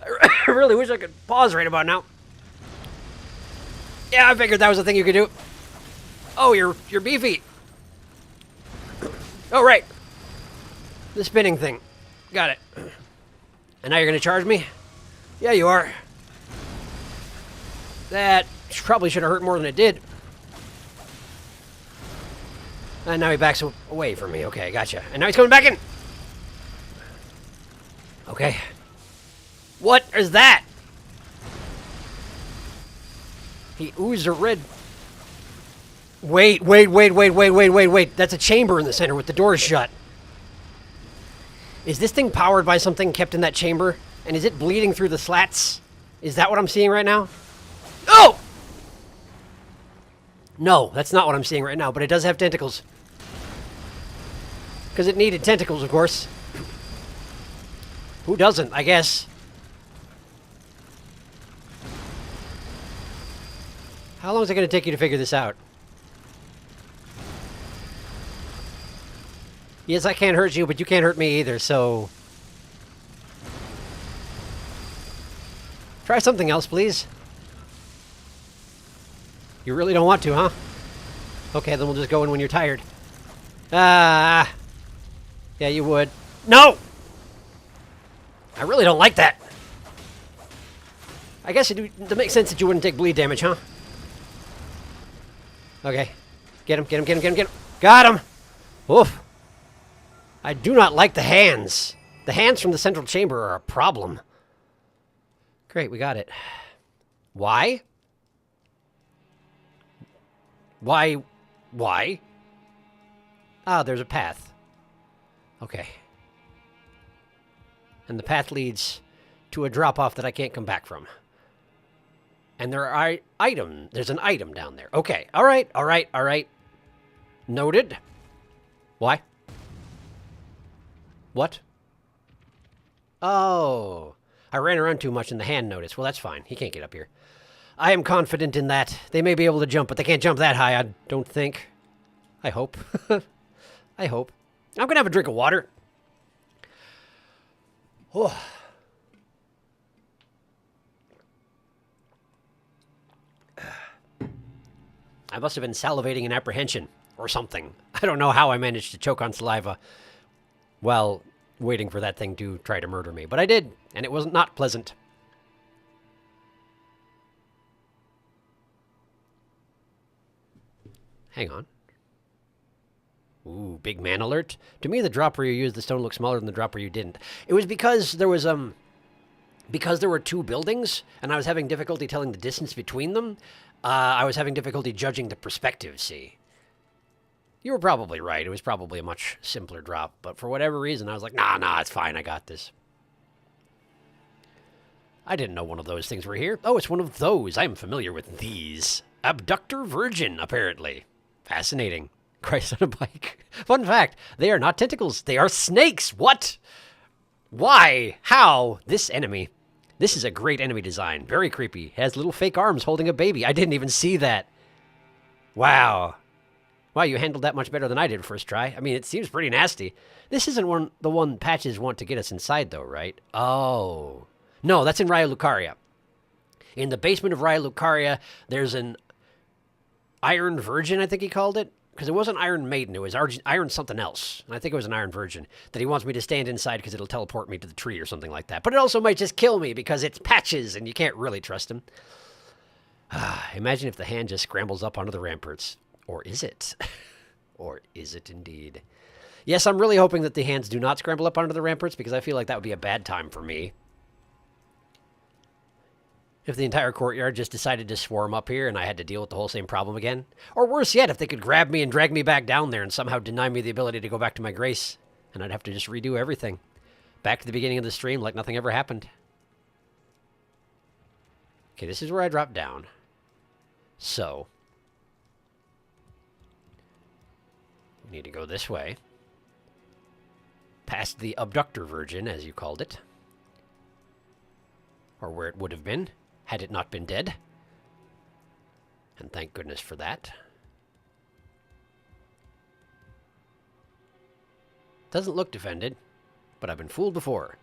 I really wish I could pause right about now. Yeah, I figured that was a thing you could do. Oh, you're beefy. Oh, right. The spinning thing. Got it. And now you're going to charge me? Yeah, you are. That probably should have hurt more than it did. And now he backs away from me. Okay, gotcha. And now he's coming back in. Okay. What is that? He oozed a red... Wait. That's a chamber in the center with the doors shut. Is this thing powered by something kept in that chamber? And is it bleeding through the slats? Is that what I'm seeing right now? Oh! No, that's not what I'm seeing right now, but it does have tentacles. Because it needed tentacles, of course. Who doesn't, I guess? How long is it going to take you to figure this out? Yes, I can't hurt you, but you can't hurt me either, so... Try something else, please. You really don't want to, huh? Okay, then we'll just go in when you're tired. Ah! Yeah, you would. No! I really don't like that. I guess it makes sense that you wouldn't take bleed damage, huh? Okay. Get him. Got him! Oof. I do not like the hands. The hands from the central chamber are a problem. Great, we got it. Why? Why? Ah, there's a path. Okay. And the path leads to a drop-off that I can't come back from. And there's an item down there. Okay, all right. Noted. Why? What? Oh. I ran around too much and the hand noticed. Well, that's fine. He can't get up here. I am confident in that. They may be able to jump, but they can't jump that high, I don't think. I hope. I hope. I'm going to have a drink of water. Oh. I must have been salivating in apprehension or something. I don't know how I managed to choke on saliva while waiting for that thing to try to murder me. But I did, and it was not pleasant. Hang on. Ooh, big man alert. To me, the drop where you used the stone looked smaller than the drop where you didn't. It was because there was, because there were two buildings, and I was having difficulty telling the distance between them. I was having difficulty judging the perspective, see. You were probably right. It was probably a much simpler drop, but for whatever reason, I was like, nah, it's fine. I got this. I didn't know one of those things were here. Oh, it's one of those. I am familiar with these. Abductor Virgin, apparently. Fascinating. Christ on a bike. Fun fact, they are not tentacles. They are snakes. What? Why? How? This enemy. This is a great enemy design. Very creepy. Has little fake arms holding a baby. I didn't even see that. Wow. Wow, you handled that much better than I did first try. I mean, it seems pretty nasty. This isn't the one Patches want to get us inside, though, right? Oh. No, that's in Raya Lucaria. In the basement of Raya Lucaria, there's an Iron Virgin, I think he called it. Because it wasn't Iron Maiden, it was Iron something else. And I think it was an Iron Virgin that he wants me to stand inside because it'll teleport me to the tree or something like that. But it also might just kill me because it's Patches and you can't really trust him. Imagine if the hand just scrambles up onto the ramparts. Or is it? Or is it indeed? Yes, I'm really hoping that the hands do not scramble up onto the ramparts because I feel like that would be a bad time for me. If the entire courtyard just decided to swarm up here and I had to deal with the whole same problem again. Or worse yet, if they could grab me and drag me back down there and somehow deny me the ability to go back to my grace. And I'd have to just redo everything. Back to the beginning of the stream like nothing ever happened. Okay, this is where I dropped down. So. We need to go this way. Past the Abductor Virgin, as you called it. Or where it would have been. Had it not been dead. And thank goodness for that. Doesn't look defended, but I've been fooled before.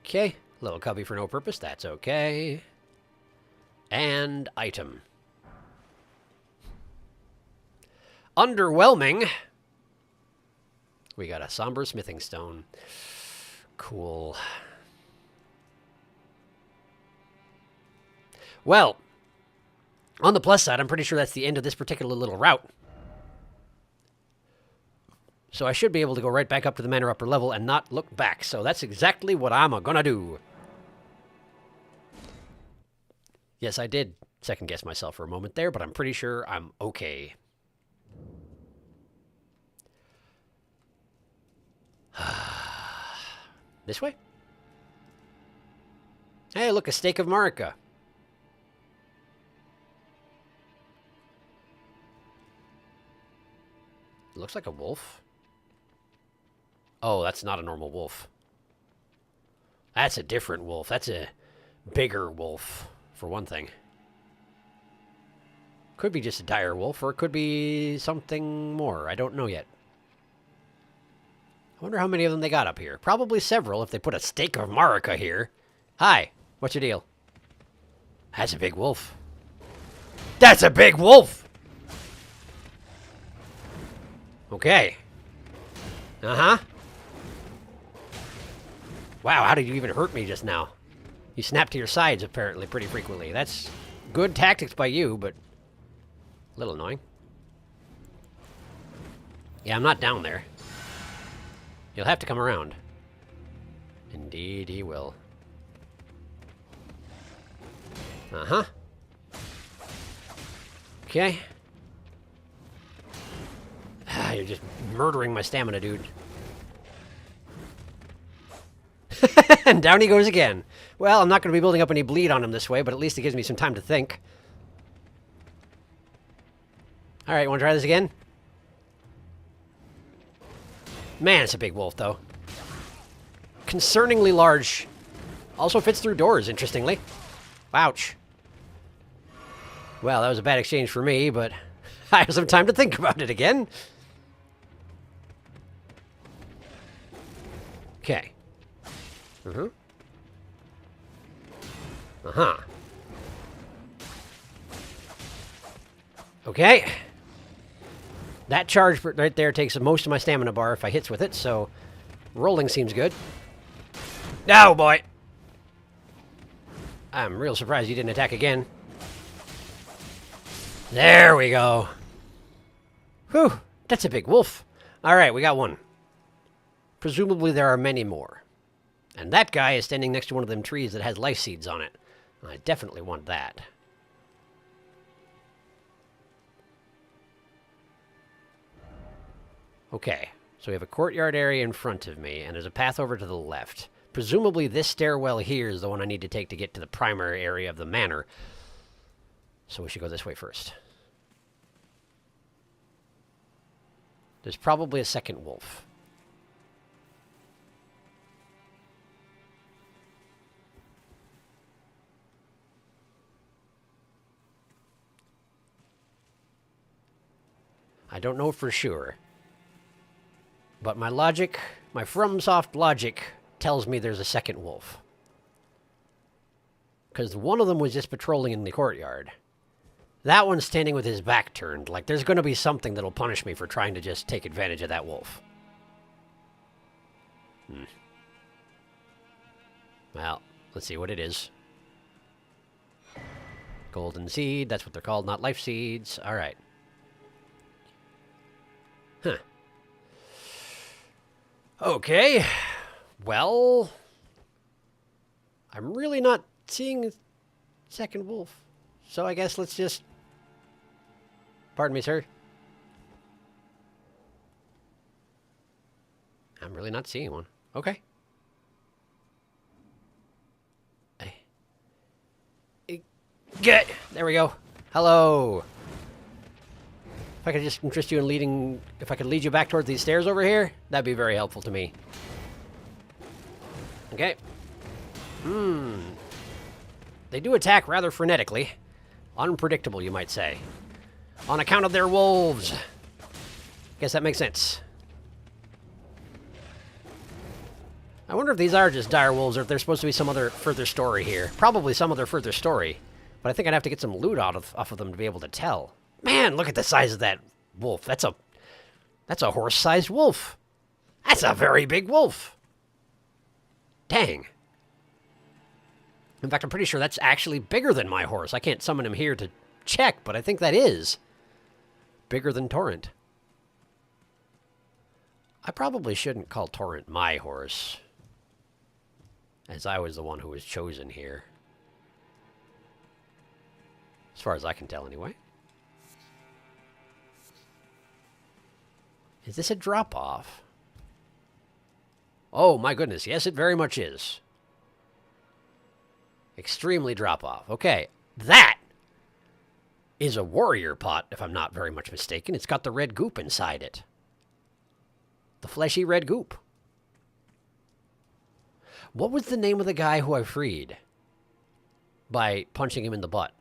Okay, little cubby for no purpose, that's okay. And item. Underwhelming. We got a somber smithing stone. Cool. Well, On the plus side, I'm pretty sure that's the end of this particular little route. So I should be able to go right back up to the manor upper level and not look back. So that's exactly what I'm gonna do. Yes, I did second guess myself for a moment there, but I'm pretty sure I'm okay. This way? Hey, look, a stake of Marika. Looks like a wolf. Oh, that's not a normal wolf. That's a different wolf. That's a bigger wolf, for one thing. Could be just a dire wolf, or it could be something more. I don't know yet. I wonder how many of them they got up here. Probably several if they put a stake of Marika here. Hi, what's your deal? That's a big wolf. That's a big wolf! Okay. Uh-huh. Wow, how did you even hurt me just now? You snap to your sides, apparently, pretty frequently. That's good tactics by you, but a little annoying. Yeah, I'm not down there. You'll have to come around. Indeed, he will. Uh-huh. Okay. You're just murdering my stamina, dude. And down he goes again. Well, I'm not going to be building up any bleed on him this way, but at least it gives me some time to think. Alright, you want to try this again? Man, it's a big wolf, though. Concerningly large. Also fits through doors, interestingly. Ouch. Well, that was a bad exchange for me, but I have some time to think about it again. Okay. Uh-huh. Uh-huh. Okay. That charge right there takes most of my stamina bar if I hits with it, so rolling seems good. Oh, boy. I'm real surprised you didn't attack again. There we go. Whew, that's a big wolf. All right, we got one. Presumably there are many more. And that guy is standing next to one of them trees that has life seeds on it. I definitely want that. Okay, so we have a courtyard area in front of me, and there's a path over to the left. Presumably this stairwell here is the one I need to take to get to the primary area of the manor. So we should go this way first. There's probably a second wolf. I don't know for sure. But my logic, my FromSoft logic, tells me there's a second wolf. Because one of them was just patrolling in the courtyard. That one's standing with his back turned. Like, there's going to be something that'll punish me for trying to just take advantage of that wolf. Well, let's see what it is. Golden seed, that's what they're called, not life seeds. All right. Huh. Okay. Well, I'm really not seeing a second wolf. So I guess let's just... Pardon me, sir. I'm really not seeing one. Okay. Get! There we go. Hello. If I could just interest you in leading... If I could lead you back towards these stairs over here, that'd be very helpful to me. Okay. They do attack rather frenetically. Unpredictable, you might say. On account of their wolves. Guess that makes sense. I wonder if these are just dire wolves or if there's supposed to be some other further story here. Probably some other further story. But I think I'd have to get some loot off of them to be able to tell. Man, look at the size of that wolf. That's a horse-sized wolf. That's a very big wolf. Dang. In fact, I'm pretty sure that's actually bigger than my horse. I can't summon him here to check, but I think that is bigger than Torrent. I probably shouldn't call Torrent my horse, as I was the one who was chosen here. As far as I can tell, anyway. Is this a drop-off? Oh, my goodness. Yes, it very much is. Extremely drop-off. Okay, that is a warrior pot, if I'm not very much mistaken. It's got the red goop inside it. The fleshy red goop. What was the name of the guy who I freed by punching him in the butt?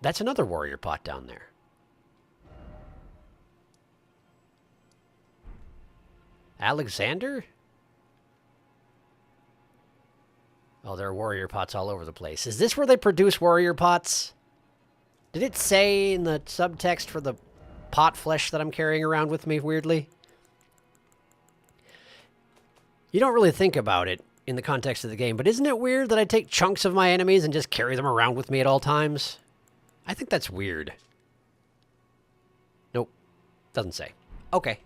That's another warrior pot down there. Alexander? Oh, there are warrior pots all over the place. Is this where they produce warrior pots? Did it say in the subtext for the pot flesh that I'm carrying around with me, weirdly? You don't really think about it in the context of the game, but isn't it weird that I take chunks of my enemies and just carry them around with me at all times? I think that's weird. Nope. Doesn't say. Okay.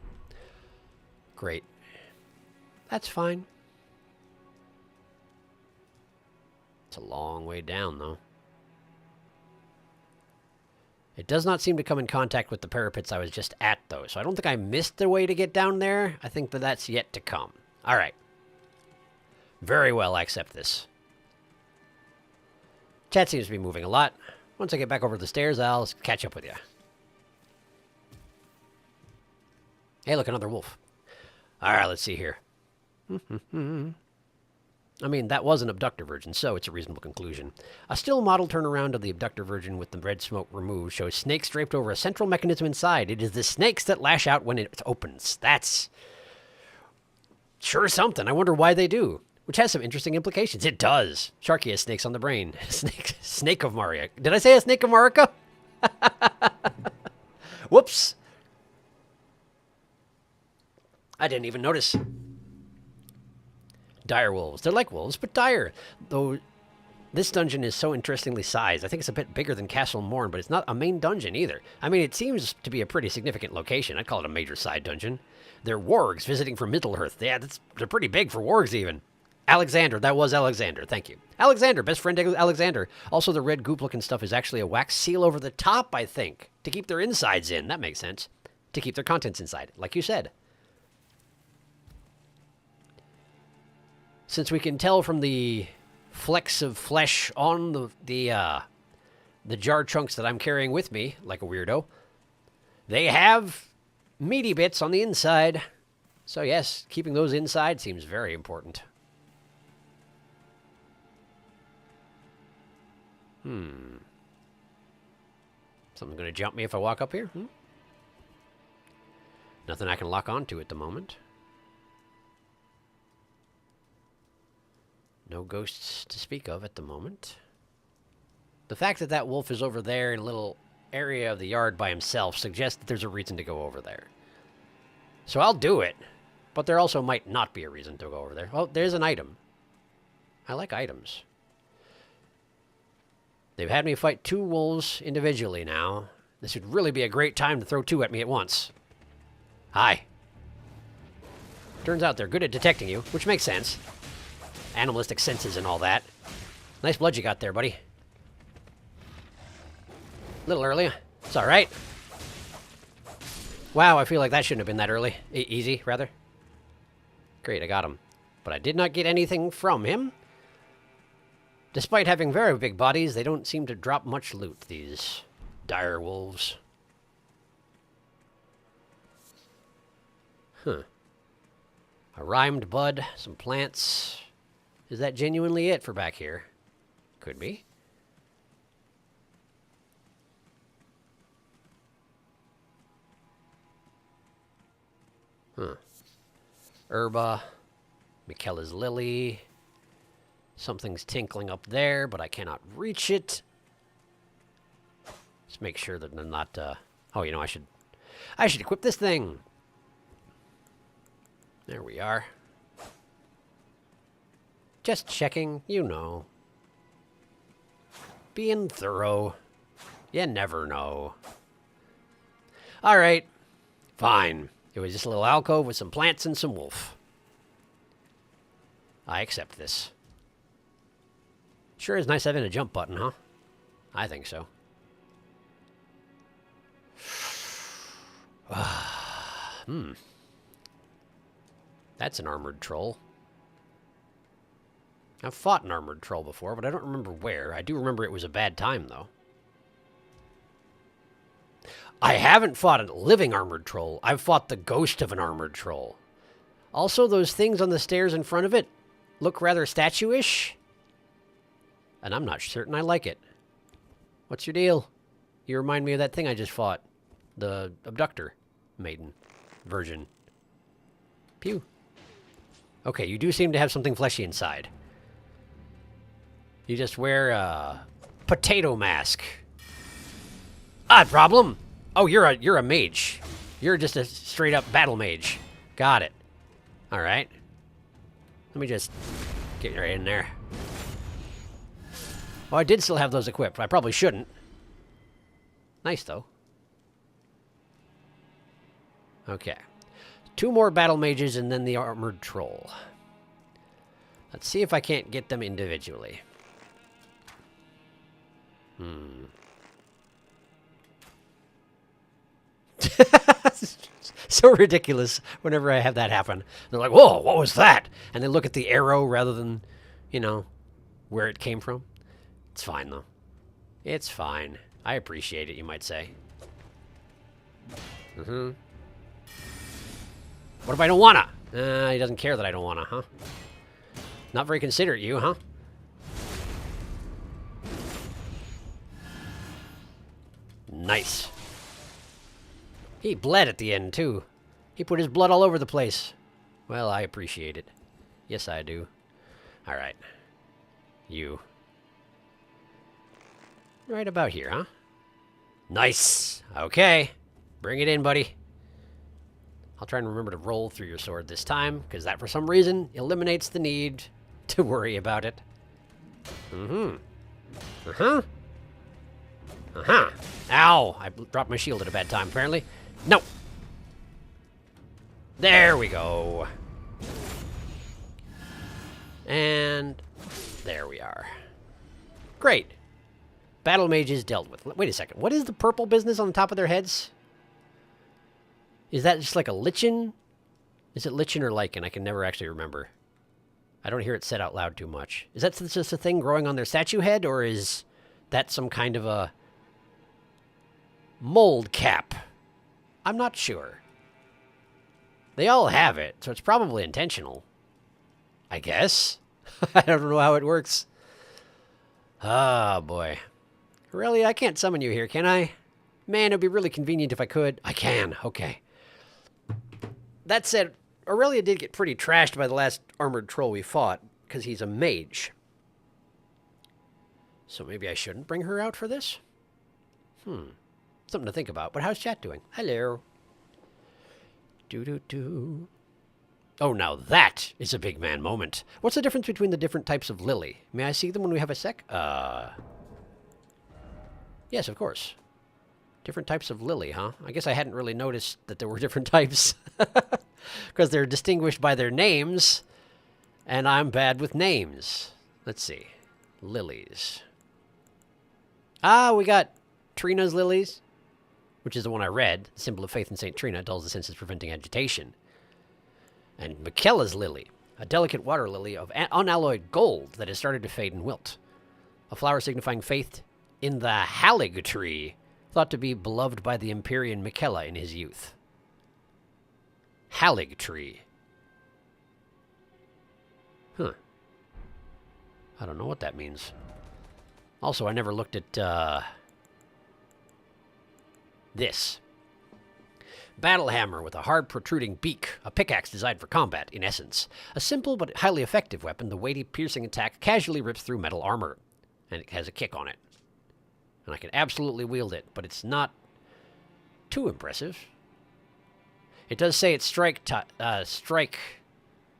Great. That's fine. It's a long way down, though. It does not seem to come in contact with the parapets I was just at, though. So I don't think I missed the way to get down there. I think that that's yet to come. All right. Very well, I accept this. Chat seems to be moving a lot. Once I get back over the stairs, I'll catch up with you. Hey, look, another wolf. All right, let's see here. I mean, that was an abductor virgin, so it's a reasonable conclusion. A still model turnaround of the abductor virgin with the red smoke removed shows snakes draped over a central mechanism inside. It is the snakes that lash out when it opens. That's sure something. I wonder why they do. Which has some interesting implications. It does. Sharky has snakes on the brain. Snake of Maria. Did I say a snake of Marika? Whoops. I didn't even notice. Dire wolves. They're like wolves, but dire. Though this dungeon is so interestingly sized. I think it's a bit bigger than Castle Morn, but it's not a main dungeon either. I mean, it seems to be a pretty significant location. I'd call it a major side dungeon. They're wargs visiting from Middle-earth. Yeah, they're pretty big for wargs even. Alexander. That was Alexander. Thank you. Alexander. Best friend Alexander. Also, the red goop-looking stuff is actually a wax seal over the top, I think, to keep their insides in. That makes sense. To keep their contents inside, like you said. Since we can tell from the flecks of flesh on the jar chunks that I'm carrying with me, like a weirdo, they have meaty bits on the inside. So yes, keeping those inside seems very important. Something's going to jump me if I walk up here? Nothing I can lock onto at the moment. No ghosts to speak of at the moment. The fact that that wolf is over there in a little area of the yard by himself suggests that there's a reason to go over there. So I'll do it, but there also might not be a reason to go over there. Oh, there's an item. I like items. They've had me fight 2 wolves individually now. This would really be a great time to throw 2 at me at once. Hi. Turns out they're good at detecting you, which makes sense. Animalistic senses and all that. Nice blood you got there, buddy. A little early. It's all right. Wow, I feel like that shouldn't have been that early. Easy, rather. Great, I got him. But I did not get anything from him. Despite having very big bodies, they don't seem to drop much loot, these dire wolves. Huh. A rhymed bud, some plants. Is that genuinely it for back here? Could be. Huh. Herba. Michaela's lily. Something's tinkling up there, but I cannot reach it. Let's make sure that I'm not, oh, you know, I should equip this thing. There we are. Just checking, you know. Being thorough. You never know. All right. Fine. It was just a little alcove with some plants and some wolf. I accept this. Sure is nice having a jump button, huh? I think so. That's an armored troll. I've fought an armored troll before, but I don't remember where. I do remember it was a bad time, though. I haven't fought a living armored troll. I've fought the ghost of an armored troll. Also, those things on the stairs in front of it look rather statue-ish. And I'm not certain I like it. What's your deal? You remind me of that thing I just fought. The abductor maiden version. Pew. Okay, you do seem to have something fleshy inside. You just wear a potato mask. Odd problem. Oh, you're a mage. You're just a straight up battle mage. Got it. All right. Let me just get right in there. Oh, I did still have those equipped. I probably shouldn't. Nice, though. Okay. 2 more battle mages and then the armored troll. Let's see if I can't get them individually. So ridiculous whenever I have that happen. They're like, whoa, what was that? And they look at the arrow rather than, you know, where it came from. It's fine, though. It's fine. I appreciate it, you might say. What if I don't wanna? He doesn't care that I don't wanna, huh? Not very considerate, you, huh? Nice. He bled at the end, too. He put his blood all over the place. Well, I appreciate it. Yes, I do. All right. You. Right about here, huh? Nice. Okay. Bring it in, buddy. I'll try and remember to roll through your sword this time, because that, for some reason, eliminates the need to worry about it. Ow! I dropped my shield at a bad time, apparently. No! There we go. And there we are. Great. Battle mages dealt with. Wait a second. What is the purple business on the top of their heads? Is that just like a lichen? Is it lichen or lichen? I can never actually remember. I don't hear it said out loud too much. Is that just a thing growing on their statue head, or is that some kind of a mold cap? I'm not sure. They all have it, so it's probably intentional. I guess. I don't know how it works. Oh, boy. Really? I can't summon you here, can I? Man, it'd be really convenient if I could. I can. Okay. That said, Aurelia did get pretty trashed by the last armored troll we fought, because he's a mage. So maybe I shouldn't bring her out for this? Something to think about. But how's chat doing? Hello. Do-do-do. Oh, now that is a big man moment. What's the difference between the different types of lily? May I see them when we have a sec? Yes, of course. Different types of lily, huh? I guess I hadn't really noticed that there were different types. Because they're distinguished by their names. And I'm bad with names. Let's see. Lilies. Ah, we got Trina's lilies, which is the one I read. The symbol of faith in St. Trina dulls the senses, preventing agitation. And Michaela's lily, a delicate water lily of unalloyed gold that has started to fade and wilt. A flower signifying faith in the halig tree, thought to be beloved by the Empyrean Michaela in his youth. Halig tree. Huh. I don't know what that means. Also, I never looked at, this. Battle hammer with a hard protruding beak, a pickaxe designed for combat, in essence. A simple but highly effective weapon, the weighty piercing attack casually rips through metal armor. And it has a kick on it. And I can absolutely wield it, but it's not too impressive. It does say it's strike, but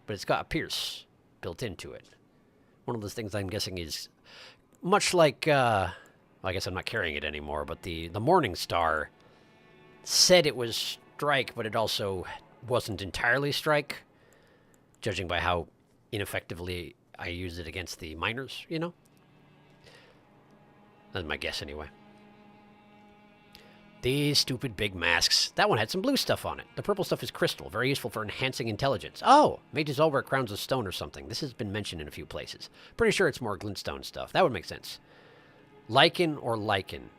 it's got a pierce built into it. One of those things I'm guessing is much like I guess I'm not carrying it anymore, but the Morning Star said it was strike, but it also wasn't entirely strike, judging by how ineffectively I used it against the miners, you know? That's my guess anyway. These stupid big masks. That one had some blue stuff on it. The purple stuff is crystal, very useful for enhancing intelligence. Oh, mages all wear crowns of stone or something. This has been mentioned in a few places. Pretty sure it's more glintstone stuff. That would make sense. Lichen or lichen?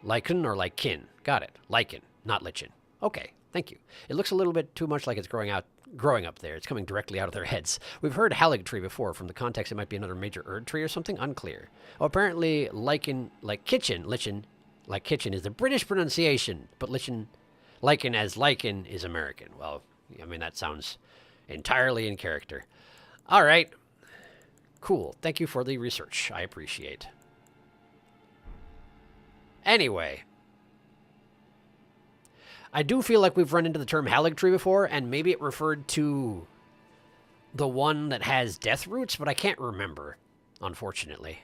Lichen or lichen? Got it. Lichen, not lichen. Okay, thank you. It looks a little bit too much like it's growing up there. It's coming directly out of their heads. We've heard halig tree before. From the context, it might be another major erd tree or something. Unclear. Oh, apparently lichen, like kitchen, lichen, like kitchen is the British pronunciation, but lichen as lichen is American. Well, I mean, that sounds entirely in character. All right. Cool. Thank you for the research. I appreciate. Anyway, I do feel like we've run into the term halig tree before, and maybe it referred to the one that has death roots, but I can't remember, unfortunately.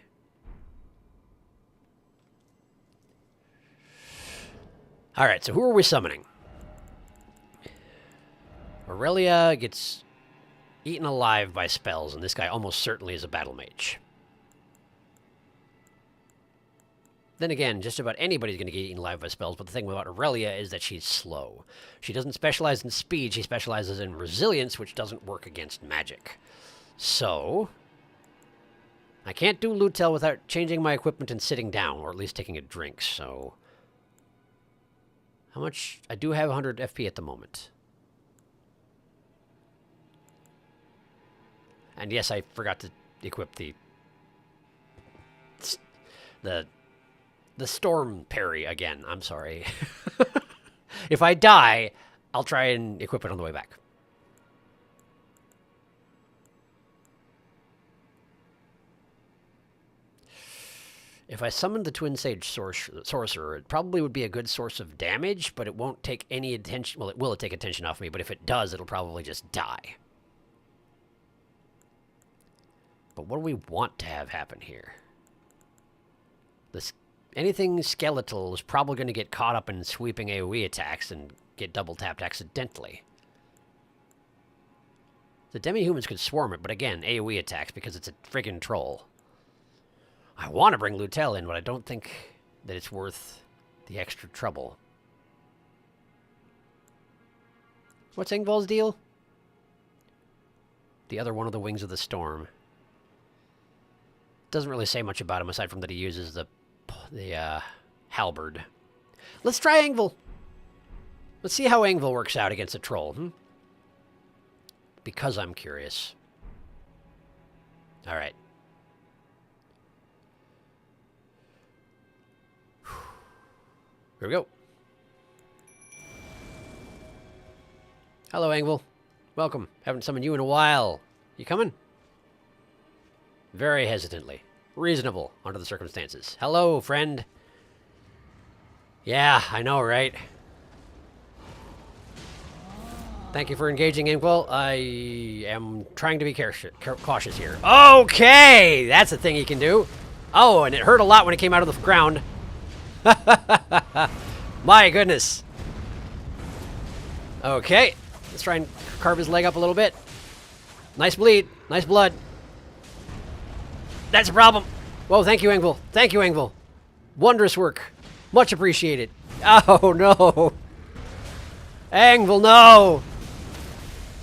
All right, so who are we summoning? Aurelia gets eaten alive by spells, and this guy almost certainly is a battle mage. Then again, just about anybody's going to get eaten alive by spells, but the thing about Aurelia is that she's slow. She doesn't specialize in speed, she specializes in resilience, which doesn't work against magic. So, I can't do Lutel without changing my equipment and sitting down, or at least taking a drink, so... How much? I do have 100 FP at the moment. And yes, I forgot to equip the storm parry again. I'm sorry. If I die, I'll try and equip it on the way back. If I summoned the Twin Sage Sorcerer, it probably would be a good source of damage, but it won't take any attention. Well, it will take attention off me, but if it does, it'll probably just die. But what do we want to have happen here? Anything skeletal is probably going to get caught up in sweeping AoE attacks and get double-tapped accidentally. The demi-humans could swarm it, but again, AoE attacks because it's a friggin' troll. I want to bring Lutel in, but I don't think that it's worth the extra trouble. What's Ingval's deal? The other one of the Wings of the Storm. Doesn't really say much about him aside from that he uses the halberd. Let's try Engval. Let's see how Engval works out against a troll. Because I'm curious. All right. Here we go. Hello, Engval. Welcome. Haven't summoned you in a while. You coming? Very hesitantly. Reasonable under the circumstances. Hello, friend. Yeah, I know, right? Thank you for engaging, Engval. I am trying to be cautious here. Okay! That's a thing he can do. Oh, and it hurt a lot when it came out of the ground. My goodness. Okay. Let's try and carve his leg up a little bit. Nice bleed. Nice blood. That's a problem. Whoa, thank you, Engval. Thank you, Engval. Wondrous work. Much appreciated. Oh, no. Engval, no.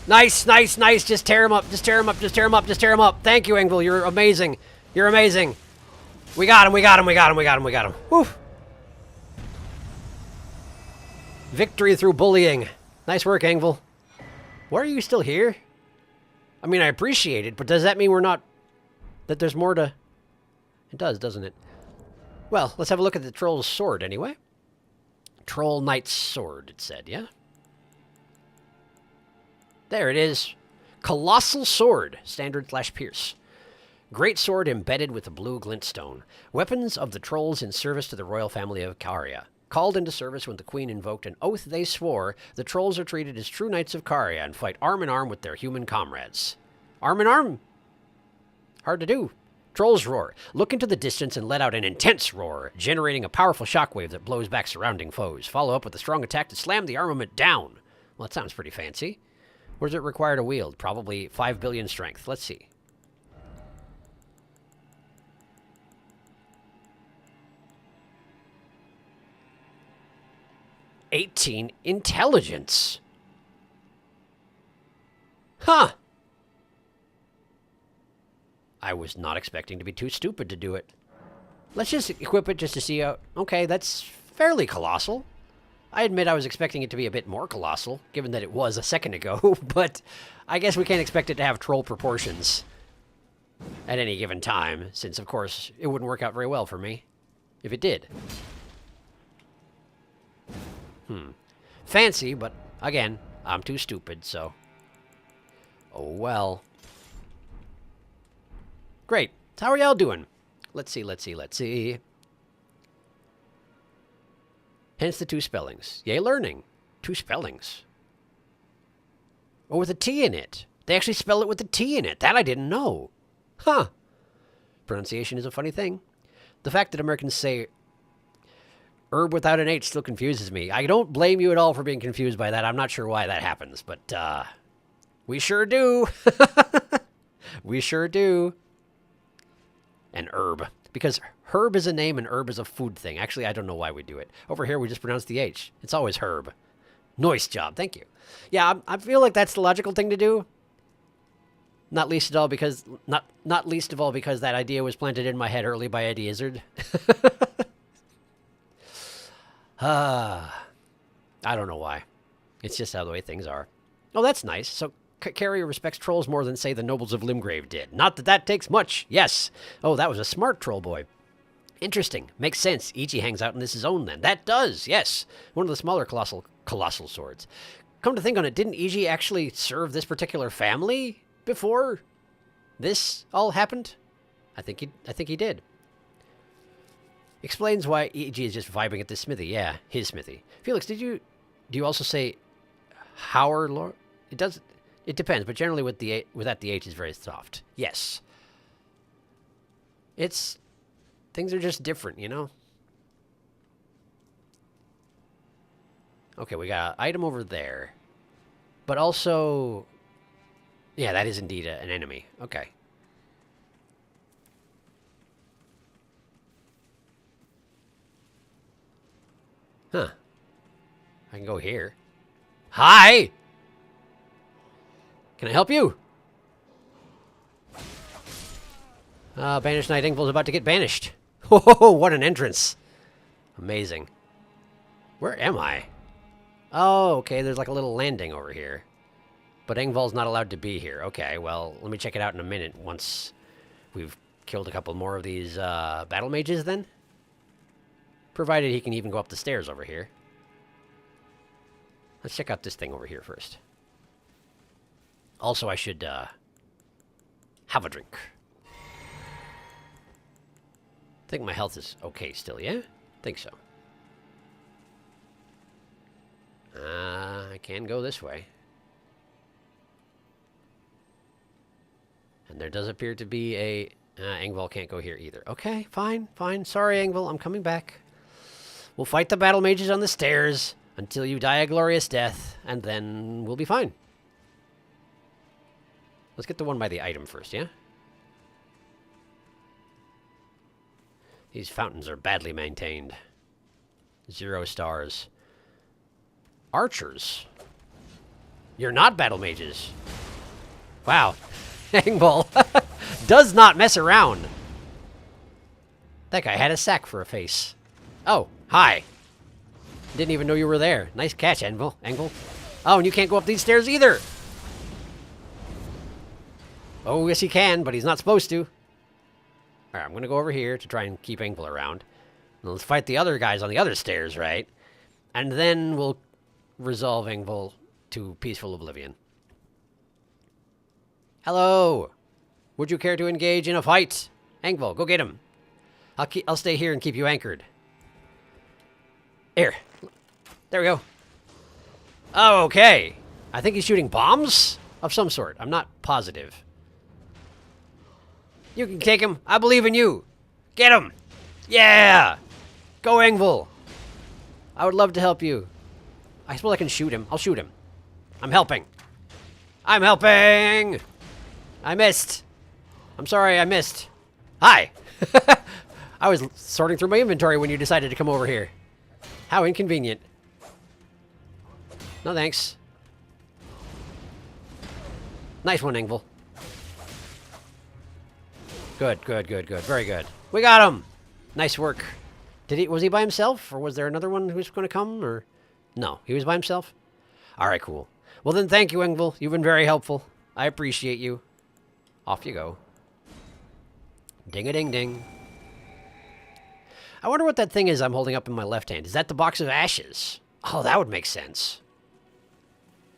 Nice, nice, nice. Just tear him up. Just tear him up. Just tear him up. Just tear him up. Thank you, Engval. You're amazing. You're amazing. We got him. We got him. We got him. We got him. We got him. Woo. Victory through bullying. Nice work, Engval. Why are you still here? I mean, I appreciate it, but does that mean we're not... that there's more to... It does, doesn't it? Well, let's have a look at the troll's sword, anyway. Troll Knight's sword, it said, yeah? There it is. Colossal sword. Standard/pierce. Great sword embedded with a blue glintstone. Weapons of the trolls in service to the royal family of Caria. Called into service when the queen invoked an oath they swore, the trolls are treated as true knights of Caria and fight arm in arm with their human comrades. Arm in arm? Hard to do. Trolls roar. Look into the distance and let out an intense roar, generating a powerful shockwave that blows back surrounding foes. Follow up with a strong attack to slam the armament down. Well, that sounds pretty fancy. What does it require to wield? Probably 5 billion strength. Let's see. $18 intelligence. Huh. I was not expecting to be too stupid to do it. Let's just equip it just to see how... Okay, that's fairly colossal. I admit I was expecting it to be a bit more colossal, given that it was a second ago, but I guess we can't expect it to have troll proportions at any given time, since, of course, it wouldn't work out very well for me if it did. Fancy, but, again, I'm too stupid, so... Oh, well. Great. So how are y'all doing? Let's see. Hence the 2 spellings. Yay, learning. 2 spellings. Oh, with a T in it. They actually spell it with a T in it. That I didn't know. Huh. Pronunciation is a funny thing. The fact that Americans say herb without an H still confuses me. I don't blame you at all for being confused by that. I'm not sure why that happens, but we sure do. We sure do. And herb. Because herb is a name and herb is a food thing. Actually, I don't know why we do it. Over here, we just pronounce the H. It's always herb. Nice job. Thank you. Yeah, I feel like that's the logical thing to do. Not least of all because that idea was planted in my head early by Eddie Izzard. I don't know why. It's just how the way things are. Oh, that's nice. So Carrier respects trolls more than, say, the nobles of Limgrave did. Not that that takes much. Yes. Oh, that was a smart troll boy. Interesting. Makes sense. Ichi hangs out in this zone then. That does. Yes. One of the smaller colossal swords. Come to think on it, didn't Ichi actually serve this particular family before this all happened? I think he did. Explains why Ichi is just vibing at this smithy. Yeah, his smithy. Felix, do you also say Howard Lord? It depends, but generally with that the H is very soft. Yes. Things are just different, you know? Okay, we got an item over there. But also... Yeah, that is indeed an enemy. Okay. Huh. I can go here. Hi! Can I help you? Banished Knight Ingval's about to get banished. Whoa, what an entrance. Amazing. Where am I? Oh, okay, there's like a little landing over here. But Engval's not allowed to be here. Okay, well, let me check it out in a minute once we've killed a couple more of these battle mages then. Provided he can even go up the stairs over here. Let's check out this thing over here first. Also, I should have a drink. I think my health is okay still, yeah? Think so. I can go this way. And there does appear to be a... Engval can't go here either. Okay, fine, fine. Sorry, Engval, I'm coming back. We'll fight the battle mages on the stairs until you die a glorious death, and then we'll be fine. Let's get the one by the item first, yeah? These fountains are badly maintained. 0 stars. Archers. You're not battle mages. Wow. Engval does not mess around. That guy had a sack for a face. Oh, hi. Didn't even know you were there. Nice catch, Engval. Oh, and you can't go up these stairs either. Oh, yes he can, but he's not supposed to. Alright, I'm going to go over here to try and keep Engval around. And let's fight the other guys on the other stairs, right? And then we'll resolve Engval to peaceful oblivion. Hello! Would you care to engage in a fight? Engval, go get him. I'll stay here and keep you anchored. Here. There we go. Oh, okay. I think he's shooting bombs of some sort. I'm not positive. You can take him. I believe in you. Get him. Yeah. Go, Engvall. I would love to help you. I suppose I can shoot him. I'll shoot him. I'm helping. I'm helping. I missed. I'm sorry, I missed. Hi. I was sorting through my inventory when you decided to come over here. How inconvenient. No thanks. Nice one, Engvall. Good, good, good, good. Very good. We got him! Nice work. Was he by himself? Or was there another one who was going to come? Or no, he was by himself? Alright, cool. Well then, thank you, Engvall. You've been very helpful. I appreciate you. Off you go. Ding-a-ding-ding. I wonder what that thing is I'm holding up in my left hand. Is that the box of ashes? Oh, that would make sense.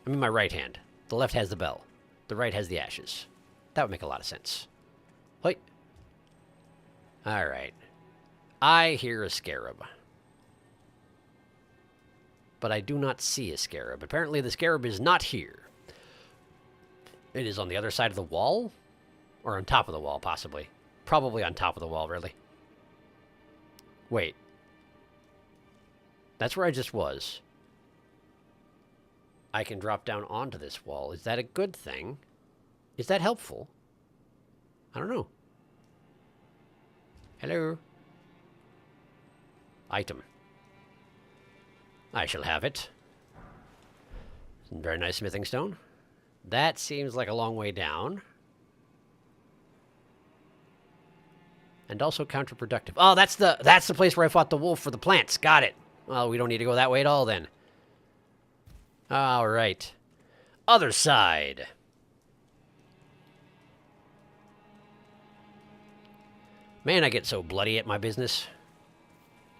I mean my right hand. The left has the bell. The right has the ashes. That would make a lot of sense. Hoi. Alright. I hear a scarab. But I do not see a scarab. Apparently the scarab is not here. It is on the other side of the wall? Or on top of the wall, possibly. Probably on top of the wall, really. Wait. That's where I just was. I can drop down onto this wall. Is that a good thing? Is that helpful? I don't know. Hello. Item. I shall have it. Some very nice smithing stone. That seems like a long way down. And also counterproductive. Oh, that's the place where I fought the wolf for the plants. Got it. Well, we don't need to go that way at all then. All right. Other side. Man, I get so bloody at my business.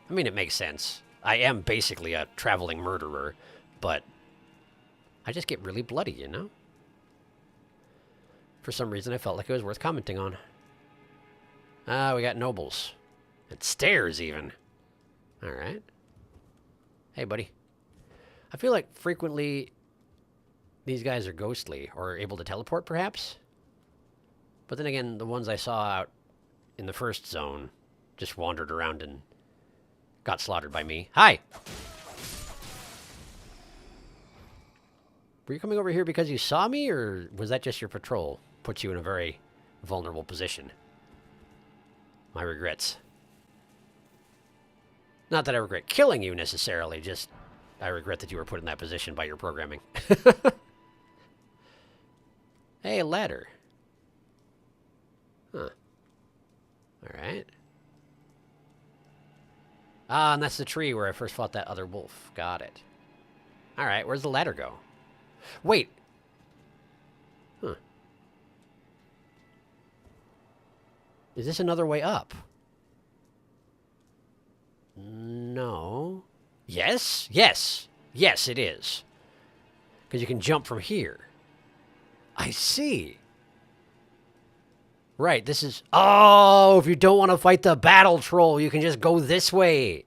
I mean, it makes sense. I am basically a traveling murderer, but I just get really bloody, you know? For some reason, I felt like it was worth commenting on. Ah, we got nobles. And stairs, even. All right. Hey, buddy. I feel like frequently these guys are ghostly or able to teleport, perhaps? But then again, the ones I saw out in the first zone just wandered around and got slaughtered by me. Hi! Were you coming over here because you saw me, or was that just your patrol? Puts you in a very vulnerable position. My regrets. Not that I regret killing you, necessarily, just I regret that you were put in that position by your programming. Hey, a ladder. Huh. Alright. Ah, and that's the tree where I first fought that other wolf. Got it. Alright, where's the ladder go? Wait. Huh. Is this another way up? No. Yes? Yes. Yes, it is. Because you can jump from here. I see. Right, this is... Oh, if you don't want to fight the battle troll, you can just go this way.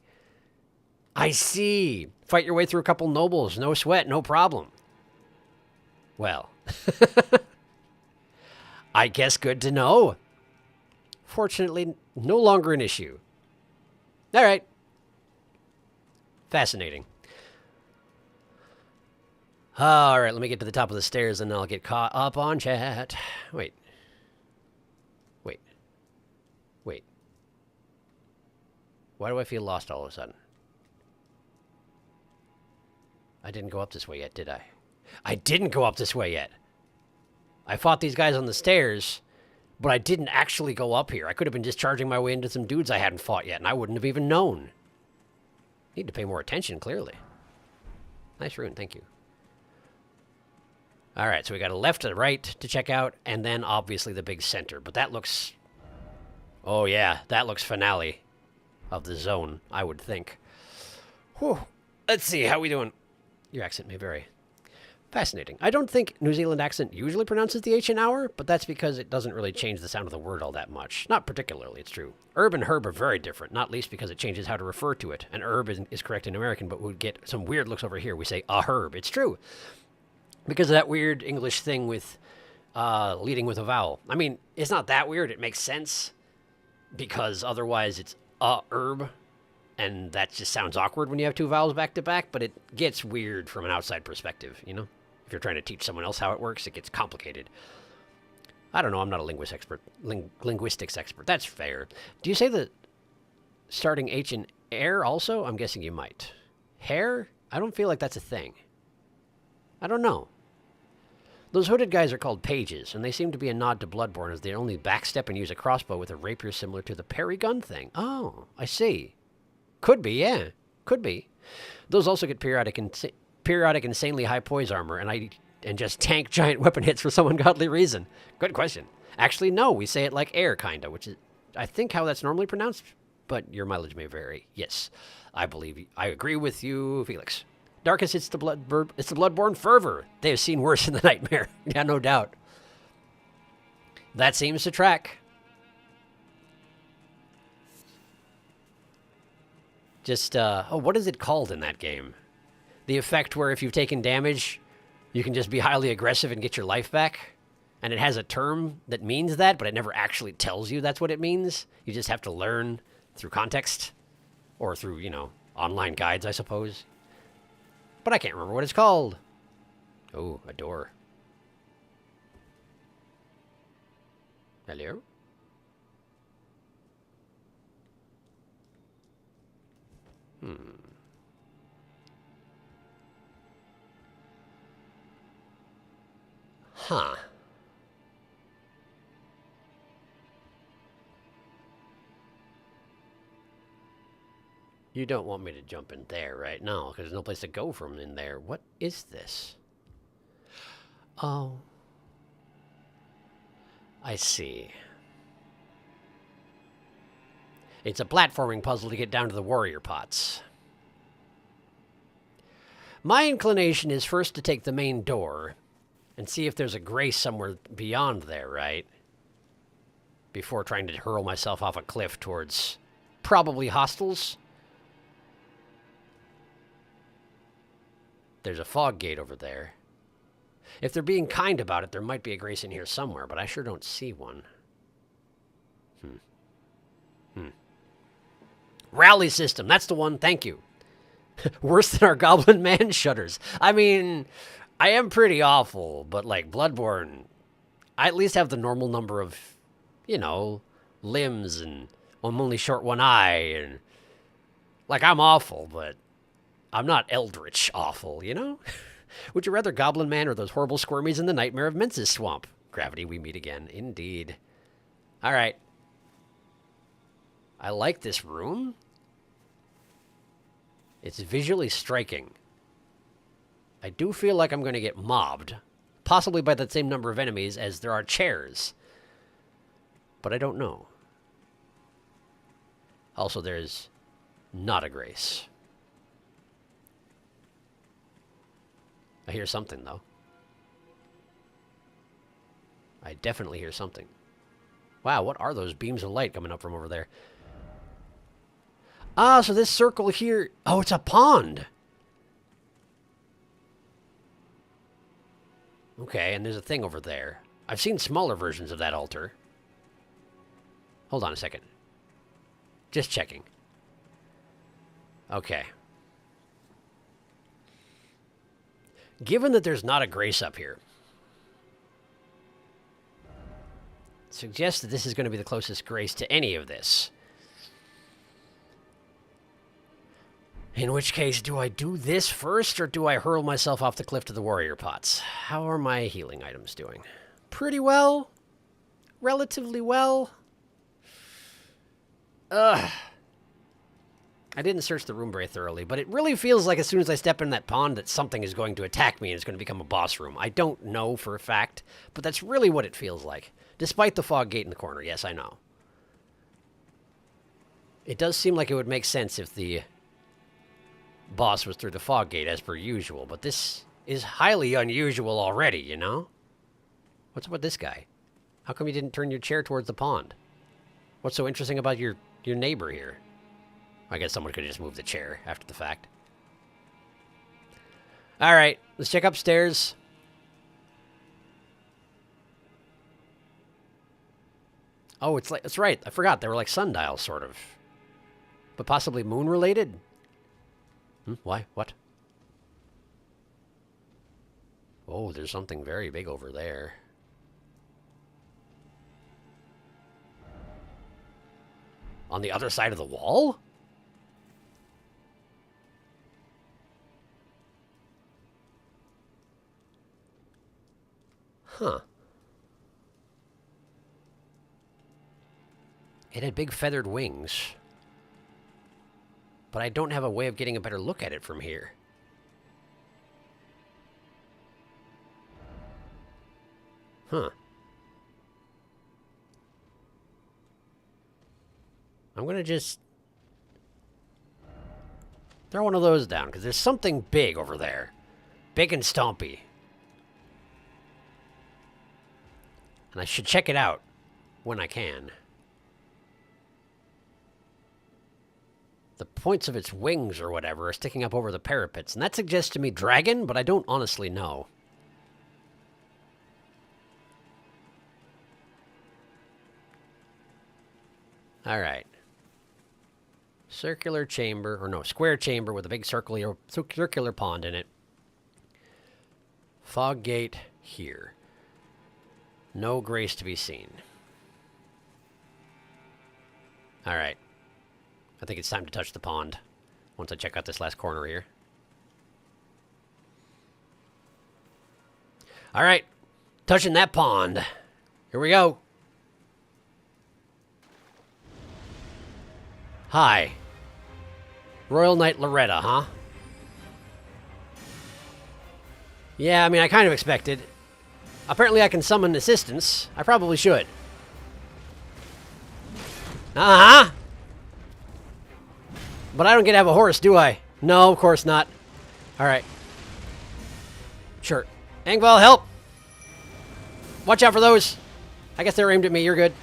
I see. Fight your way through a couple nobles. No sweat, no problem. Well. I guess good to know. Fortunately, no longer an issue. All right. Fascinating. All right, let me get to the top of the stairs and then I'll get caught up on chat. Wait. Wait. Why do I feel lost all of a sudden? I didn't go up this way yet, did I? I didn't go up this way yet. I fought these guys on the stairs, but I didn't actually go up here. I could have been just charging my way into some dudes I hadn't fought yet, and I wouldn't have even known. Need to pay more attention, clearly. Nice rune, thank you. All right, so we got a left and a right to check out, and then obviously the big center. But that looks... Oh, yeah, that looks finale of the zone, I would think. Whew. Let's see, how we doing? Your accent may vary. Fascinating. I don't think New Zealand accent usually pronounces the H in hour, but that's because it doesn't really change the sound of the word all that much. Not particularly, it's true. Herb and herb are very different, not least because it changes how to refer to it. An herb is correct in American, but we get some weird looks over here. We say a herb. It's true. Because of that weird English thing with leading with a vowel. I mean, it's not that weird. It makes sense because otherwise it's a herb, and that just sounds awkward when you have two vowels back to back, but it gets weird from an outside perspective, you know? If you're trying to teach someone else how it works, it gets complicated. I don't know. I'm not a linguistics expert. That's fair. Do you say the starting H in air also? I'm guessing you might. Hair? I don't feel like that's a thing. I don't know. Those hooded guys are called pages, and they seem to be a nod to Bloodborne as they only backstep and use a crossbow with a rapier similar to the parry gun thing. Oh, I see. Could be, yeah. Could be. Those also get periodic insanely high poise armor, and just tank giant weapon hits for some ungodly reason. Good question. Actually, no, we say it like air, kinda, which is, I think, how that's normally pronounced, but your mileage may vary. Yes, I agree with you, Felix. Darkest, it's the Bloodborne fervor. They have seen worse in the nightmare. Yeah, no doubt. That seems to track. Just, what is it called in that game? The effect where if you've taken damage, you can just be highly aggressive and get your life back. And it has a term that means that, but it never actually tells you that's what it means. You just have to learn through context. Or through, online guides, I suppose. But I can't remember what it's called. Oh, a door. Hello? Huh. You don't want me to jump in there, right? No, because there's no place to go from in there. What is this? Oh. I see. It's a platforming puzzle to get down to the warrior pots. My inclination is first to take the main door and see if there's a grace somewhere beyond there, right? Before trying to hurl myself off a cliff towards probably hostels. There's a fog gate over there. If they're being kind about it, there might be a grace in here somewhere, but I sure don't see one. Rally system, that's the one, thank you. Worse than our Goblin Man shudders. I mean, I am pretty awful, but like Bloodborne, I at least have the normal number of, limbs, and I'm only short one eye, and like I'm awful, but I'm not eldritch awful, Would you rather Goblin Man or those horrible squirmies in the Nightmare of Menses Swamp? Gravity, we meet again. Indeed. All right. I like this room. It's visually striking. I do feel like I'm going to get mobbed, possibly by the same number of enemies as there are chairs. But I don't know. Also, there's not a grace. I hear something, though. I definitely hear something. Wow, what are those beams of light coming up from over there? Ah, so this circle here... Oh, it's a pond! Okay, and there's a thing over there. I've seen smaller versions of that altar. Hold on a second. Just checking. Okay. Given that there's not a grace up here, suggests that this is going to be the closest grace to any of this. In which case, do I do this first, or do I hurl myself off the cliff to the warrior pots? How are my healing items doing? Pretty well. Relatively well. Ugh. I didn't search the room very thoroughly, but it really feels like as soon as I step in that pond that something is going to attack me and it's going to become a boss room. I don't know for a fact, but that's really what it feels like. Despite the fog gate in the corner, yes, I know. It does seem like it would make sense if the boss was through the fog gate as per usual, but this is highly unusual already, What's up with this guy? How come you didn't turn your chair towards the pond? What's so interesting about your neighbor here? I guess someone could have just moved the chair after the fact. All right, let's check upstairs. Oh, it's like, that's right. I forgot. They were like sundials, sort of. But possibly moon-related? Why? What? Oh, there's something very big over there. On the other side of the wall? Huh. It had big feathered wings. But I don't have a way of getting a better look at it from here. Huh. I'm going to just throw one of those down, because there's something big over there. Big and stompy. And I should check it out when I can. The points of its wings or whatever are sticking up over the parapets, and that suggests to me dragon, but I don't honestly know. All right. Circular chamber, or no, square chamber with a big circular pond in it. Fog gate here. No grace to be seen. All right. I think it's time to touch the pond once I check out this last corner here. All right. Touching that pond. Here we go. Hi. Royal Knight Loretta, huh? Yeah, I mean, I kind of expected. Apparently I can summon assistance. I probably should. Uh-huh. But I don't get to have a horse, do I? No, of course not. Alright. Sure. Engvall, help! Watch out for those. I guess they're aimed at me. You're good.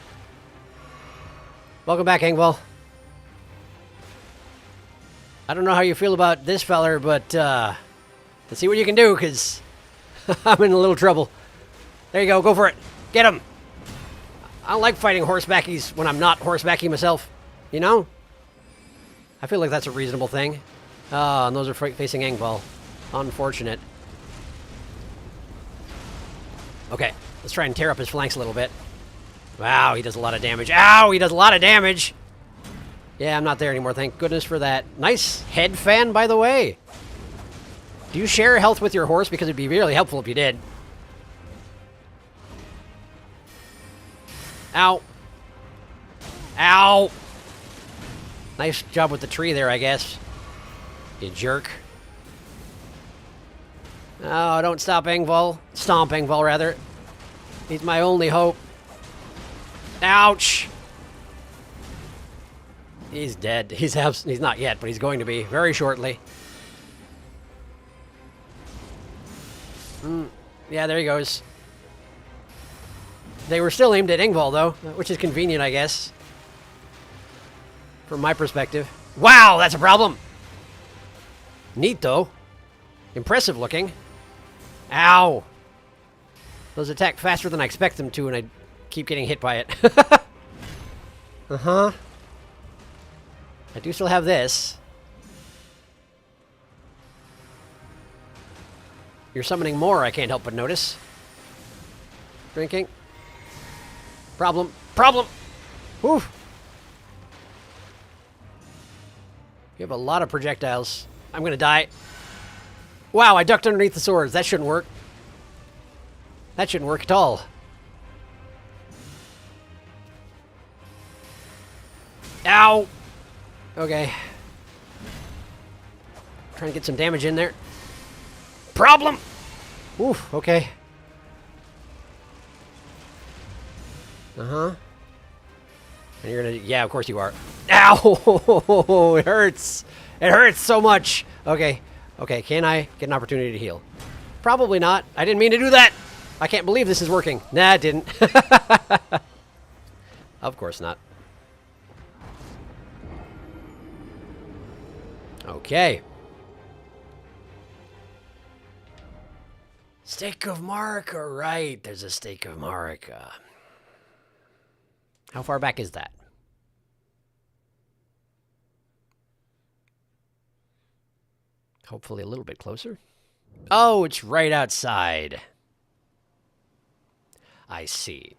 Welcome back, Engvall. I don't know how you feel about this feller, but let's see what you can do, because I'm in a little trouble. There you go. Go for it. Get him. I don't like fighting horsebackies when I'm not horsebacky myself. You know? I feel like that's a reasonable thing. Ah, and those are facing Engvall. Unfortunate. Okay, let's try and tear up his flanks a little bit. Wow, he does a lot of damage. Ow, he does a lot of damage! Yeah, I'm not there anymore, thank goodness for that. Nice head fan, by the way. Do you share health with your horse? Because it'd be really helpful if you did. Ow. Ow! Nice job with the tree there, I guess. You jerk. Oh, don't stop Engvall. Stomp Engvall, rather. He's my only hope. Ouch! He's dead. He's not yet, but he's going to be very shortly. Yeah, there he goes. They were still aimed at Engvall, though, which is convenient, I guess. From my perspective. Wow, that's a problem! Neat, though. Impressive looking. Ow! Those attack faster than I expect them to, and I keep getting hit by it. Uh-huh. I do still have this. You're summoning more, I can't help but notice. Drinking. Problem. Problem! Whew! You have a lot of projectiles. I'm gonna die. Wow, I ducked underneath the swords. That shouldn't work. That shouldn't work at all. Ow! Okay. Trying to get some damage in there. Problem! Oof, okay. Uh-huh. And you're gonna... Yeah, of course you are. Ow! It hurts! It hurts so much! Okay. Okay, can I get an opportunity to heal? Probably not. I didn't mean to do that! I can't believe this is working. Nah, it didn't. Of course not. Okay. Stake of Marika, right. There's a Stake of Marika. How far back is that? Hopefully a little bit closer. Oh, it's right outside. I see.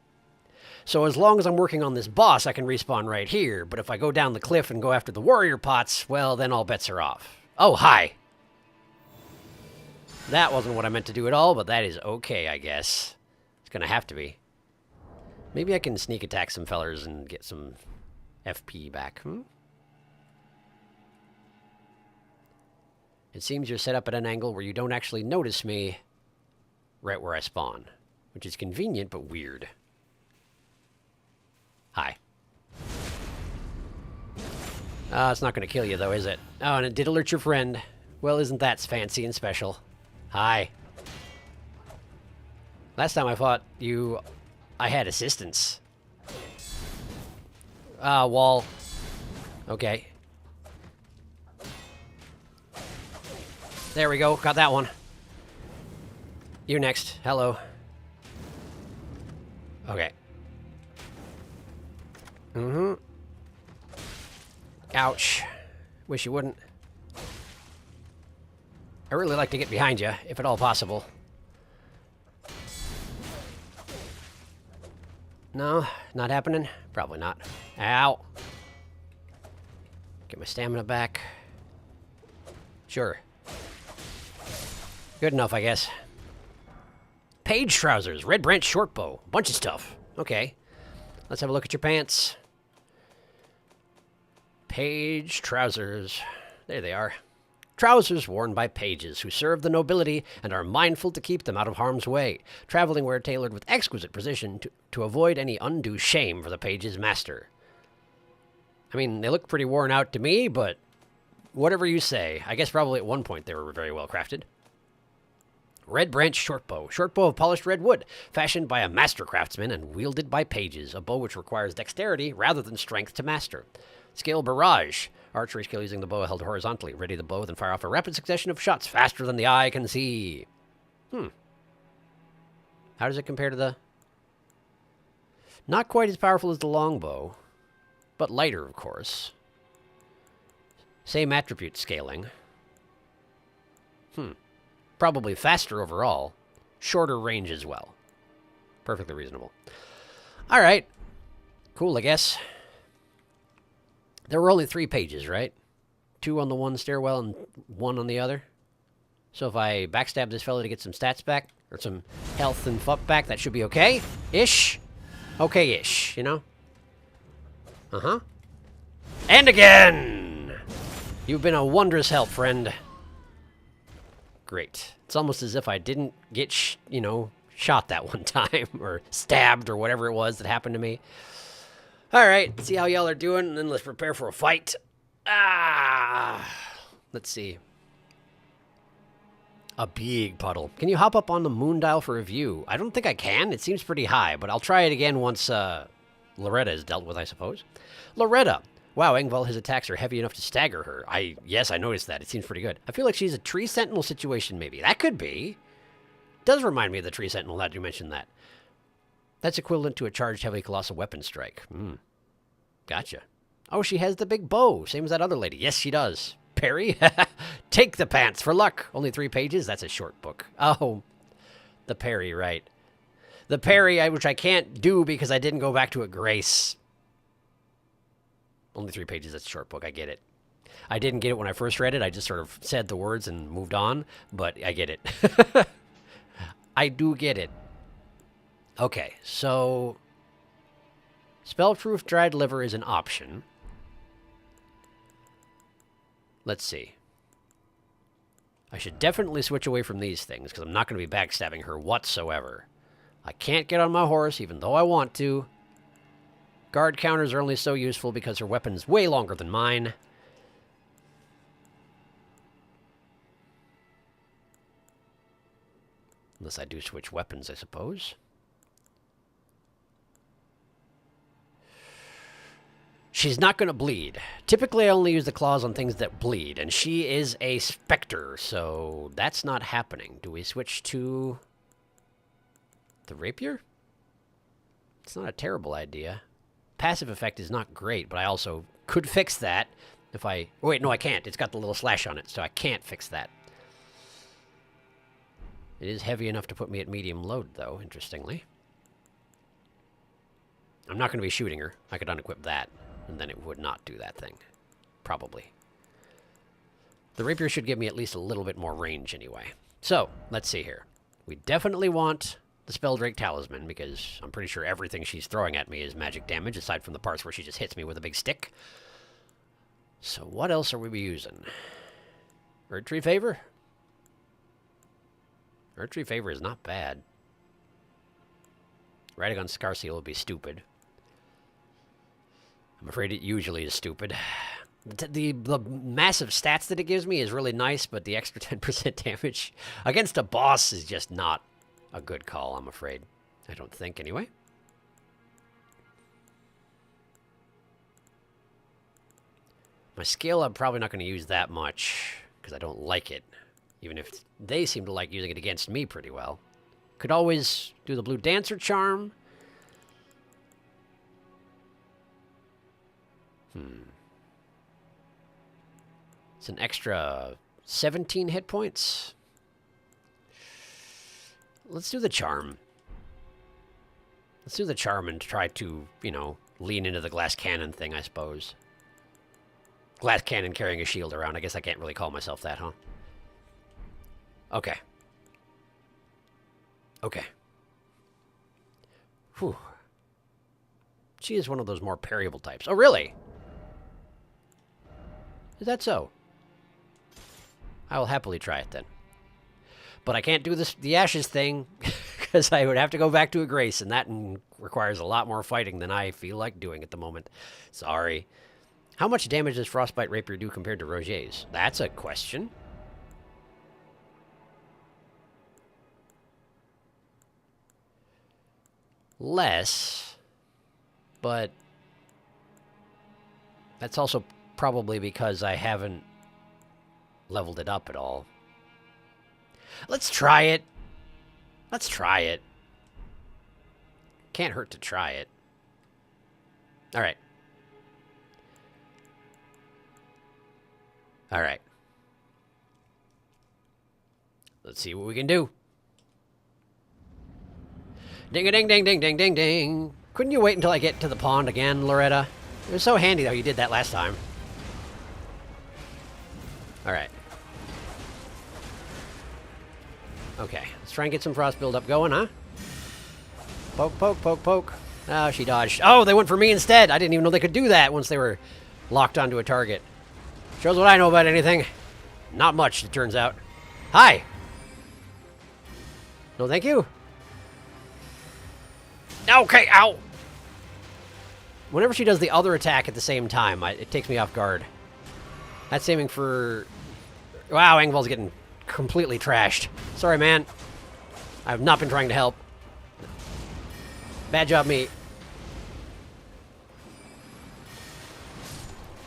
So as long as I'm working on this boss, I can respawn right here. But if I go down the cliff and go after the warrior pots, well, then all bets are off. Oh, hi. That wasn't what I meant to do at all, but that is okay, I guess. It's gonna have to be. Maybe I can sneak attack some fellers and get some FP back. It seems you're set up at an angle where you don't actually notice me right where I spawn, which is convenient but weird. Hi. It's not going to kill you, though, is it? Oh, and it did alert your friend. Well, isn't that fancy and special? Hi. Last time I fought you, I had assistance. Wall. Okay. There we go. Got that one. You next. Hello. Okay. Ouch. Wish you wouldn't. I really like to get behind you, if at all possible. No, not happening? Probably not. Ow. Get my stamina back. Sure. Good enough, I guess. Page trousers, red branch short bow, bunch of stuff. Okay. Let's have a look at your pants. Page trousers. There they are. Trousers worn by pages who serve the nobility and are mindful to keep them out of harm's way. Traveling wear tailored with exquisite precision to avoid any undue shame for the page's master. I mean, they look pretty worn out to me, but whatever you say. I guess probably at one point they were very well crafted. Red branch shortbow. Shortbow of polished red wood, fashioned by a master craftsman and wielded by pages. A bow which requires dexterity rather than strength to master. Skill barrage. Archery skill using the bow held horizontally. Ready the bow, then fire off a rapid succession of shots faster than the eye can see. How does it compare to the... Not quite as powerful as the longbow, but lighter, of course. Same attribute scaling. Probably faster overall. Shorter range as well. Perfectly reasonable. All right. Cool, I guess. There were only 3 pages, right? 2 on the one stairwell and 1 on the other. So if I backstab this fella to get some stats back, or some health and FUP back, that should be okay? Ish? Okay-ish, you know? And again! You've been a wondrous help, friend. Great. It's almost as if I didn't get, shot that one time, or stabbed, or whatever it was that happened to me. All right, see how y'all are doing, and then let's prepare for a fight. Let's see. A big puddle. Can you hop up on the moon dial for a view? I don't think I can. It seems pretty high, but I'll try it again once Loretta is dealt with, I suppose. Loretta. Wow, Engvall, his attacks are heavy enough to stagger her. Yes, I noticed that. It seems pretty good. I feel like she's a tree sentinel situation, maybe. That could be. Does remind me of the tree sentinel, that you mentioned that. That's equivalent to a charged heavy colossal weapon strike. Gotcha. Oh, she has the big bow. Same as that other lady. Yes, she does. Parry? Take the pants for luck. Only 3 pages? That's a short book. Oh, the parry, right. The parry, which I can't do because I didn't go back to a grace. Only 3 pages, that's a short book. I get it. I didn't get it when I first read it. I just sort of said the words and moved on, but I get it. I do get it. Okay, so spellproof dried liver is an option. Let's see. I should definitely switch away from these things because I'm not going to be backstabbing her whatsoever. I can't get on my horse even though I want to. Guard counters are only so useful because her weapon's way longer than mine. Unless I do switch weapons, I suppose. She's not going to bleed. Typically, I only use the claws on things that bleed, and she is a specter, so that's not happening. Do we switch to the rapier? It's not a terrible idea. passive effect is not great, but I also could fix that if I... Oh, wait, no, I can't. It's got the little slash on it, so I can't fix that. It is heavy enough to put me at medium load, though, interestingly. I'm not going to be shooting her. I could unequip that, and then it would not do that thing. Probably. The rapier should give me at least a little bit more range anyway. So, let's see here. We definitely want the Spelldrake Talisman, because I'm pretty sure everything she's throwing at me is magic damage, aside from the parts where she just hits me with a big stick. So what else are we using? Erdtree Favor? Erdtree Favor is not bad. Radagon Scarseal would be stupid. I'm afraid it usually is stupid. The massive stats that it gives me is really nice, but the extra 10% damage against a boss is just not a good call, I'm afraid. I don't think, anyway. My scale, I'm probably not going to use that much, because I don't like it. Even if they seem to like using it against me pretty well. Could always do the Blue Dancer Charm. It's an extra 17 hit points. Let's do the Charm. Let's do the Charm and try to, you know, lean into the glass cannon thing, I suppose. Glass cannon carrying a shield around. I guess I can't really call myself that, huh? Okay. Okay. Whew. She is one of those more parryable types. Oh, really? Is that so? I will happily try it then. But I can't do this, the Ashes thing, because I would have to go back to a Grace, and that requires a lot more fighting than I feel like doing at the moment. Sorry. How much damage does Frostbite Rapier do compared to Roger's? That's a question. Less, but that's also probably because I haven't leveled it up at all. Let's try it. Let's try it. Can't hurt to try it. All right. All right. Let's see what we can do. Ding-a-ding-ding-ding-ding-ding-ding. Couldn't you wait until I get to the pond again, Loretta? It was so handy how you did that last time. All right. Okay, let's try and get some frost buildup going, huh? Poke, poke, poke, poke. Oh, she dodged. Oh, they went for me instead. I didn't even know they could do that once they were locked onto a target. Shows what I know about anything. Not much, it turns out. Hi. No, thank you. Okay, ow. Whenever she does the other attack at the same time, it takes me off guard. That's aiming for... Wow, Engvall's getting completely trashed. Sorry, man. I have not been trying to help. Bad job, me.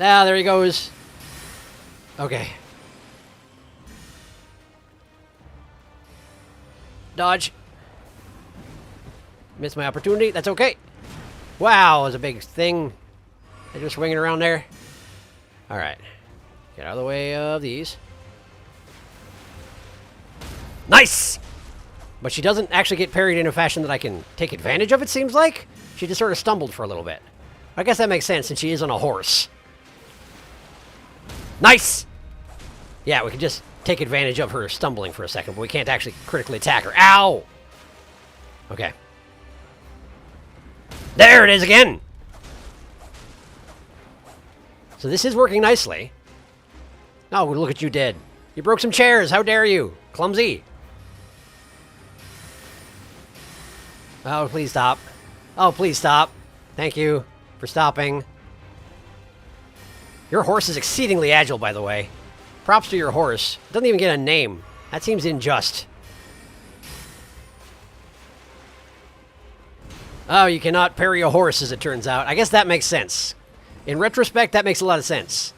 Ah, there he goes. Okay. Dodge. Missed my opportunity. That's okay. Wow, that was a big thing. They're just swinging around there. All right. Get out of the way of these. Nice! But she doesn't actually get parried in a fashion that I can take advantage of, it seems like. She just sort of stumbled for a little bit. I guess that makes sense since she is on a horse. Nice! Yeah, we can just take advantage of her stumbling for a second, but we can't actually critically attack her. Ow! Okay. There it is again! So this is working nicely. Oh, look at you dead. You broke some chairs. How dare you? Clumsy. Oh, please stop. Oh, please stop. Thank you for stopping. Your horse is exceedingly agile, by the way. Props to your horse. It doesn't even get a name. That seems unjust. Oh, you cannot parry a horse, as it turns out. I guess that makes sense. In retrospect, that makes a lot of sense.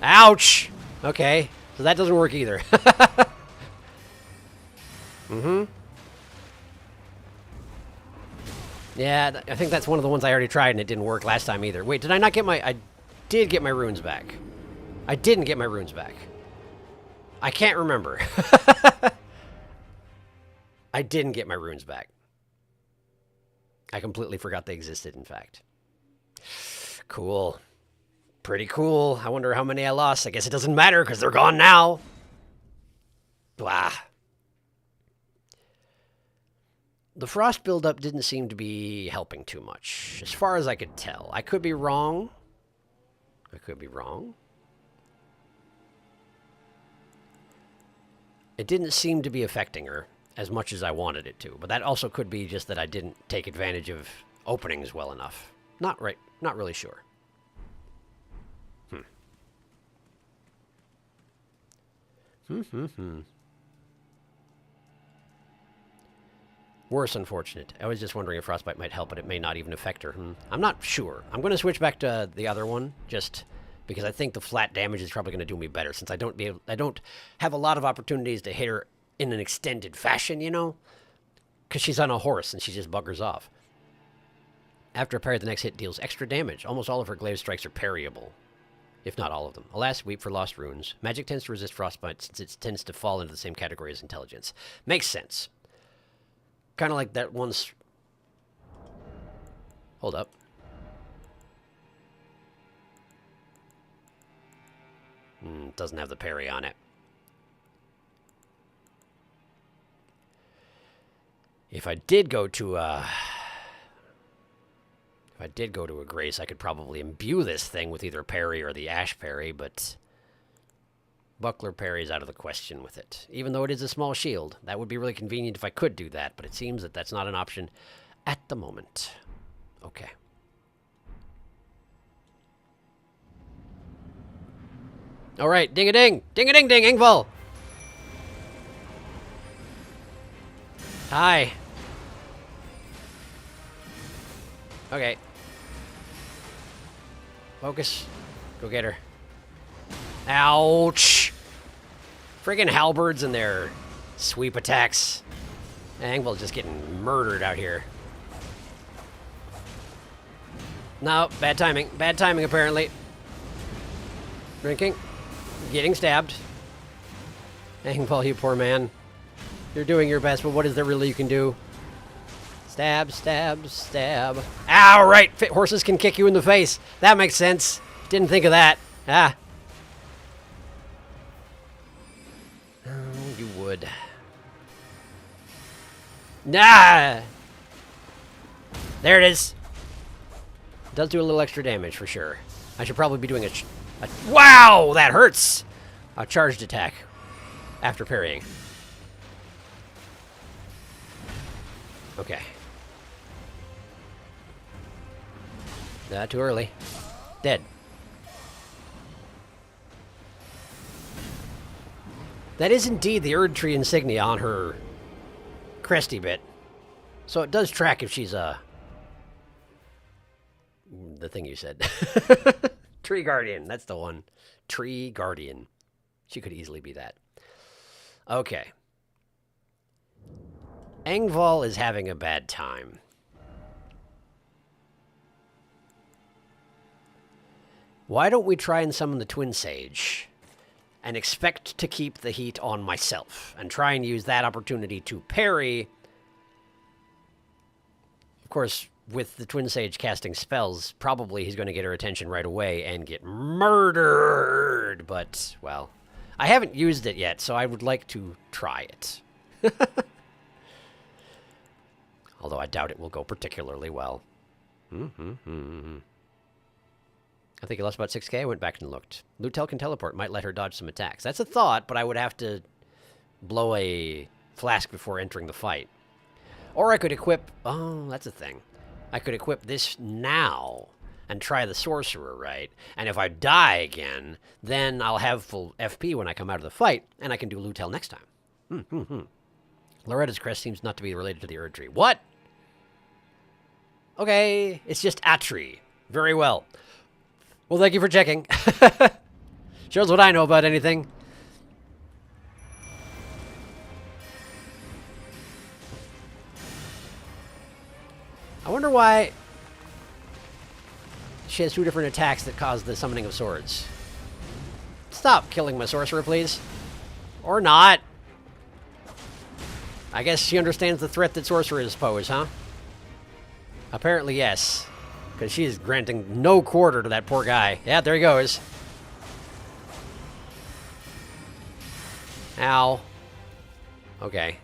Ouch! Okay, so that doesn't work either. Mm-hmm. Yeah, I think that's one of the ones I already tried and it didn't work last time either. Wait, did I not get my... I did get my runes back. I didn't get my runes back. I can't remember. I didn't get my runes back. I completely forgot they existed, in fact. Cool. Pretty cool. I wonder how many I lost. I guess it doesn't matter because they're gone now. Blah. The frost buildup didn't seem to be helping too much, as far as I could tell. I could be wrong. I could be wrong. It didn't seem to be affecting her as much as I wanted it to, but that also could be just that I didn't take advantage of openings well enough. Not really sure. Worse, unfortunate. I was just wondering if frostbite might help, but it may not even affect her. I'm not sure. I'm going to switch back to the other one, just because I think the flat damage is probably going to do me better, since I don't have a lot of opportunities to hit her in an extended fashion, you know? Because she's on a horse and she just buggers off. After a parry, the next hit deals extra damage. Almost all of her glaive strikes are parryable, if not all of them. Alas, weep for lost runes. Magic tends to resist frostbite since it tends to fall into the same category as intelligence. Makes sense. Kind of like that one's... Hold up. Doesn't have the parry on it. If I did go to a grace, I could probably imbue this thing with either parry or the ash parry, but buckler parry is out of the question with it. Even though it is a small shield, that would be really convenient if I could do that, but it seems that that's not an option at the moment. Okay. All right, ding-a-ding! Ding-a-ding-ding, Ingval! Hi. Okay. Focus. Go get her. Ouch! Friggin' halberds and their sweep attacks. Angval's just getting murdered out here. No, bad timing. Bad timing, apparently. Drinking. Getting stabbed. Angval, you poor man. You're doing your best, but what is there really you can do? Stab, stab, stab. Ow, right! Horses can kick you in the face. That makes sense. Didn't think of that. Ah. Oh, you would. Nah! There it is. It does do a little extra damage for sure. I should probably be doing a wow! That hurts! A charged attack after parrying. Okay. Too early. Dead. That is indeed the Erd Tree insignia on her cresty bit. So it does track if she's the thing you said. Tree Guardian, that's the one. Tree Guardian. She could easily be that. Okay. Angval is having a bad time. Why don't we try and summon the Twin Sage and expect to keep the heat on myself and try and use that opportunity to parry. Of course, with the Twin Sage casting spells, probably he's going to get her attention right away and get murdered. But, well, I haven't used it yet, so I would like to try it. Although I doubt it will go particularly well. I think I lost about 6k. I went back and looked. Lutel can teleport. Might let her dodge some attacks. That's a thought, but I would have to blow a flask before entering the fight. Or I could equip... Oh, that's a thing. I could equip this now and try the Sorcerer, right? And if I die again, then I'll have full FP when I come out of the fight, and I can do Lutel next time. Loretta's crest seems not to be related to the Erd Tree. What? Okay, it's just a tree. Very well. Well, thank you for checking. Shows what I know about anything. I wonder wonder why she has 2 different attacks that cause the summoning of swords. Stop killing my sorcerer, please. Or not. I guess she understands the threat that sorcerers pose, huh? Apparently, yes. Because she is granting no quarter to that poor guy. Yeah, there he goes. Ow. Okay.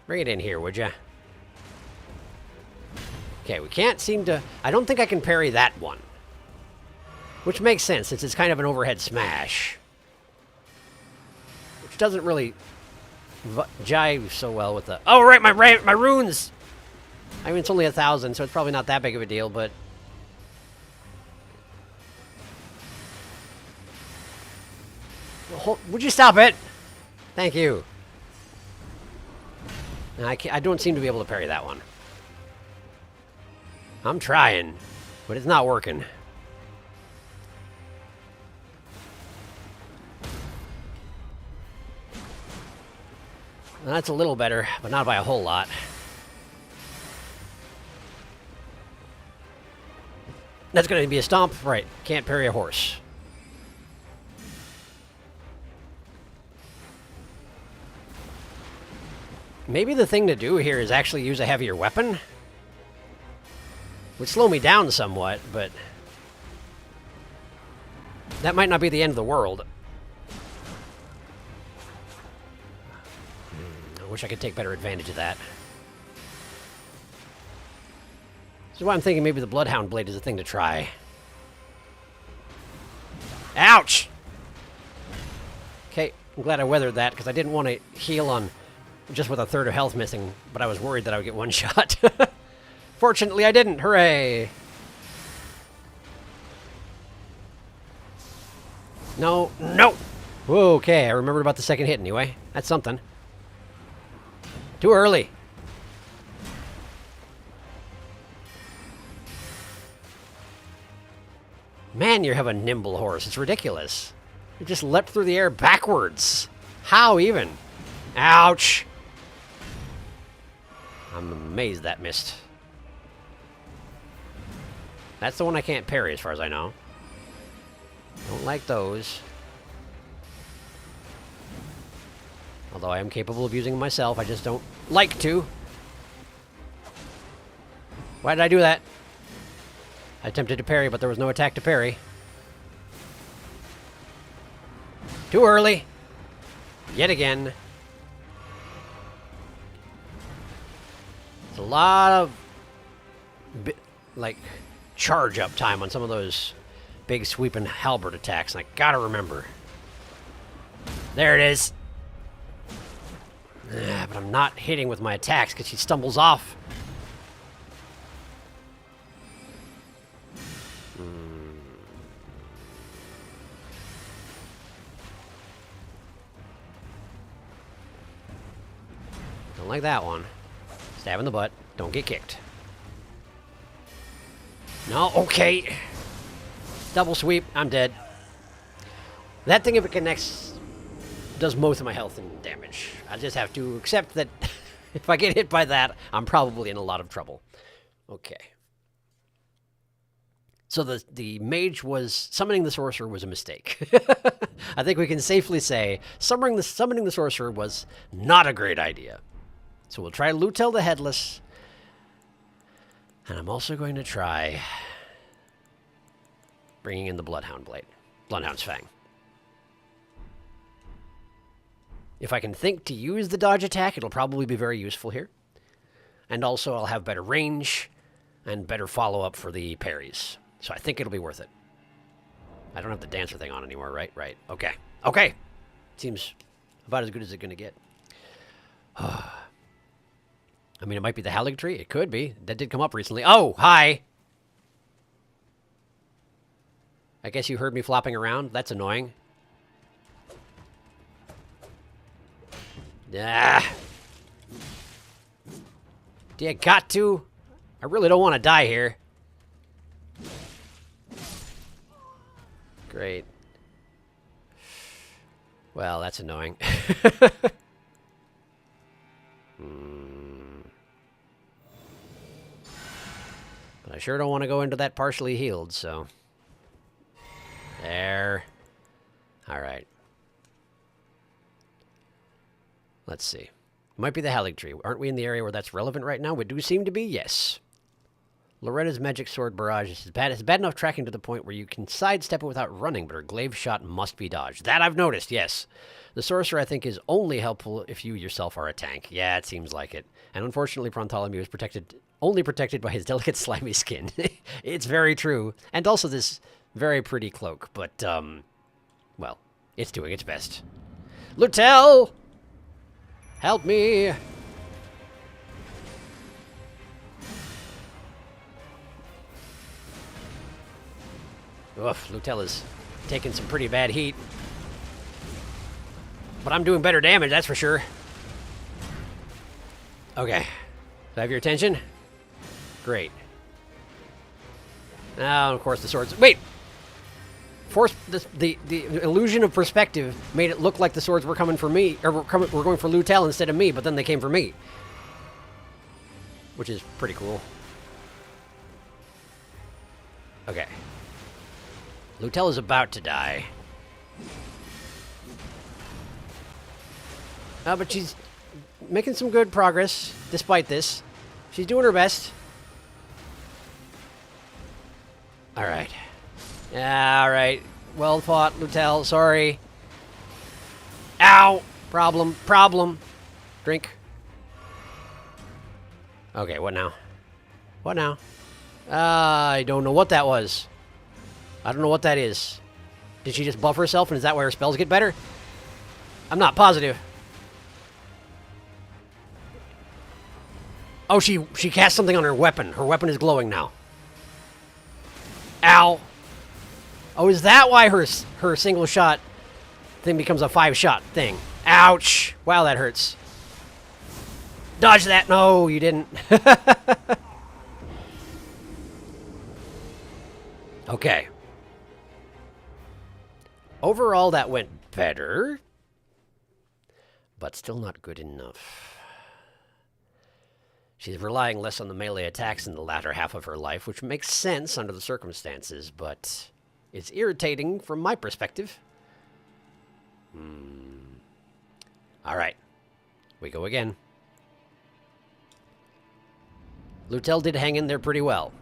Bring it in here, would ya? Okay, we can't seem to... I don't think I can parry that one. Which makes sense, since it's kind of an overhead smash. Which doesn't really jive so well with the... Oh, right, my runes! I mean, it's only 1,000, so it's probably not that big of a deal, but... Would you stop it? Thank you. I don't seem to be able to parry that one. I'm trying, but it's not working. That's a little better, but not by a whole lot. That's going to be a stomp. Right. Can't parry a horse. Maybe the thing to do here is actually use a heavier weapon. Would slow me down somewhat, but... that might not be the end of the world. I wish I could take better advantage of that. This is why I'm thinking maybe the Bloodhound Blade is a thing to try. Ouch! Okay, I'm glad I weathered that, because I didn't want to heal on just with 1/3 of health missing, but I was worried that I would get one shot. Fortunately, I didn't. Hooray! No, no! Okay, I remembered about the second hit anyway. That's something. Too early. Man, you have a nimble horse. It's ridiculous. You just leapt through the air backwards. How even? Ouch! I'm amazed that missed. That's the one I can't parry as far as I know. Don't like those. Although I am capable of using them myself, I just don't like to. Why did I do that? I attempted to parry, but there was no attack to parry. Too early. Yet again. It's a lot of... like... charge up time on some of those big sweeping halberd attacks, and I gotta remember. There it is. But I'm not hitting with my attacks because she stumbles off. Don't like that one. Stab in the butt. Don't get kicked. No, okay. Double sweep. I'm dead. That thing, if it connects, does most of my health and damage. I just have to accept that if I get hit by that, I'm probably in a lot of trouble. Okay. So the mage was... summoning the sorcerer was a mistake. I think we can safely say summoning the sorcerer was not a great idea. So we'll try Lutel the Headless. And I'm also going to try bringing in the Bloodhound Blade. Bloodhound's Fang. If I can think to use the dodge attack, it'll probably be very useful here. And also I'll have better range and better follow-up for the parries. So I think it'll be worth it. I don't have the dancer thing on anymore, right? Right. Okay. Okay! Seems about as good as it's going to get. I mean, it might be the Halig Tree. It could be. That did come up recently. Oh, hi! I guess you heard me flopping around. That's annoying. Ah. Do you got to? I really don't want to die here. Great. Well, that's annoying. I sure don't want to go into that partially healed, so... There. Alright. Let's see. Might be the Halig Tree. Aren't we in the area where that's relevant right now? We do seem to be, yes. Loretta's magic sword barrage is bad. It's bad enough tracking to the point where you can sidestep it without running, but her glaive shot must be dodged. That I've noticed, yes. The sorcerer, I think, is only helpful if you yourself are a tank. Yeah, it seems like it. And unfortunately, Bartholomew is only protected by his delicate, slimy skin. It's very true. And also this very pretty cloak, but, well, it's doing its best. Lutel! Help me! Oof, Lutel is taking some pretty bad heat. But I'm doing better damage, that's for sure. Okay. Do I have your attention? Great. Now, of course, the swords... Wait! The illusion of perspective made it look like the swords were coming for me, or were going for Lutel instead of me, but then they came for me. Which is pretty cool. Okay. Lutel is about to die. But she's making some good progress, despite this. She's doing her best. Alright. Alright. Well fought, Lutel. Sorry. Ow! Problem. Drink. Okay, what now? What now? I don't know what that was. I don't know what that is. Did she just buff herself, and is that why her spells get better? I'm not positive. Oh, she cast something on her weapon. Her weapon is glowing now. Ow. Oh, is that why her single shot thing becomes a 5-shot thing? Ouch. Wow, that hurts. Dodge that. No, you didn't. Okay. Overall, that went better. But still not good enough. She's relying less on the melee attacks in the latter half of her life, which makes sense under the circumstances, but it's irritating from my perspective. All right. We go again. Lutel did hang in there pretty well.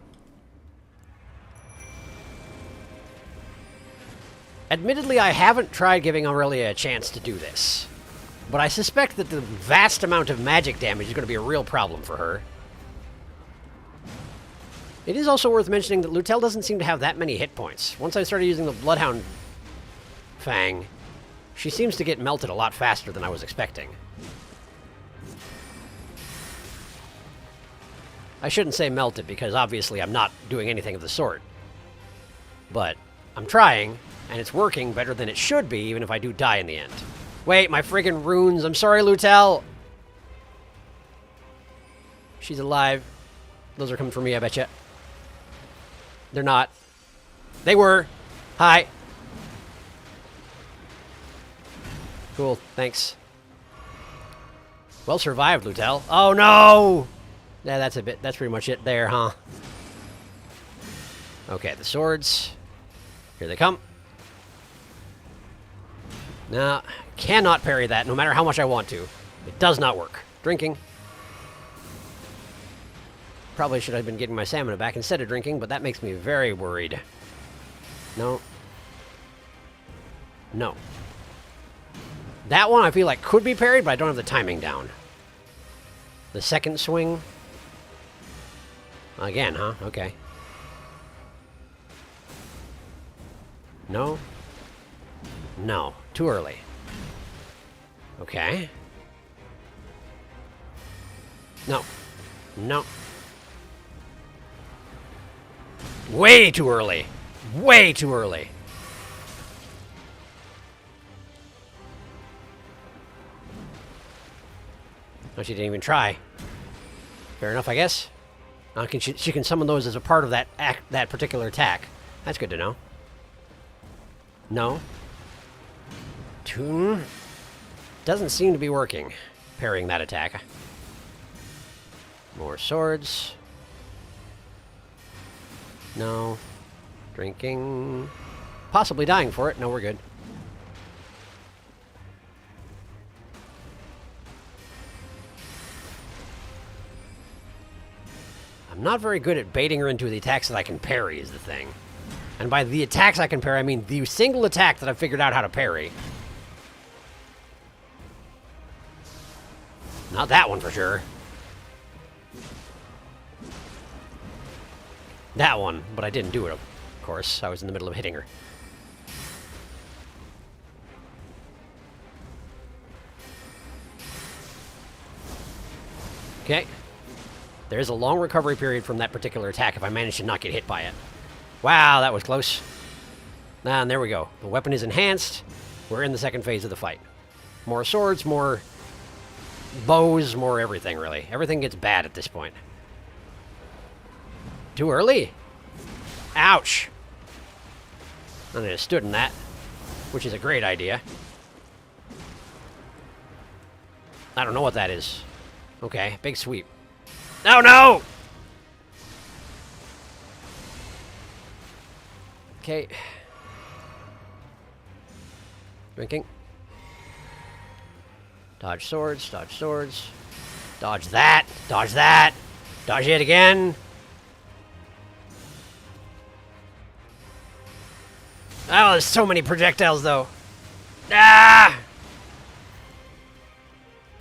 Admittedly, I haven't tried giving Aurelia a chance to do this. But I suspect that the vast amount of magic damage is going to be a real problem for her. It is also worth mentioning that Lutel doesn't seem to have that many hit points. Once I started using the Bloodhound Fang, she seems to get melted a lot faster than I was expecting. I shouldn't say melted, because obviously I'm not doing anything of the sort. But I'm trying, and it's working better than it should be, even if I do die in the end. Wait, my friggin' runes. I'm sorry, Lutel. She's alive. Those are coming for me, I betcha. They're not. They were. Hi. Cool, thanks. Well survived, Lutel. Oh, no! Yeah, that's pretty much it there, huh? Okay, the swords. Here they come. No, cannot parry that, no matter how much I want to. It does not work. Drinking. Probably should have been getting my stamina back instead of drinking, but that makes me very worried. No. No. That one I feel like could be parried, but I don't have the timing down. The second swing. Again, huh? Okay. No. No. Too early. Okay. No. No. Way too early. Way too early. No, she didn't even try. Fair enough, I guess. She can summon those as a part of that particular attack. That's good to know. No. Doesn't seem to be working. Parrying that attack. More swords. No. Drinking. Possibly dying for it. No, we're good. I'm not very good at baiting her into the attacks that I can parry is the thing. And by the attacks I can parry, I mean the single attack that I've figured out how to parry. Not that one for sure. That one, but I didn't do it, of course. I was in the middle of hitting her. Okay. There's a long recovery period from that particular attack if I manage to not get hit by it. Wow, that was close. And there we go. The weapon is enhanced. We're in the second phase of the fight. More swords, more bows, more everything, really. Everything gets bad at this point. Too early? Ouch! And I stood in that, which is a great idea. I don't know what that is. Okay, big sweep. Oh no! Okay. Drinking. Dodge swords, dodge swords. Dodge that, dodge that. Dodge it again. Oh, there's so many projectiles, though. Ah!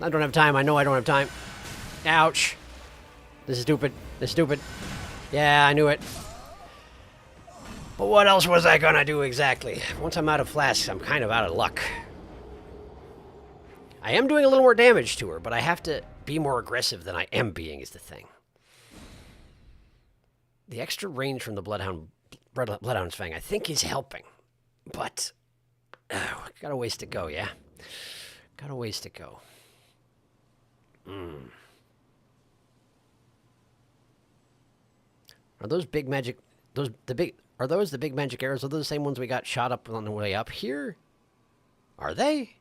I don't have time. I know I don't have time. Ouch. This is stupid. This is stupid. Yeah, I knew it. But what else was I gonna do exactly? Once I'm out of flasks, I'm kind of out of luck. I am doing a little more damage to her, but I have to be more aggressive than I am being is the thing. The extra range from the Bloodhound's Fang, I think, is helping. But, got a ways to go, yeah? Got a ways to go. Are those big magic... Are those the big magic arrows? Are those the same ones we got shot up on the way up here? Are they?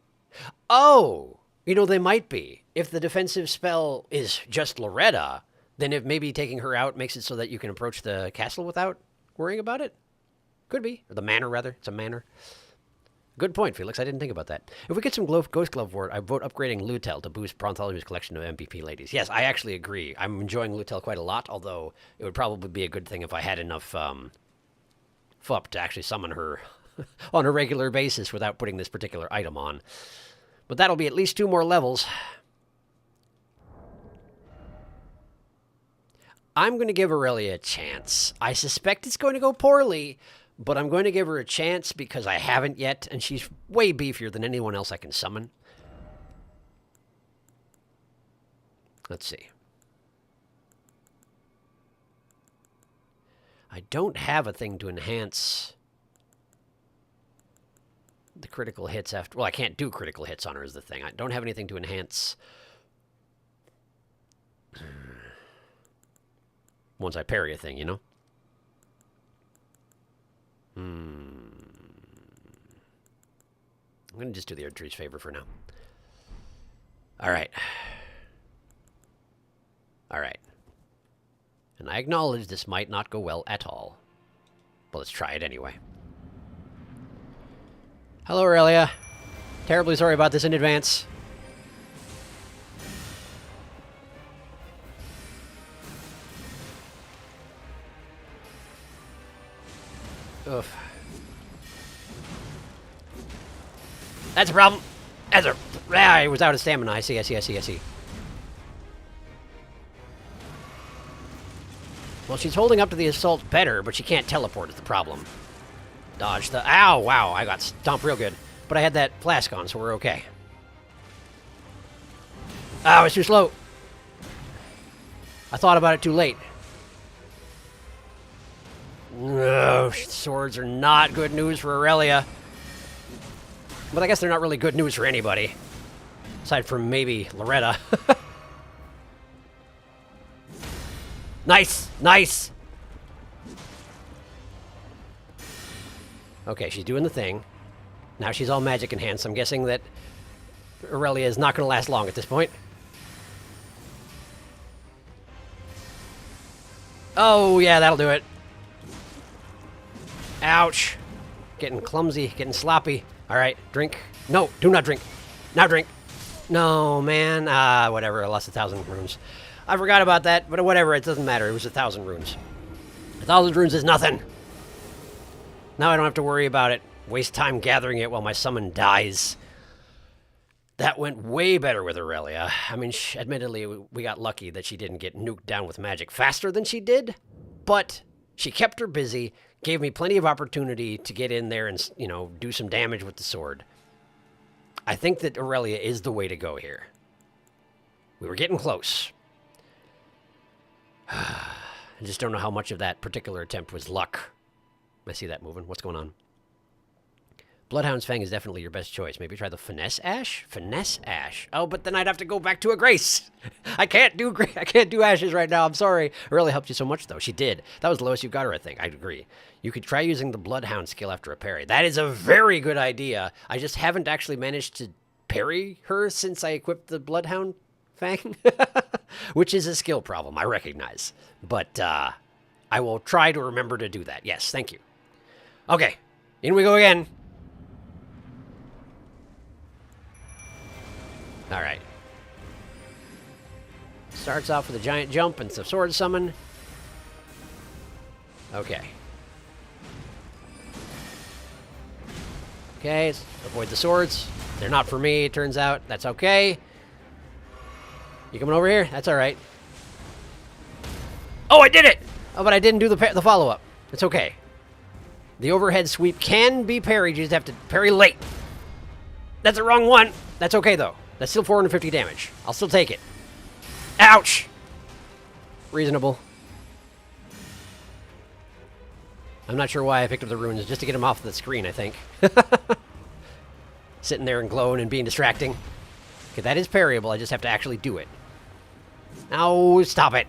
Oh! You know, they might be. If the defensive spell is just Loretta, then if maybe taking her out makes it so that you can approach the castle without worrying about it? Could be. Or the manor, rather. It's a manor. Good point, Felix. I didn't think about that. If we get some Ghost Glove for it, I vote upgrading Lutel to boost Bronthology's collection of MVP ladies. Yes, I actually agree. I'm enjoying Lutel quite a lot, although it would probably be a good thing if I had enough FUP to actually summon her on a regular basis without putting this particular item on. But that'll be at least 2 more levels. I'm going to give Aurelia a chance. I suspect it's going to go poorly, but I'm going to give her a chance because I haven't yet, and she's way beefier than anyone else I can summon. Let's see. I don't have a thing to enhance the critical hits after... Well, I can't do critical hits on her is the thing. I don't have anything to enhance... once I parry a thing, you know? I'm going to just do the Erdtree's favor for now. Alright. Alright. And I acknowledge this might not go well at all. But let's try it anyway. Hello, Aurelia. Terribly sorry about this in advance. Oof. That's a problem. That's a... Ah, I was out of stamina. I see, I see, I see, I see. Well, she's holding up to the assault better, but she can't teleport is the problem. Dodge the... Ow, wow, I got stomped real good. But I had that flask on, so we're okay. Oh, it's too slow. I thought about it too late. No, swords are not good news for Aurelia. But I guess they're not really good news for anybody. Aside from maybe Loretta. Nice! Nice! Okay, she's doing the thing. Now she's all magic enhanced. I'm guessing that Aurelia is not going to last long at this point. Oh, yeah, that'll do it. Ouch. Getting clumsy, getting sloppy. All right, drink. No, do not drink. Now drink. No, man. Whatever. I lost 1,000 runes. I forgot about that, but whatever. It doesn't matter. It was 1,000 runes. 1,000 runes is nothing. Now I don't have to worry about it. Waste time gathering it while my summon dies. That went way better with Aurelia. I mean, admittedly, we got lucky that she didn't get nuked down with magic faster than she did, but she kept her busy, gave me plenty of opportunity to get in there and, you know, do some damage with the sword. I think that Aurelia is the way to go here. We were getting close. I just don't know how much of that particular attempt was luck. I see that moving. What's going on? Bloodhound's Fang is definitely your best choice. Maybe try the Finesse Ash? Finesse Ash. Oh, but then I'd have to go back to a Grace. I can't do Ashes right now. I'm sorry. It really helped you so much, though. She did. That was the lowest you've got her, I think. I'd agree. You could try using the Bloodhound skill after a parry. That is a very good idea. I just haven't actually managed to parry her since I equipped the Bloodhound Fang, which is a skill problem, I recognize. But I will try to remember to do that. Yes, thank you. Okay, in we go again. All right. Starts off with a giant jump and some sword summon. Okay. Okay, avoid the swords. They're not for me, it turns out. That's okay. You coming over here? That's all right. Oh, I did it! Oh, but I didn't do the follow-up. It's okay. The overhead sweep can be parried. You just have to parry late. That's the wrong one. That's okay, though. That's still 450 damage. I'll still take it. Ouch! Reasonable. I'm not sure why I picked up the runes, just to get them off the screen, I think. Sitting there and glowing and being distracting. Okay, that is parryable. I just have to actually do it. Now, stop it.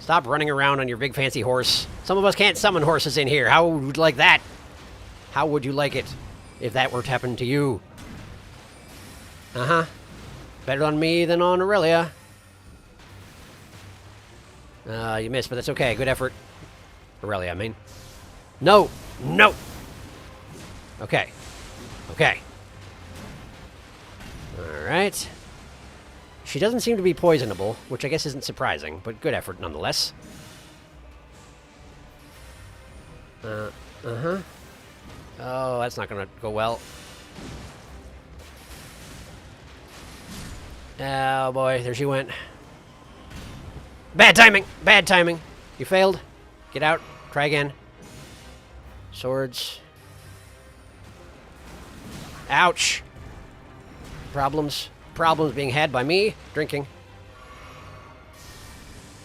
Stop running around on your big fancy horse. Some of us can't summon horses in here. How would you like that? How would you like it if that were to happen to you? Uh-huh. Better on me than on Aurelia. You missed, but that's okay. Good effort. Aurelia, I mean. No! No! Okay. Okay. Alright. She doesn't seem to be poisonable, which I guess isn't surprising, but good effort nonetheless. Uh-huh. Oh, that's not gonna go well. Oh boy, there she went. Bad timing! Bad timing! You failed. Get out. Try again. Swords. Ouch! Problems. Problems being had by me. Drinking.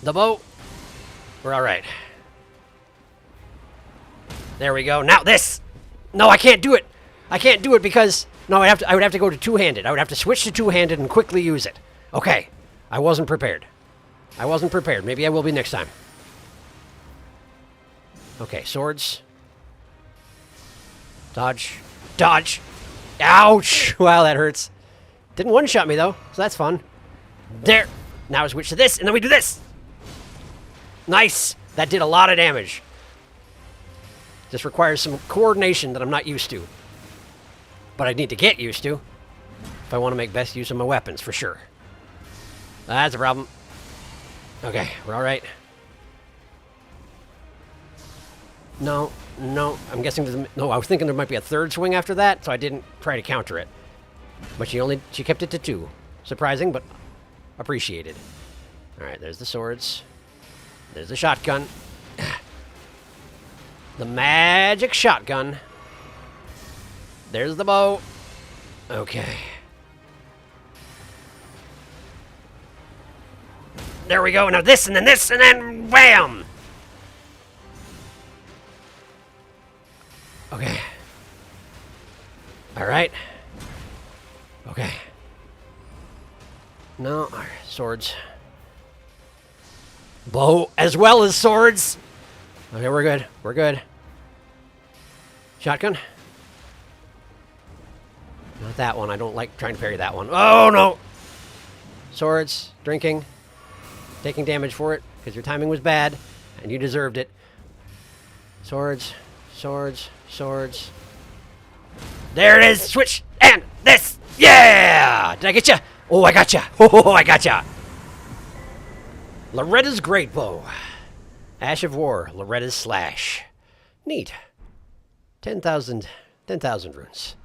The bow. We're alright. There we go. Now this! No, I can't do it! I can't do it because... No, I would have to go to two-handed. I would have to switch to two-handed and quickly use it. Okay. I wasn't prepared. I wasn't prepared. Maybe I will be next time. Okay, swords. Dodge. Dodge! Ouch! Wow, that hurts. Didn't one-shot me, though, so that's fun. There! Now I switch to this, and then we do this! Nice! That did a lot of damage. This requires some coordination that I'm not used to. But I need to get used to if I want to make best use of my weapons, for sure. That's a problem. Okay, we're all right. No, no, I'm guessing there's... No, I was thinking there might be a third swing after that, so I didn't try to counter it. But she kept it to 2. Surprising, but appreciated. All right, there's the swords. There's the shotgun. The magic shotgun. There's the bow. Okay. There we go. Now this, and then wham! Okay. All right. Okay. No, all right, swords. Bow as well as swords. Okay, we're good. We're good. Shotgun. Not that one. I don't like trying to parry that one. Oh, no! Swords. Drinking. Taking damage for it, because your timing was bad, and you deserved it. Swords. Swords. Swords. There it is! Switch! And this! Yeah! Did I get ya? Oh, I got ya! Oh, I got ya! Loretta's Great Bow. Ash of War. Loretta's Slash. Neat. 10,000 runes.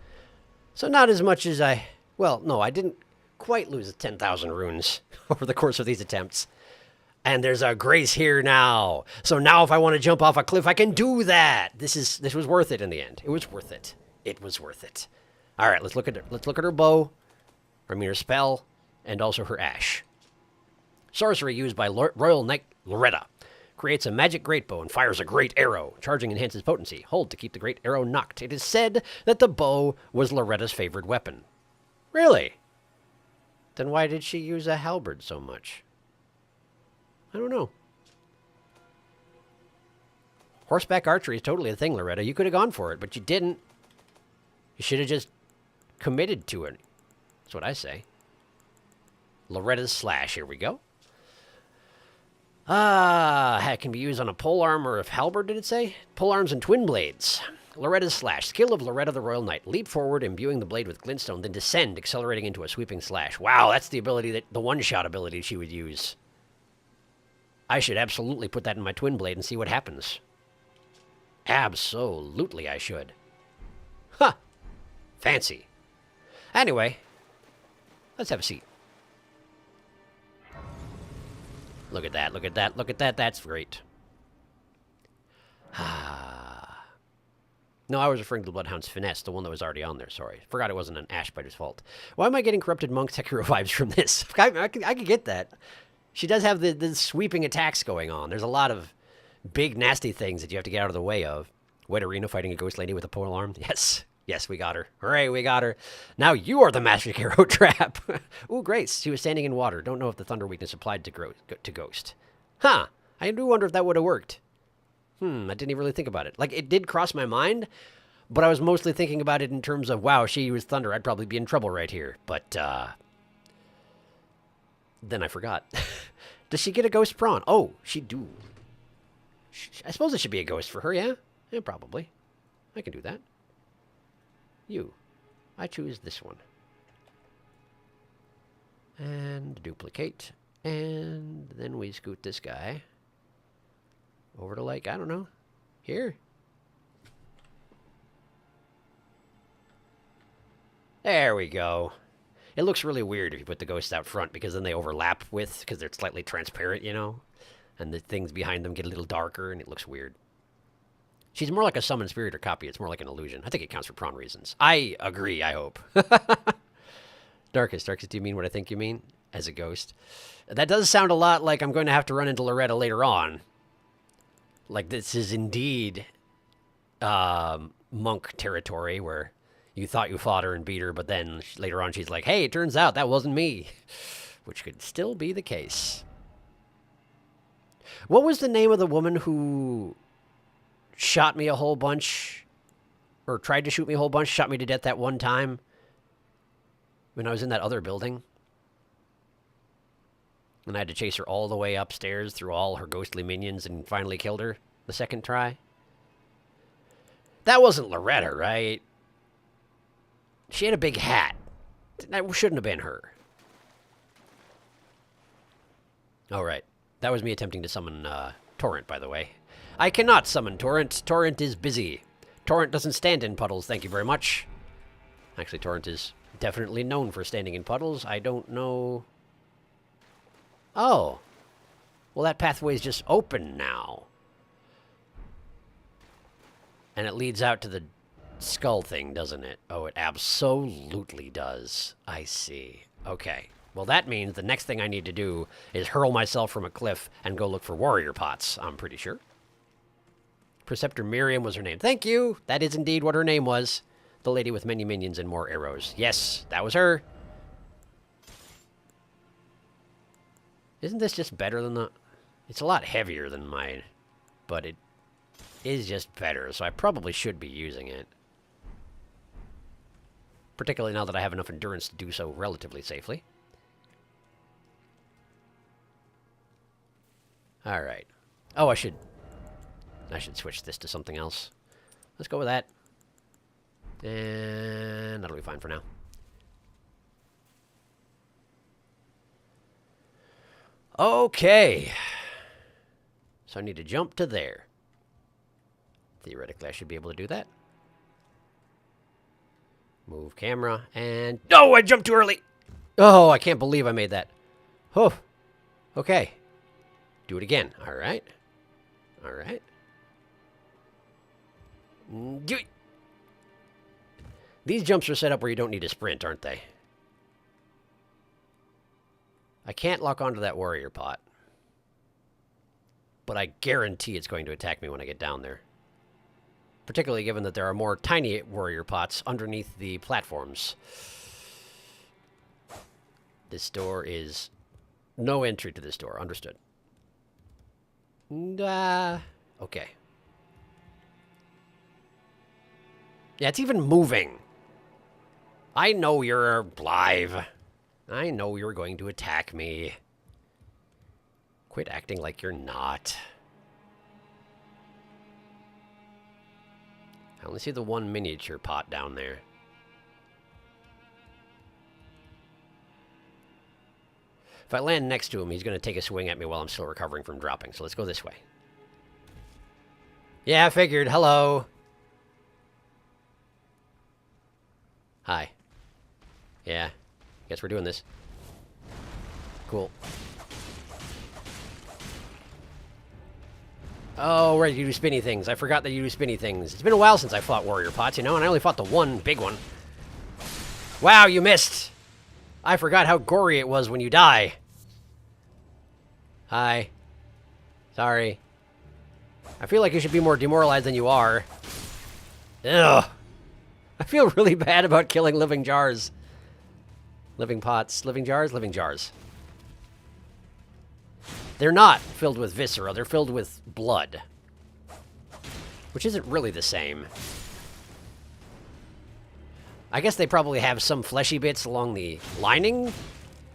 So not as much as I... Well, no, I didn't quite lose 10,000 runes over the course of these attempts. And there's a grace here now. So now if I want to jump off a cliff, I can do that. This was worth it in the end. It was worth it. It was worth it. All right, let's look at her bow. I mean her spell, and also her ash. Sorcery used by Royal Knight Loretta. Creates a magic great bow and fires a great arrow. Charging enhances potency. Hold to keep the great arrow knocked. It is said that the bow was Loretta's favorite weapon. Really? Then why did she use a halberd so much? I don't know. Horseback archery is totally a thing, Loretta. You could have gone for it, but you didn't. You should have just committed to it. That's what I say. Loretta's Slash. Here we go. It can be used on a polearm or a halberd, did it say? Polearms and twin blades. Loretta's Slash. Skill of Loretta the Royal Knight. Leap forward, imbuing the blade with glintstone, then descend, accelerating into a sweeping slash. Wow, that's the ability the one-shot ability she would use. I should absolutely put that in my twin blade and see what happens. Absolutely I should. Huh. Fancy. Anyway, let's have a seat. Look at that, look at that, look at that. That's great. No, I was referring to the Bloodhound's Finesse, the one that was already on there, sorry. Forgot it wasn't an Handspiders' fault. Why am I getting Corrupted Monk Sekiro vibes from this? I could get that. She does have the sweeping attacks going on. There's a lot of big, nasty things that you have to get out of the way of. Wet Arena fighting a ghost lady with a polearm. Yes. Yes, we got her. Hooray, we got her. Now you are the magic arrow trap. Ooh, Grace. She was standing in water. Don't know if the thunder weakness applied to Ghost. Huh. I do wonder if that would have worked. I didn't even really think about it. Like, it did cross my mind, but I was mostly thinking about it in terms of, wow, she used thunder. I'd probably be in trouble right here. But, then I forgot. Does she get a ghost prawn? Oh, she do. I suppose it should be a ghost for her, yeah? Yeah, probably. I can do that. You. I choose this one. And duplicate. And then we scoot this guy over to, like, I don't know, here. There we go. It looks really weird if you put the ghosts out front because then they overlap because they're slightly transparent, you know? And the things behind them get a little darker and it looks weird. She's more like a summon spirit or copy. It's more like an illusion. I think it counts for prawn reasons. I agree, I hope. Darkest, do you mean what I think you mean? As a ghost. That does sound a lot like I'm going to have to run into Loretta later on. Like this is indeed monk territory where you thought you fought her and beat her, but then later on she's like, hey, it turns out that wasn't me. Which could still be the case. What was the name of the woman who shot me a whole bunch, or tried to shoot me a whole bunch, shot me to death that one time when I was in that other building? And I had to chase her all the way upstairs through all her ghostly minions and finally killed her the second try. That wasn't Loretta, right? She had a big hat. That shouldn't have been her. Oh, right. That was me attempting to summon Torrent, by the way. I cannot summon Torrent. Torrent is busy. Torrent doesn't stand in puddles, thank you very much. Actually, Torrent is definitely known for standing in puddles. I don't know... Oh. Well, that pathway is just open now. And it leads out to the skull thing, doesn't it? Oh, it absolutely does. I see. Okay. Well, that means the next thing I need to do is hurl myself from a cliff and go look for warrior pots, I'm pretty sure. Preceptor Miriam was her name. Thank you. That is indeed what her name was. The lady with many minions and more arrows. Yes, that was her. Isn't this just better than the... It's a lot heavier than mine, but it is just better, so I probably should be using it. Particularly now that I have enough endurance to do so relatively safely. Alright. Oh, I should switch this to something else. Let's go with that. And that'll be fine for now. Okay. So I need to jump to there. Theoretically, I should be able to do that. Move camera, and... No, I jumped too early! Oh, I can't believe I made that. Oh, okay. Do it again. All right. All right. Do it. These jumps are set up where you don't need to sprint, aren't they? I can't lock onto that warrior pot. But I guarantee it's going to attack me when I get down there. Particularly given that there are more tiny warrior pots underneath the platforms. This door is... No entry to this door. Understood. Okay. Yeah, it's even moving. I know you're live. I know you're going to attack me. Quit acting like you're not. I only see the one miniature pot down there. If I land next to him, he's going to take a swing at me while I'm still recovering from dropping. So let's go this way. Yeah, I figured. Hello. Hi. Yeah. Guess we're doing this. Cool. Oh, right, you do spinny things. I forgot that you do spinny things. It's been a while since I fought warrior pots, you know, and I only fought the one big one. Wow, you missed! I forgot how gory it was when you die. Hi. Sorry. I feel like you should be more demoralized than you are. Ugh. I feel really bad about killing living jars. Living pots. Living jars? Living jars. They're not filled with viscera. They're filled with blood. Which isn't really the same. I guess they probably have some fleshy bits along the lining,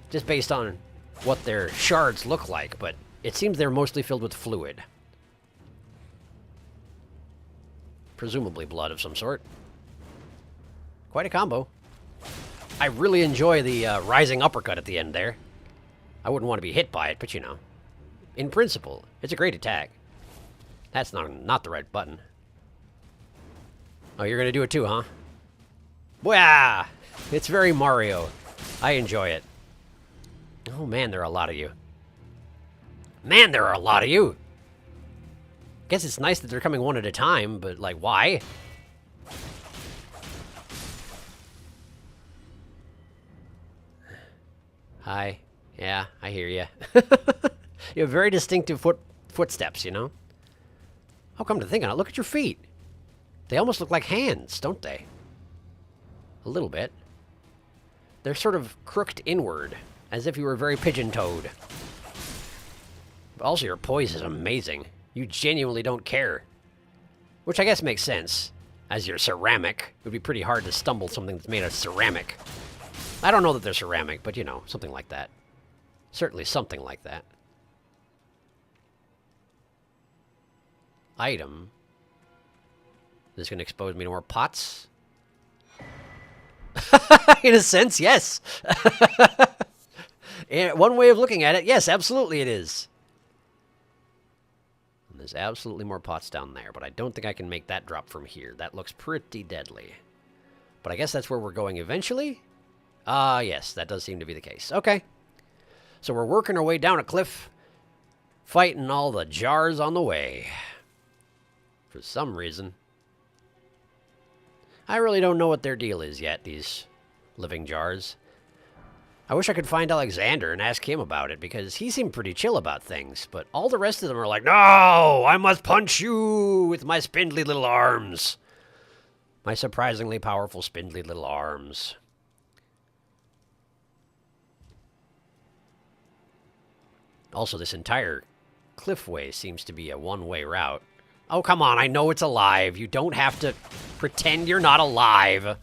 just based on what their shards look like, but it seems they're mostly filled with fluid. Presumably blood of some sort. Quite a combo. I really enjoy the rising uppercut at the end there. I wouldn't want to be hit by it, but you know. In principle, it's a great attack. That's not the right button. Oh, you're going to do it too, huh? Wow! It's very Mario. I enjoy it. Oh man, there are a lot of you. Man, there are a lot of you! Guess it's nice that they're coming one at a time, but like, why? Hi. Yeah, I hear you. You have very distinctive footsteps, you know? Oh, come to think of it, look at your feet. They almost look like hands, don't they? A little bit. They're sort of crooked inward, as if you were very pigeon-toed. But also, your poise is amazing. You genuinely don't care. Which I guess makes sense. As you're ceramic, it would be pretty hard to stumble something that's made of ceramic. I don't know that they're ceramic, but you know, something like that. Certainly something like that. Item. Is this going to expose me to more pots? In a sense, yes. One way of looking at it, yes, absolutely it is. And there's absolutely more pots down there, but I don't think I can make that drop from here. That looks pretty deadly. But I guess that's where we're going eventually? Yes, that does seem to be the case. Okay. So we're working our way down a cliff, fighting all the jars on the way. For some reason. I really don't know what their deal is yet, these living jars. I wish I could find Alexander and ask him about it, because he seemed pretty chill about things, but all the rest of them are like, no, I must punch you with my spindly little arms. My surprisingly powerful spindly little arms. Also, this entire cliffway seems to be a one-way route. Oh, come on, I know it's alive. You don't have to pretend you're not alive.